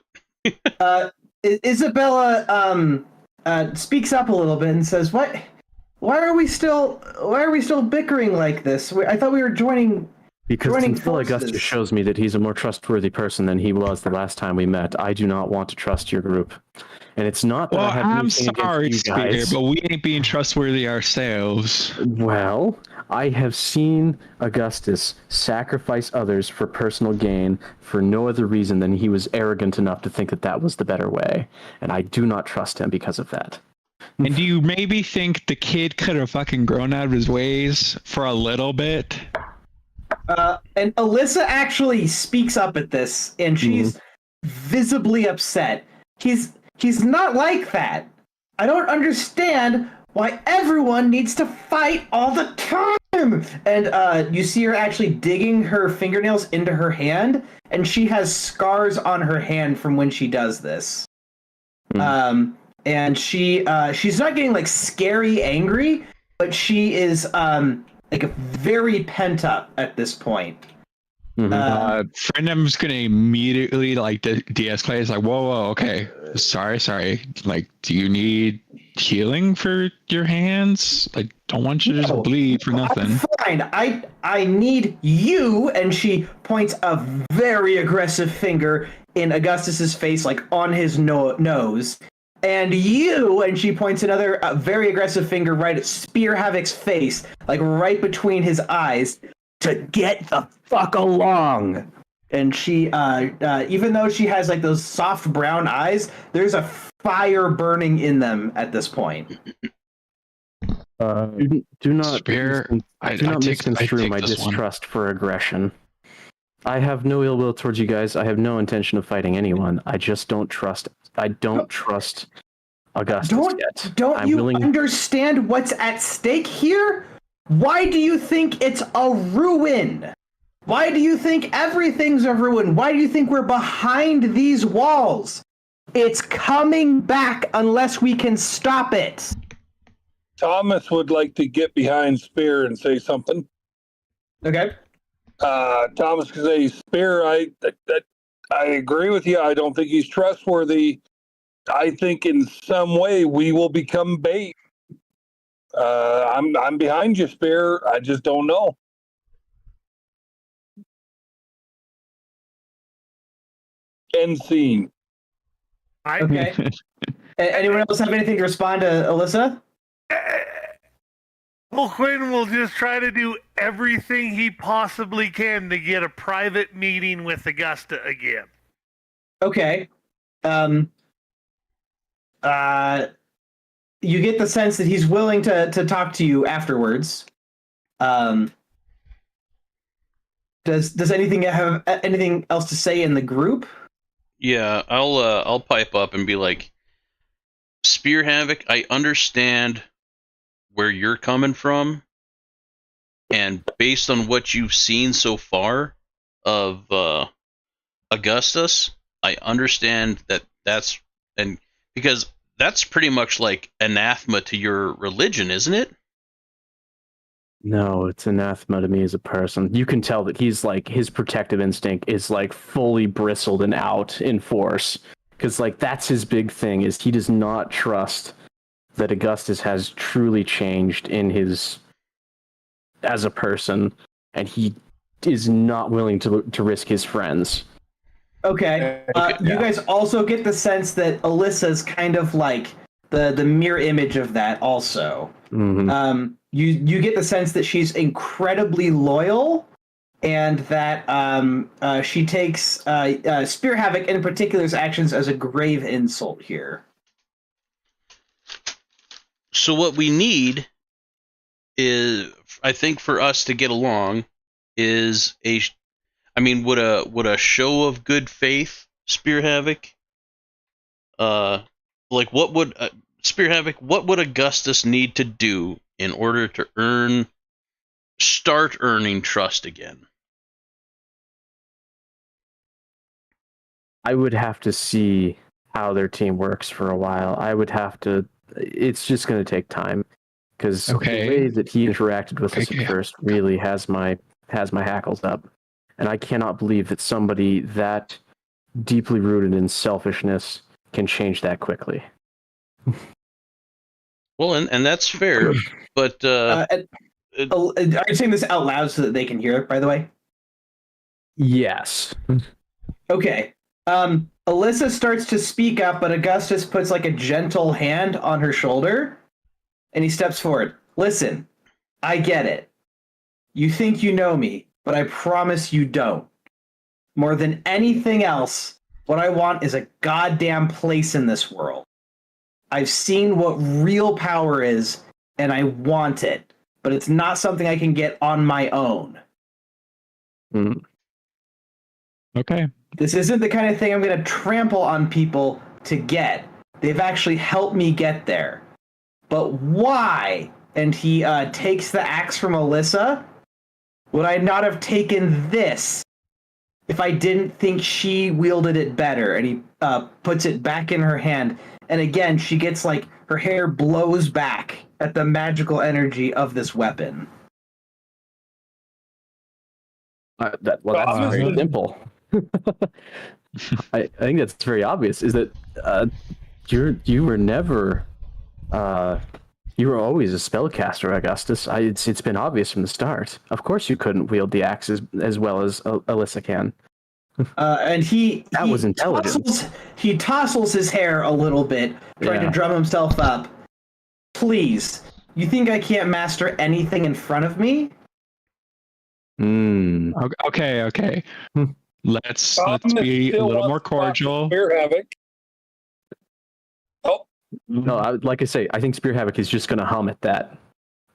Isabella speaks up a little bit and says, "What? Why are we still bickering like this? I thought we were joining." Because Joining until forces. Augustus shows me that he's a more trustworthy person than he was the last time we met, I do not want to trust your group. And it's not that Well, I have I'm anything sorry, against you Spear, guys. but we ain't being trustworthy ourselves. Well, I have seen Augustus sacrifice others for personal gain for no other reason than he was arrogant enough to think that that was the better way. And I do not trust him because of that. And do you maybe think the kid could have fucking grown out of his ways for a little bit? And Alyssa actually speaks up at this, and she's visibly upset. He's not like that. I don't understand why everyone needs to fight all the time. And you see her actually digging her fingernails into her hand, and she has scars on her hand from when she does this. And she's not getting like scary angry, but she is like very pent up at this point. Friendem's gonna immediately like de-escalate. It's like, whoa, okay, sorry. Like, do you need healing for your hands? Like, don't want you to just bleed for nothing. I'm fine. I need you. And she points a very aggressive finger in Augustus's face, like on his nose. And you, and she points another very aggressive finger right at Spear Havoc's face, like right between his eyes, to get the fuck along. and she, even though she has like those soft brown eyes, there's a fire burning in them at this point. Do not Spear, do not misconstrue my distrust for aggression. I have no ill will towards you guys. I have no intention of fighting anyone. I just don't trust. I don't trust Augustus yet. Don't you understand what's at stake here? Why do you think it's a ruin? Why do you think everything's a ruin? Why do you think we're behind these walls? It's coming back unless we can stop it. Thomas would like to get behind Spear and say something. Okay. Thomas can say, Spear, I agree with you. I don't think he's trustworthy. I think in some way we will become bait. I'm behind you, Spear. I just don't know. End scene. Okay. Anyone else have anything to respond to Alyssa? Well, Quinn will just try to do everything he possibly can to get a private meeting with Augusta again. Okay. You get the sense that he's willing to talk to you afterwards. Does anything have anything else to say in the group? Yeah, I'll pipe up and be like, Spear Havoc, I understand where you're coming from, and based on what you've seen so far of Augustus, I understand that's because that's pretty much like anathema to your religion, isn't it? No, it's anathema to me as a person. You can tell that he's like, his protective instinct is like fully bristled and out in force. Because like that's his big thing, is he does not trust that Augustus has truly changed in his as a person, and he is not willing to risk his friends. Okay. You guys also get the sense that Alyssa's kind of like the mirror image of that also. Mm-hmm. You get the sense that she's incredibly loyal, and that she takes Spear Havoc in particular's actions as a grave insult here. So what we need is, I think, for us to get along is would a show of good faith, Spear Havoc? Like what would Spear Havoc? What would Augustus need to do in order to start earning trust again? I would have to see how their team works for a while. It's just going to take time, because the way that he interacted with us at first really has my hackles up, and I cannot believe that somebody that deeply rooted in selfishness can change that quickly. Well, and that's fair, but are you saying this out loud so that they can hear it, by the way? Yes. Okay. Alyssa starts to speak up, but Augustus puts like a gentle hand on her shoulder, and he steps forward. Listen, I get it. You think you know me, but I promise you don't. More than anything else, what I want is a goddamn place in this world. I've seen what real power is, and I want it, but it's not something I can get on my own. Mm. Okay. This isn't the kind of thing I'm going to trample on people to get. They've actually helped me get there. But why? And he takes the axe from Alyssa. Would I not have taken this if I didn't think she wielded it better? And he puts it back in her hand. And again, she gets like, her hair blows back at the magical energy of this weapon. That's very simple. I think that's very obvious. Is that you were never you were always a spellcaster, Augustus. It's been obvious from the start. Of course, you couldn't wield the axe as well as Alyssa can. And he was intelligence. He tousles his hair a little bit, trying to drum himself up. Please, you think I can't master anything in front of me? Hmm. Okay. Let's Tom be a still little wants more to talk to cordial. Spear Havoc. Oh, No, like I say, I think Spear Havoc is just going to hum at that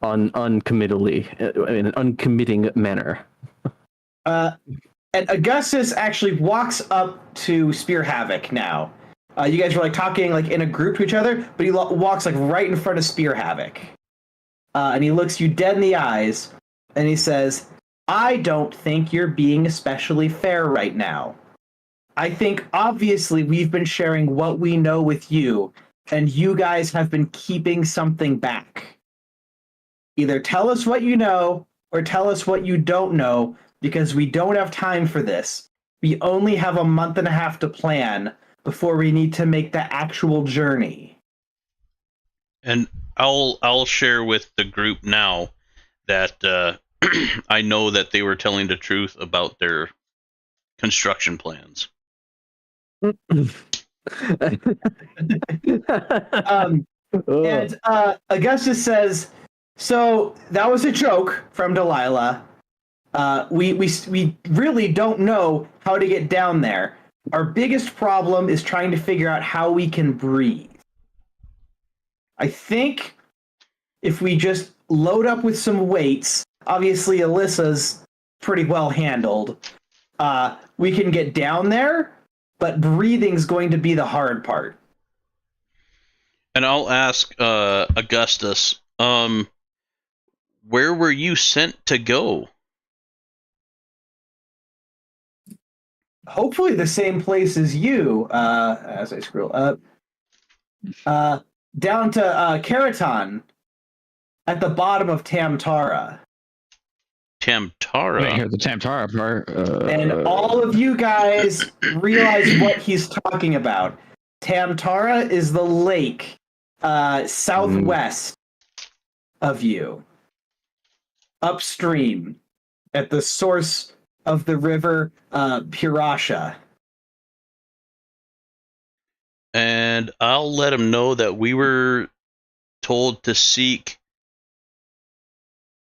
uncommittally, in an uncommitting manner. And Augustus actually walks up to Spear Havoc now. You guys were like talking like in a group to each other, but he walks like right in front of Spear Havoc. And he looks you dead in the eyes, and he says, I don't think you're being especially fair right now. I think obviously we've been sharing what we know with you, and you guys have been keeping something back. Either tell us what you know, or tell us what you don't know, because we don't have time for this. We only have a month and a half to plan before we need to make the actual journey. And I'll share with the group now that I know that they were telling the truth about their construction plans. And Augustus says, so that was a joke from Delilah. We really don't know how to get down there. Our biggest problem is trying to figure out how we can breathe. I think if we just load up with some weights, obviously Alyssa's pretty well handled, we can get down there, but breathing's going to be the hard part. And I'll ask Augustus, where were you sent to go? Hopefully the same place as you, as I scroll up. Down to Keraton, at the bottom of Tamtara. I didn't Tamtara? hear the Tamtara part. And all of you guys realize what he's talking about. Tamtara is the lake southwest of you. Upstream, at the source of the river Purasha. And I'll let him know that we were told to seek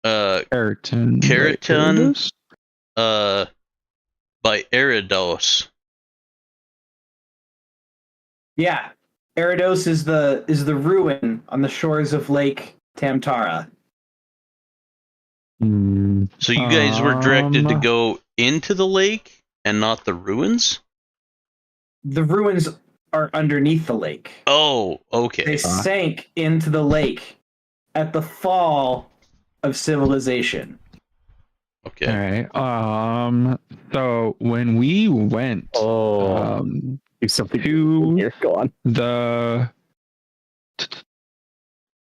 Keratin. Keratin by Eridos. Yeah, Eridos is the ruin on the shores of Lake Tamtara. So you guys were directed to go into the lake and not the ruins? The ruins are underneath the lake. Oh, okay. They sank into the lake at the fall of civilization. Okay. All right. So when we went Do something to here. Go on.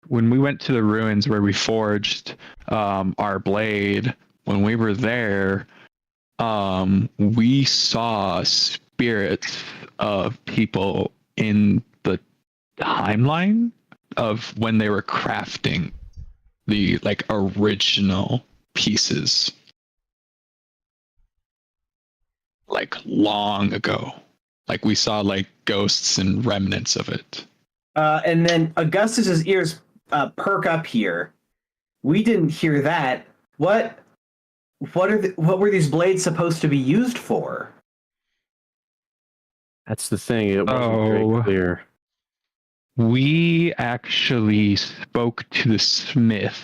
when we went to the ruins where we forged our blade, when we were there, we saw spirits of people in the timeline of when they were crafting the like original pieces, like long ago. Like we saw like ghosts and remnants of it. And then Augustus's ears perk up here. We didn't hear that. What were these blades supposed to be used for? That's the thing. It wasn't very clear. We actually spoke to the smith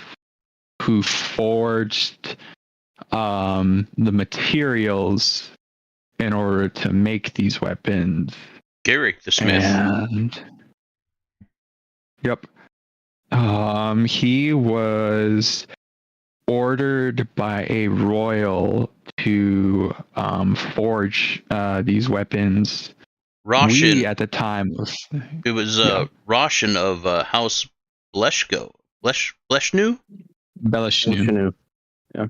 who forged the materials in order to make these weapons. Garrick the Smith. And yep. He was ordered by a royal to forge these weapons. Roshan. We at the time It was Roshan of House Bleshko. Bleshnu? Belishnu. Yeah.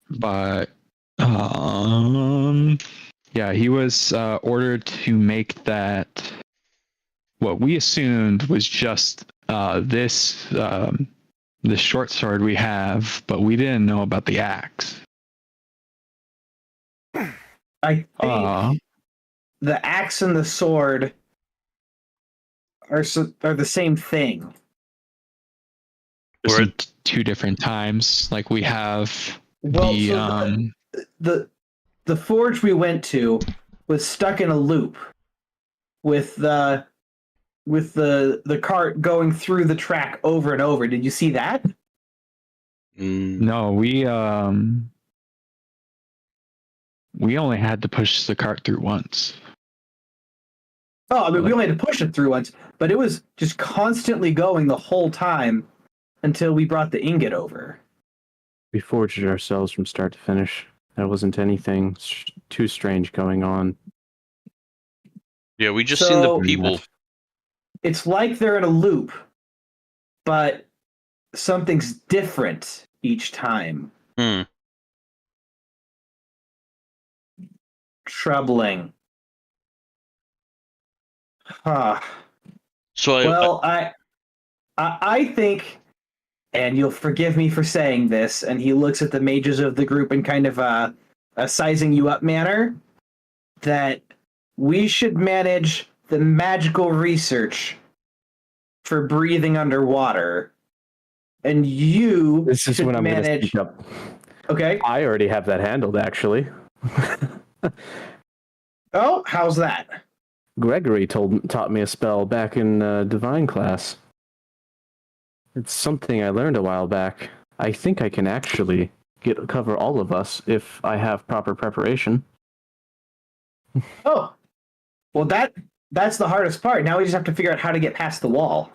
But yeah, he was ordered to make that what we assumed was just this short sword we have, but we didn't know about the axe. I think the axe and the sword are the same thing. Or two different times. Like we have Well, the the forge we went to was stuck in a loop with the cart going through the track over and over. Did you see that? No, we only had to push the cart through once. Oh, I mean, we only had to push it through once, but it was just constantly going the whole time until we brought the ingot over. We forged it ourselves from start to finish. There wasn't anything too strange going on. Yeah, we just seen the people. It's like they're in a loop, but something's different each time. Troubling. Huh. So I think, and you'll forgive me for saying this, and he looks at the mages of the group in kind of a sizing you up manner, that we should manage the magical research for breathing underwater, and you This is should when I'm going to manage. speak up. Okay. I already have that handled, actually. Oh, how's that? Gregory taught me a spell back in Divine class. It's something I learned a while back. I think I can actually cover all of us if I have proper preparation. Oh, well, that's the hardest part. Now we just have to figure out how to get past the wall.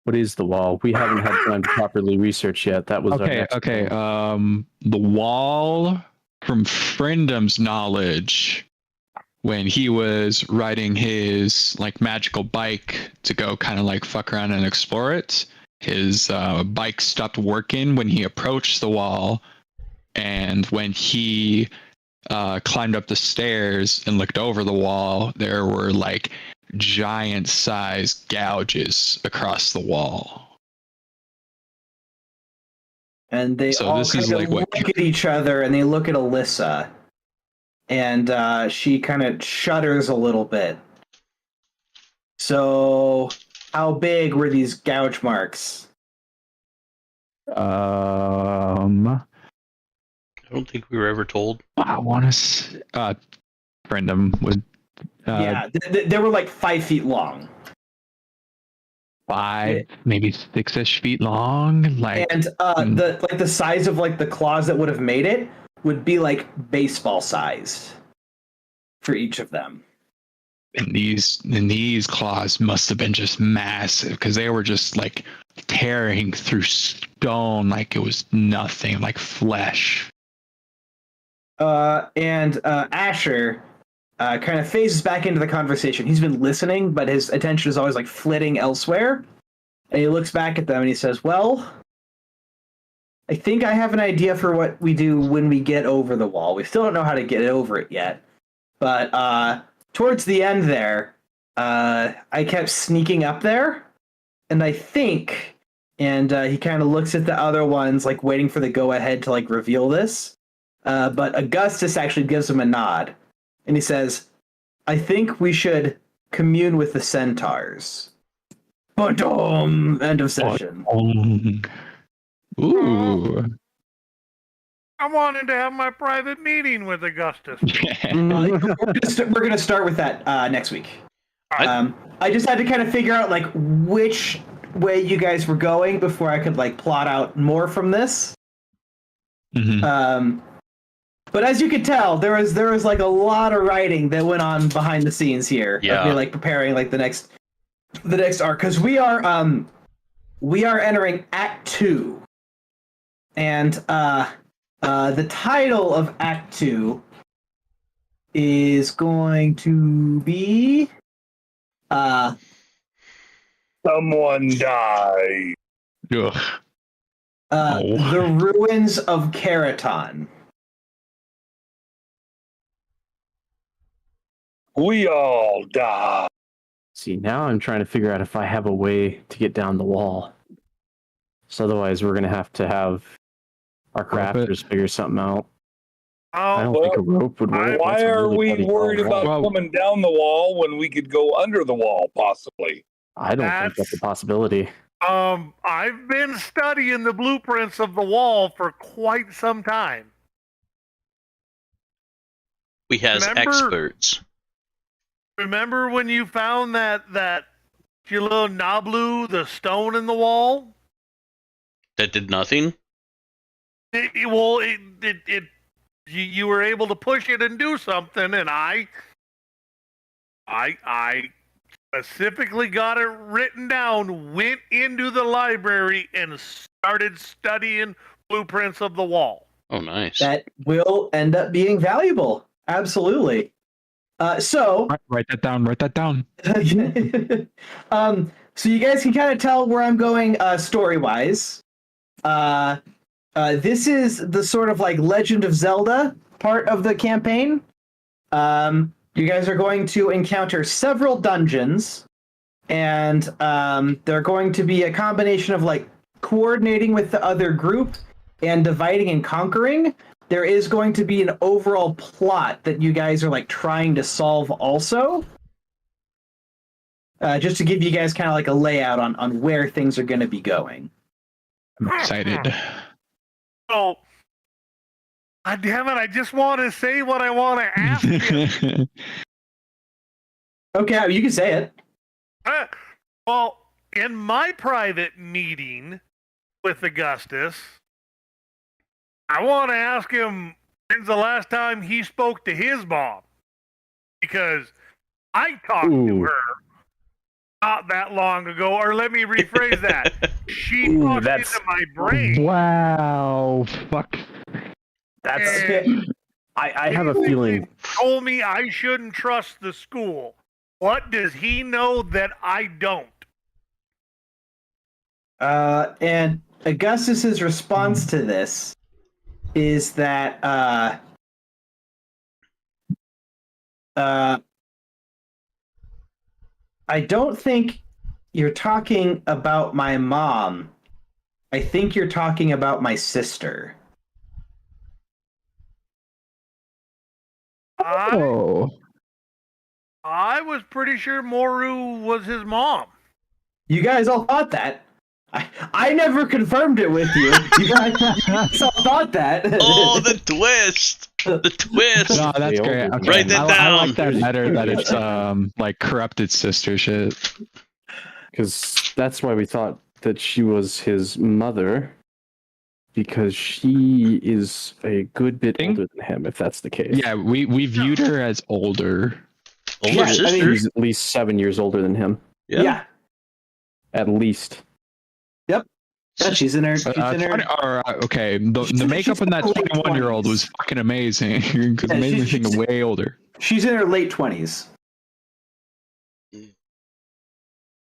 What is the wall? We haven't had time to properly research yet. That was our Okay. next The wall, from Friendom's knowledge, when he was riding his like magical bike to go kind of like fuck around and explore it, his bike stopped working when he approached the wall, and when he climbed up the stairs and looked over the wall, there were like giant sized gouges across the wall. And they So all this kind is of like look what- at each other, and they look at Alyssa, and she kind of shudders a little bit. So, how big were these gouge marks? I don't think we were ever told. I want to. Friendom would. Yeah, they were like 5 feet long. 5, maybe 6-ish feet long. Like, And the size of like the claws that would have made it would be like baseball sized for each of them. and these claws must have been just massive, because they were just like tearing through stone like it was nothing, like flesh. And Asher kind of phases back into the conversation. He's been listening, but his attention is always like flitting elsewhere. And he looks back at them and he says, "Well, I think I have an idea for what we do when we get over the wall. We still don't know how to get over it yet. But towards the end there, I kept sneaking up there. And I think," and he kind of looks at the other ones, like waiting for the go-ahead to like reveal this. But Augustus actually gives him a nod. And he says, "I think we should commune with the centaurs." Ba-dum! End of session. Ooh. I wanted to have my private meeting with Augustus. We're gonna start with that next week. I just had to kind of figure out like which way you guys were going before I could like plot out more from this. Mhm. But as you could tell, there was like a lot of writing that went on behind the scenes here. Yeah. Of me, like preparing like the next arc, because we are entering Act 2, and the title of Act 2 is going to be Someone died. Ugh. Oh. The Ruins of Keraton. We all died. See, now I'm trying to figure out if I have a way to get down the wall. So otherwise, we're going to have our crafters figure something out. I don't think a rope would work. Why That's a are really we bloody worried tall about wall. coming down the wall when we could go under the wall, possibly? I don't think that's a possibility. I've been studying the blueprints of the wall for quite some time. We has experts. Remember when you found that your little Nablu, the stone in the wall? That did nothing? You were able to push it and do something, and I specifically got it written down, went into the library, and started studying blueprints of the wall. Oh, nice. That will end up being valuable. Absolutely. So write that down. Write that down. So you guys can kind of tell where I'm going story-wise. This is the sort of like Legend of Zelda part of the campaign. You guys are going to encounter several dungeons, and they're going to be a combination of like coordinating with the other group and dividing and conquering. There is going to be an overall plot that you guys are like trying to solve also. Just to give you guys kind of like a layout on where things are going to be going. I'm excited. Oh, damn it, I just want to say what I want to ask you. Okay, you can say it. Well, in my private meeting with Augustus, I want to ask him when's the last time he spoke to his mom. Because I talked to her not that long ago, or let me rephrase that. She talked into my brain. Wow. Fuck. That's I have a feeling. Told me I shouldn't trust the school. What does he know that I don't? And Augustus's response to this is that I don't think you're talking about my mom. I think you're talking about my sister. Oh. I was pretty sure Moru was his mom. You guys all thought that. I never confirmed it with you. You guys all thought that. Oh, the twist! The twist! No, that's great. Okay. Write that I down. like that better that it's like corrupted sister shit. Because that's why we thought that she was his mother. Because she is a good bit older than him, if that's the case. Yeah, we viewed her as older. Older sister? I mean, she's at least 7 years older than him. Yeah. At least. Yep. Yeah, she's in her. Okay, the makeup on that 21-year-old was fucking amazing. Because it made me think way older. She's in her late 20s.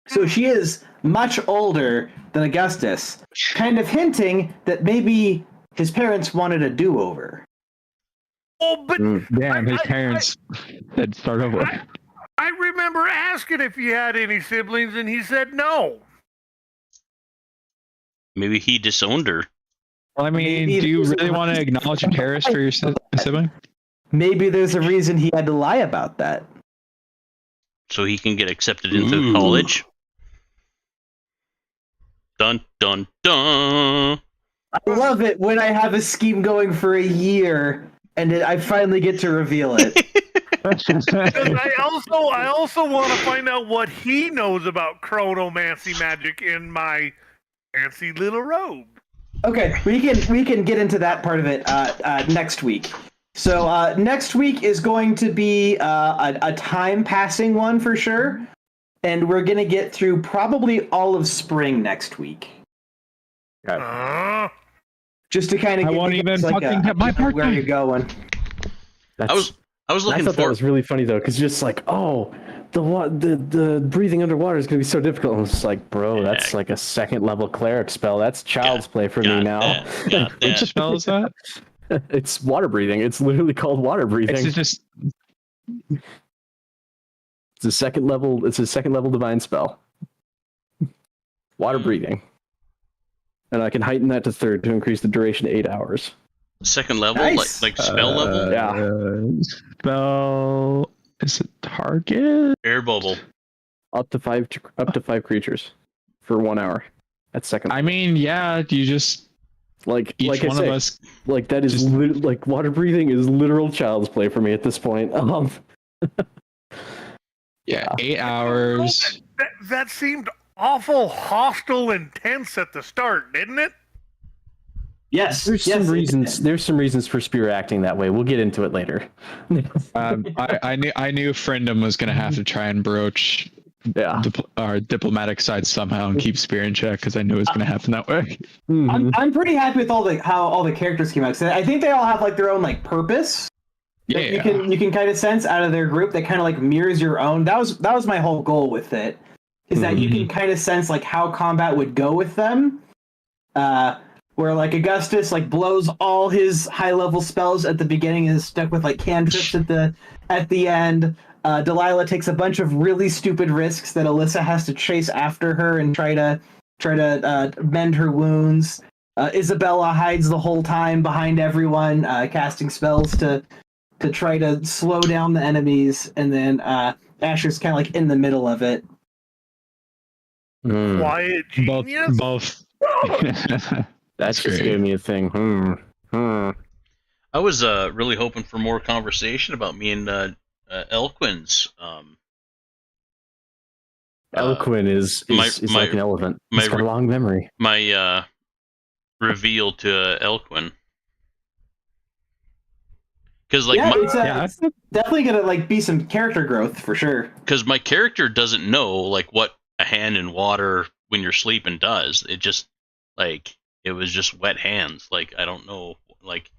So she is much older than Augustus, kind of hinting that maybe his parents wanted a do-over. Oh, but damn, his parents said start over. I remember asking if he had any siblings, and he said no. Maybe he disowned her. Well, I mean, do you really want to acknowledge and cherish for your sibling? Maybe there's a reason he had to lie about that. So he can get accepted into college. Dun, dun, dun. I love it when I have a scheme going for a year and I finally get to reveal it. I also want to find out what he knows about chronomancy magic in my fancy little robe. Okay, we can get into that part of it next week. So next week is going to be a time passing one for sure, and we're gonna get through probably all of spring next week. Just to kind of I won't even fucking get my part where you're going. I was looking I thought for. that was really funny though, because just like, oh, the breathing underwater is gonna be so difficult. I was just like, bro, that's like a 2nd level cleric spell. That's child's play for me now. Which spell is that? It's water breathing. It's literally called water breathing. It's just. It's a 2nd level. It's a 2nd level divine spell. Water breathing, and I can heighten that to 3rd to increase the duration to 8 hours. 2nd level, Nice. like spell level. Yeah. Spell. Is it target? Air bubble. Up to 5 creatures for 1 hour. That's 2nd. I mean, yeah. You just Like Each like I one say, of us. like that is like water breathing is literal child's play for me at this point. Yeah, 8 hours. That seemed awful hostile and tense at the start, didn't it? Yes. There's yes, some it reasons. did. There's some reasons for Spear acting that way. We'll get into it later. I knew Friendom was gonna have to try and broach Yeah. our diplomatic side somehow and keep Spear in check because I knew it was gonna happen that way. I'm pretty happy with how all the characters came out. 'Cause I think they all have like their own like purpose. That Yeah. you can kind of sense out of their group that kind of like mirrors your own. That was my whole goal with it, is that you can kind of sense like how combat would go with them. Where like Augustus like blows all his high level spells at the beginning and is stuck with like cantrips at the end. Delilah takes a bunch of really stupid risks that Alyssa has to chase after her and try to mend her wounds. Isabella hides the whole time behind everyone, casting spells to try to slow down the enemies, and then Asher's kind of like in the middle of it. Quiet genius. Both. That's just great. gave me a thing. I was really hoping for more conversation about me and Elquin's. Elquin is like an elephant. He's got a long memory. My reveal to Elquin. Because like it's definitely gonna like be some character growth for sure. Because my character doesn't know like what a hand in water when you're sleeping does. It just like it was just wet hands. Like I don't know. Like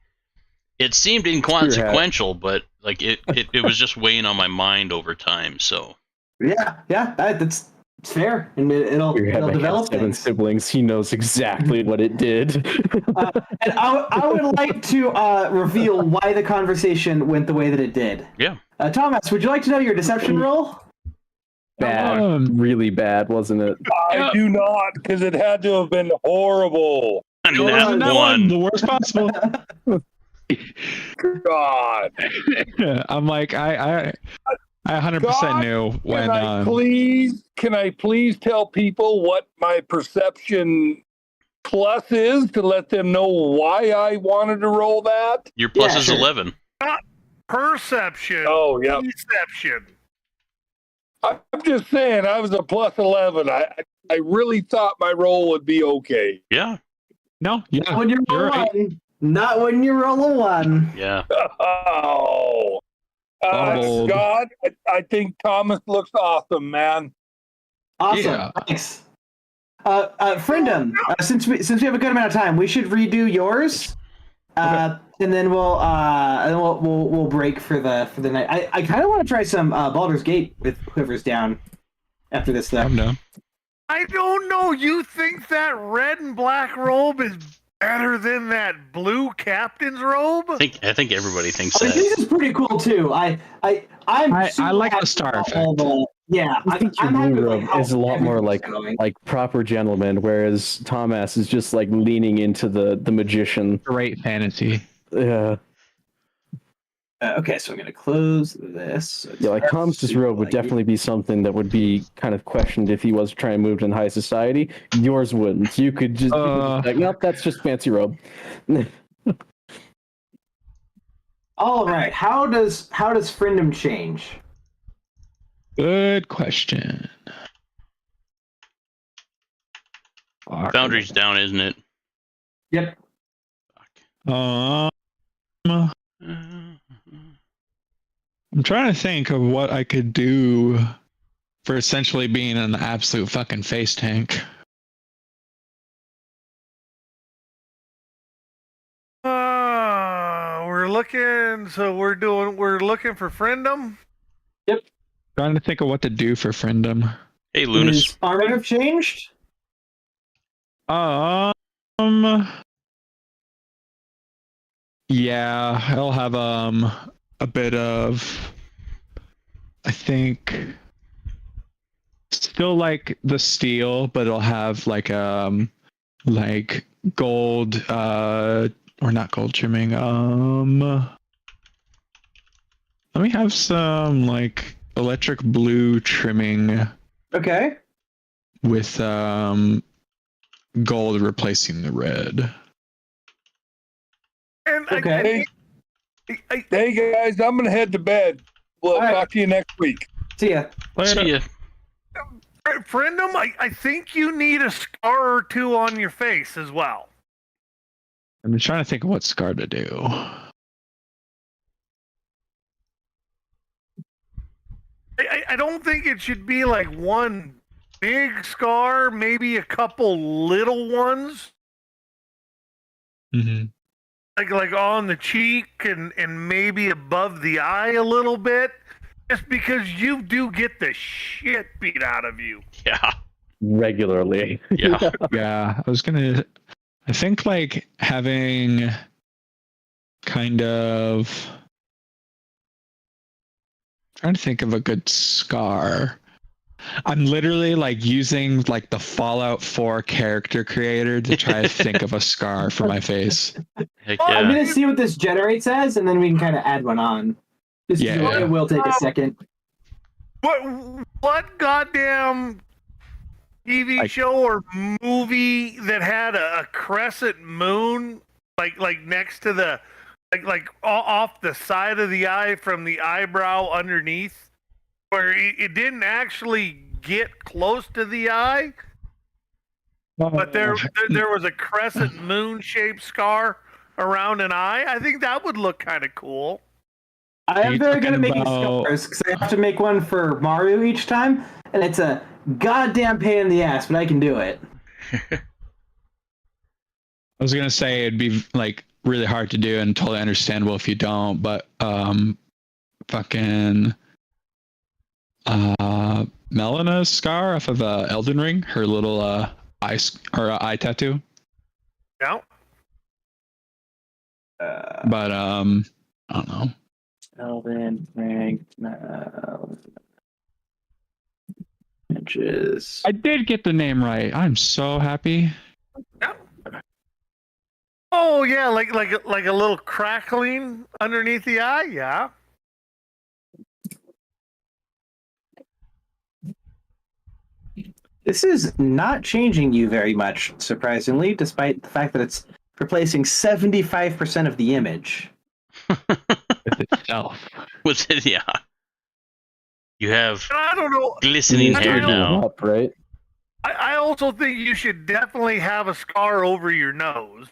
it seemed inconsequential, but like it was just weighing on my mind over time. So yeah, that's fair, and it'll develop 7 things. siblings. He knows exactly what it did. And I would like to reveal why the conversation went the way that it did. yeah. Thomas, would you like to know your deception roll? Bad, really bad, wasn't it? I do not, because it had to have been horrible. And on, that that one. The worst possible. God. I'm like I 100% knew when. Can I please tell people what my perception plus is to let them know why I wanted to roll that? Your plus is sure. 11. Perception. Oh, yeah. Deception. I'm just saying, I was a plus 11. I really thought my roll would be okay. Yeah. No, yeah, When you roll you're right. one, not when you roll a 1. Yeah. Oh, Bumbled. God, I think Thomas looks awesome, man. Awesome. Yeah. Thanks. Friendom, since we have a good amount of time, we should redo yours. And then we'll break for the night. I kind of want to try some Baldur's Gate with whoever's down after this stuff. I'm down. I don't know. You think that red and black robe is better than that blue captain's robe? I think everybody thinks I mean, that. this is pretty cool too. I like the star effect. Yeah, I think your happy blue with robe how is a lot more everything's going. like proper gentleman, whereas Thomas is just like leaning into the magician. Great fantasy. Yeah. Okay, so I'm gonna close this. Yeah, like Thomas's robe would definitely be something that would be kind of questioned if he was trying to move in high society. Yours wouldn't. You could just like, nope, that's just fancy robe. All right, how does Friendom change? Good question. Boundary's down, isn't it? Yep. I'm trying to think of what I could do for essentially being an absolute fucking face tank. We're looking. So we're looking for Friendom. Trying to think of what to do for Friendom. Hey, Lunas. Does armor have changed? Yeah, I'll have a bit of, I think, still like the steel, but it'll have like gold or not gold trimming. Let me have some like electric blue trimming Okay. with gold replacing the red. And Okay. Hey guys, I'm gonna head to bed. We'll right. talk to you next week. See ya. See ya. Friendum, I think you need a scar or two on your face as well. I'm trying to think of what scar to do. I don't think it should be like one big scar, maybe a couple little ones. Mm-hmm. Like on the cheek and maybe above the eye a little bit. Just because you do get the shit beat out of you. Yeah. Regularly. Yeah. Yeah, I think like having kind of trying to think of a good scar. I'm literally like using like the Fallout 4 character creator to try to think of a scar for my face. Heck I'm yeah. gonna see what this generates as, and then we can kind of add one on. It will take a second. What goddamn TV show or movie that had a crescent moon like next to the like off the side of the eye from the eyebrow underneath, where it didn't actually get close to the eye, but there was a crescent moon shaped scar around an eye? I think that would look kind of cool. I am very good at making scars because I have to make one for Mario each time, and it's a goddamn pain in the ass, but I can do it. I was gonna say it'd be like really hard to do and totally understandable if you don't, but fucking Melena's scar off of Elden Ring, her little eye tattoo. Yeah. But I don't know. Elden Ring. Inches. I did get the name right. I'm so happy. Yeah. Oh yeah, like a little crackling underneath the eye. Yeah. This is not changing you very much, surprisingly, despite the fact that it's replacing 75% of the image. With itself. Was it? Yeah. You have I don't know. glistening hair now. Up, right? I also think you should definitely have a scar over your nose.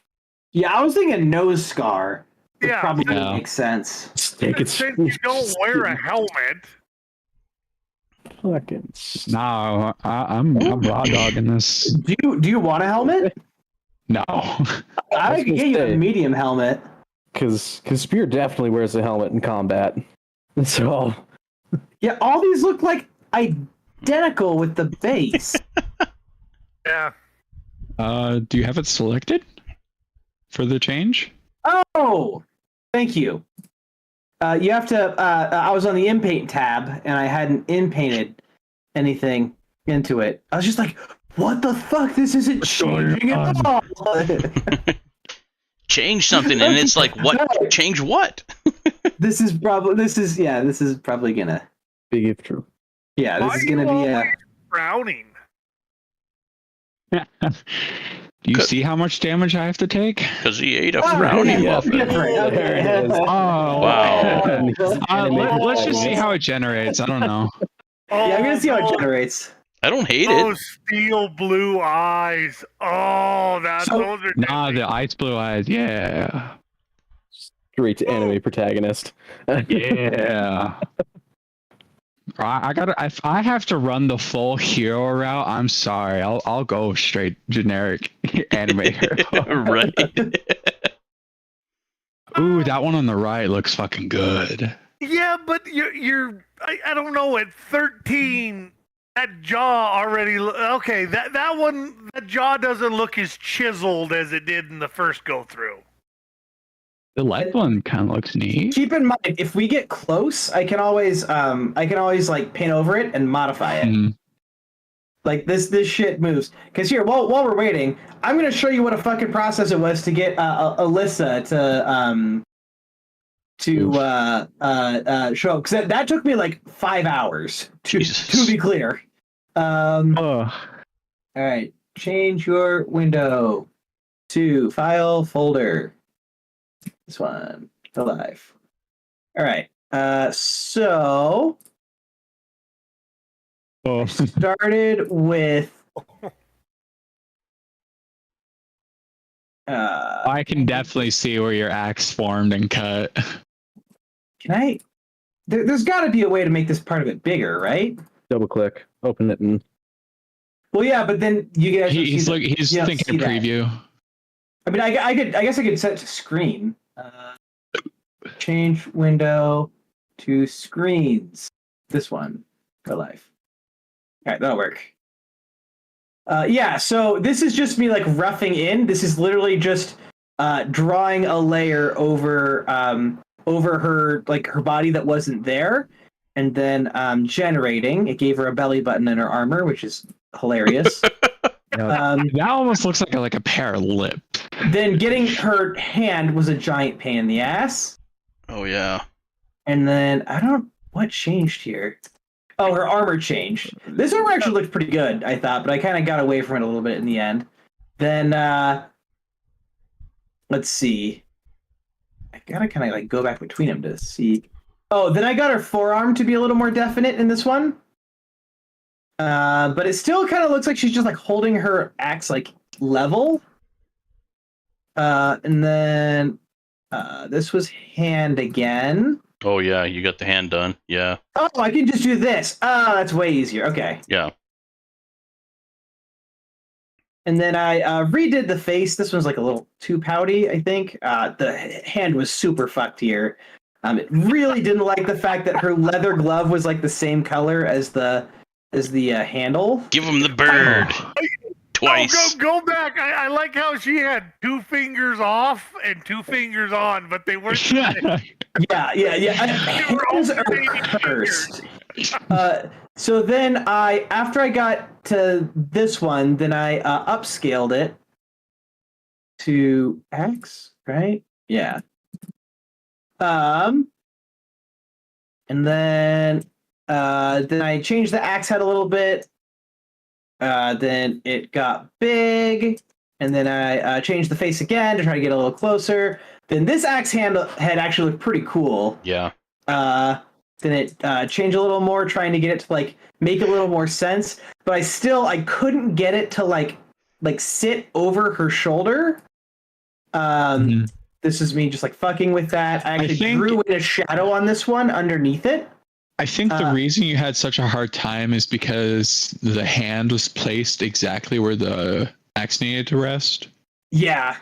Yeah, I was thinking a nose scar. Would Yeah. probably makes sense. Since you don't wear a helmet. Fucking. No, I'm raw dogging this. Do you want a helmet? No. I could get you a medium helmet. Because Spear definitely wears a helmet in combat. So. Yeah, all these look like identical with the base. Yeah. Do you have it selected for the change? Oh, thank you. You have to. I was on the inpaint tab and I hadn't inpainted anything into it. I was just like, "What the fuck? This isn't changing at all." Change something, and it's like, what? Change what? This is probably gonna. Big if true. Yeah, this is gonna be frowning. Do you see how much damage I have to take? Because he ate a frowny muffin. Okay. Oh, Wow. Let's just see how it generates. I don't know. Yeah, I'm gonna see how it generates. I don't hate Those it. steel blue eyes. Oh, those are The ice blue eyes. Yeah. Straight to anime protagonist. Yeah. If I have to run the full hero route, I'm sorry. I'll go straight generic anime hero. Right. Ooh, that one on the right looks fucking good. Yeah, but you're I don't know, at 13, that jaw already okay, that jaw doesn't look as chiseled as it did in the first go through. The left one kind of looks neat. Keep in mind, if we get close, I can always like paint over it and modify it. Mm. Like this shit moves. Because here, while we're waiting, I'm gonna show you what a fucking process it was to get Alyssa to show. Because that took me like 5 hours to be clear. All right, change your window to file folder. This one. Alive. All right. So Oh. started with. I can definitely see where your axe formed and cut. Can I? There's got to be a way to make this part of it bigger, right? Double click, open it, and Well, yeah, but then you guys. He's thinking preview. I mean, I guess I could set it to screen. Change window to screens. This one. Go live. All right, that'll work. Yeah, so this is just me like roughing in. This is literally just drawing a layer over her like her body that wasn't there, and then generating. It gave her a belly button and her armor, which is hilarious. That almost looks like a pair of lips. Then getting her hand was a giant pain in the ass. Oh yeah. And then what changed here? Oh, her armor changed. This armor actually looked pretty good, I thought, but I kind of got away from it a little bit in the end. Then let's see. I gotta kind of like go back between them to see. Oh, then I got her forearm to be a little more definite in this one. But it still kind of looks like she's just like holding her axe like level. And then this was hand again. Oh yeah, you got the hand done. Yeah. Oh, I can just do this. Oh, that's way easier. Okay. Yeah. And then I redid the face. This one's like a little too pouty, I think. The hand was super fucked here. It really didn't like the fact that her leather glove was like the same color as the handle. Give him the bird. Twice. Oh, go back. I like how she had 2 fingers off and 2 fingers on, but they weren't. Yeah. Hands are cursed. So then after I got to this one, then I upscaled it to X, right? Yeah. And then I changed the axe head a little bit. Then it got big, and then I changed the face again to try to get a little closer. Then this axe head actually looked pretty cool. Yeah. Then it changed a little more, trying to get it to like make a little more sense. But I couldn't get it to like sit over her shoulder. This is me just like fucking with that. I actually drew in a shadow on this one underneath it. I think the reason you had such a hard time is because the hand was placed exactly where the axe needed to rest. Yeah,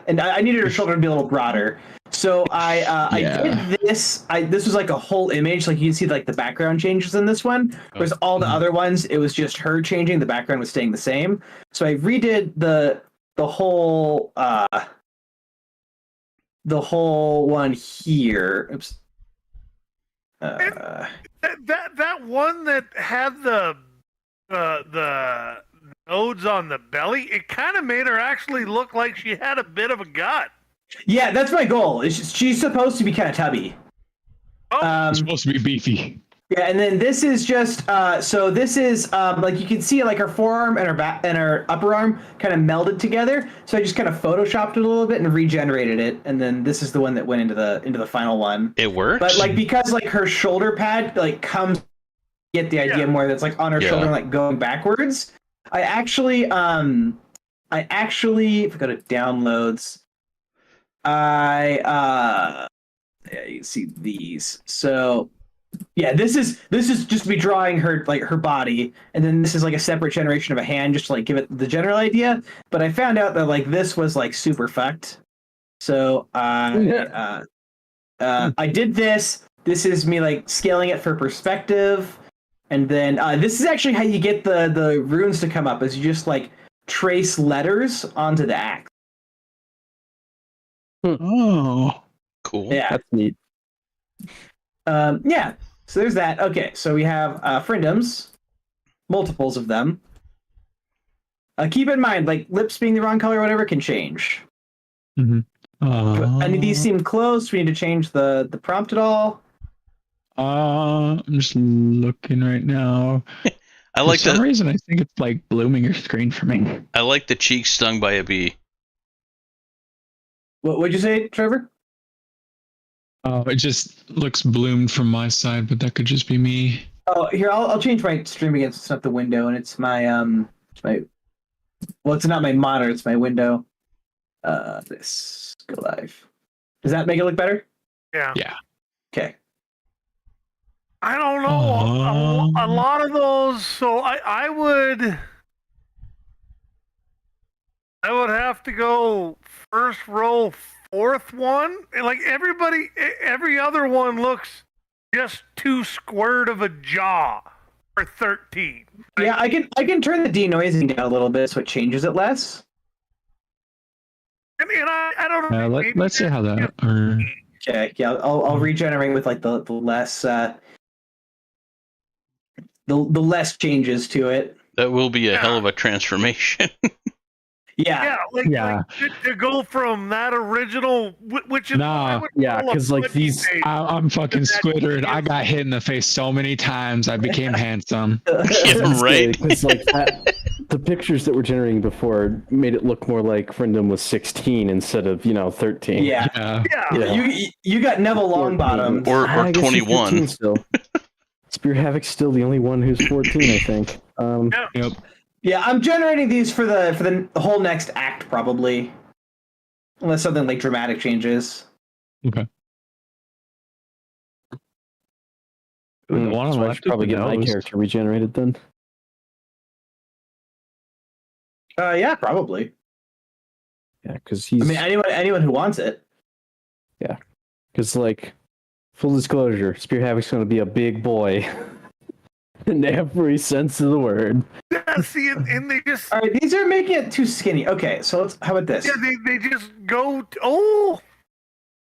and I needed her shoulder to be a little broader. So I did this. This was like a whole image. Like you can see like the background changes in this one. Whereas all the other ones, it was just her changing. The background was staying the same. So I redid the whole one here. Oops. That one that had the nodes on the belly, it kind of made her actually look like she had a bit of a gut. Yeah, that's my goal. She's supposed to be kind of tubby. It's supposed to be beefy. Yeah, and then this is just so this is like you can see like her forearm and her back and her upper arm kind of melded together. So I just kind of photoshopped it a little bit and regenerated it, and then this is the one that went into the final one. It works. But like because like her shoulder pad like comes, get the idea more that's like on her shoulder like going backwards. I actually if I go to downloads, yeah, you can see these. So yeah, this is just me drawing her like her body, and then this is like a separate generation of a hand just to like give it the general idea. But I found out that like this was like super fucked. So I did this. This is me like scaling it for perspective. And then this is actually how you get the runes to come up, is you just like trace letters onto the axe. Oh, cool. Yeah, that's neat. Yeah. So there's that. Okay, so we have friendoms, multiples of them. Keep in mind, like lips being the wrong color or whatever can change. Any of these seem close? We need to change the prompt at all? I'm just looking right now. I like For some reason, I think it's like blooming your screen for me. I like the cheek stung by a bee. What'd you say, Trevor? It just looks bloomed from my side, but that could just be me. Oh, here I'll change my stream again. It's not the window, and it's my well, it's not my monitor. It's my window. This go live. Does that make it look better? Yeah. Yeah. Okay. I don't know. A lot of those. So I would have to go first row, fourth one. Like every other one looks just too squared of a jaw for 13. Yeah, I can turn the denoising down a little bit so it changes it less. And I don't know. Let's see how that. Okay, yeah, I'll regenerate with like the less the less changes to it. That will be a hell of a transformation. Yeah. Like to go from that original, which is because like these, I'm fucking Squidward. I got hit in the face so many times. I became handsome. Yeah, right. Because like the pictures that were generating before made it look more like Friendom was 16 instead of 13. Yeah. You got Neville Longbottom or 21. Still. Spear Havoc's still the only one who's 14, I think. Yep. Yeah, I'm generating these for the whole next act, probably. Unless something like dramatic changes. Okay. The one on the So I left should probably get my nose. character regenerated then. Yeah, probably. Yeah, because he's. I mean, anyone who wants it. Yeah, because like, full disclosure, Spear Havoc's going to be a big boy. In every sense of the word. Yeah, see, and they just. All right, these are making it too skinny. Okay, so how about this? Yeah, they just go. Oh.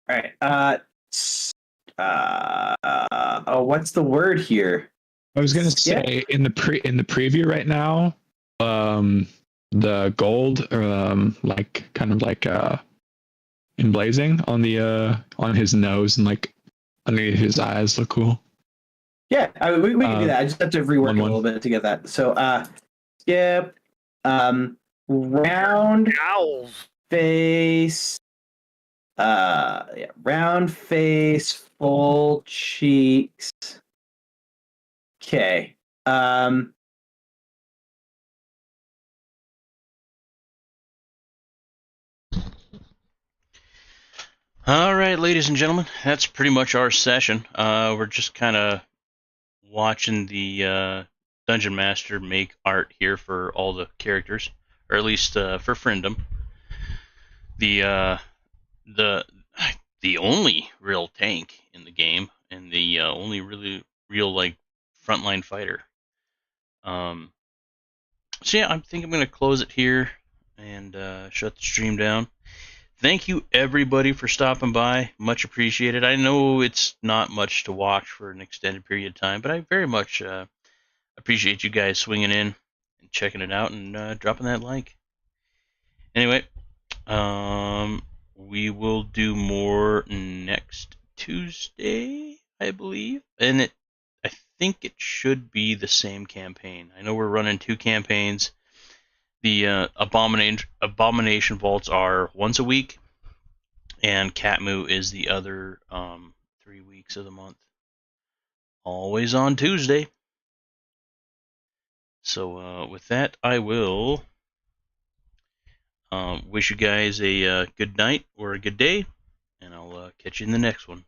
All right. What's the word here? I was gonna say in the preview right now, the gold, like kind of like emblazing on the on his nose and like underneath his eyes look cool. Yeah, we can do that. I just have to rework a little bit to get that. So, skip, round Owls. face, round face, full cheeks. Okay. All right, ladies and gentlemen, that's pretty much our session. We're just kind of watching the Dungeon Master make art here for all the characters, or at least for Friendom. The only real tank in the game, and the only really real like frontline fighter. So yeah, I think I'm gonna close it here and shut the stream down. Thank you everybody for stopping by. Much appreciated. I know it's not much to watch for an extended period of time, but I very much appreciate you guys swinging in and checking it out and dropping that like. Anyway, we will do more next Tuesday, I believe, and I think it should be the same campaign. I know we're running 2 campaigns. The Abomination Vaults are once a week, and Katmu is the other 3 weeks of the month. Always on Tuesday. So with that, I will wish you guys a good night or a good day, and I'll catch you in the next one.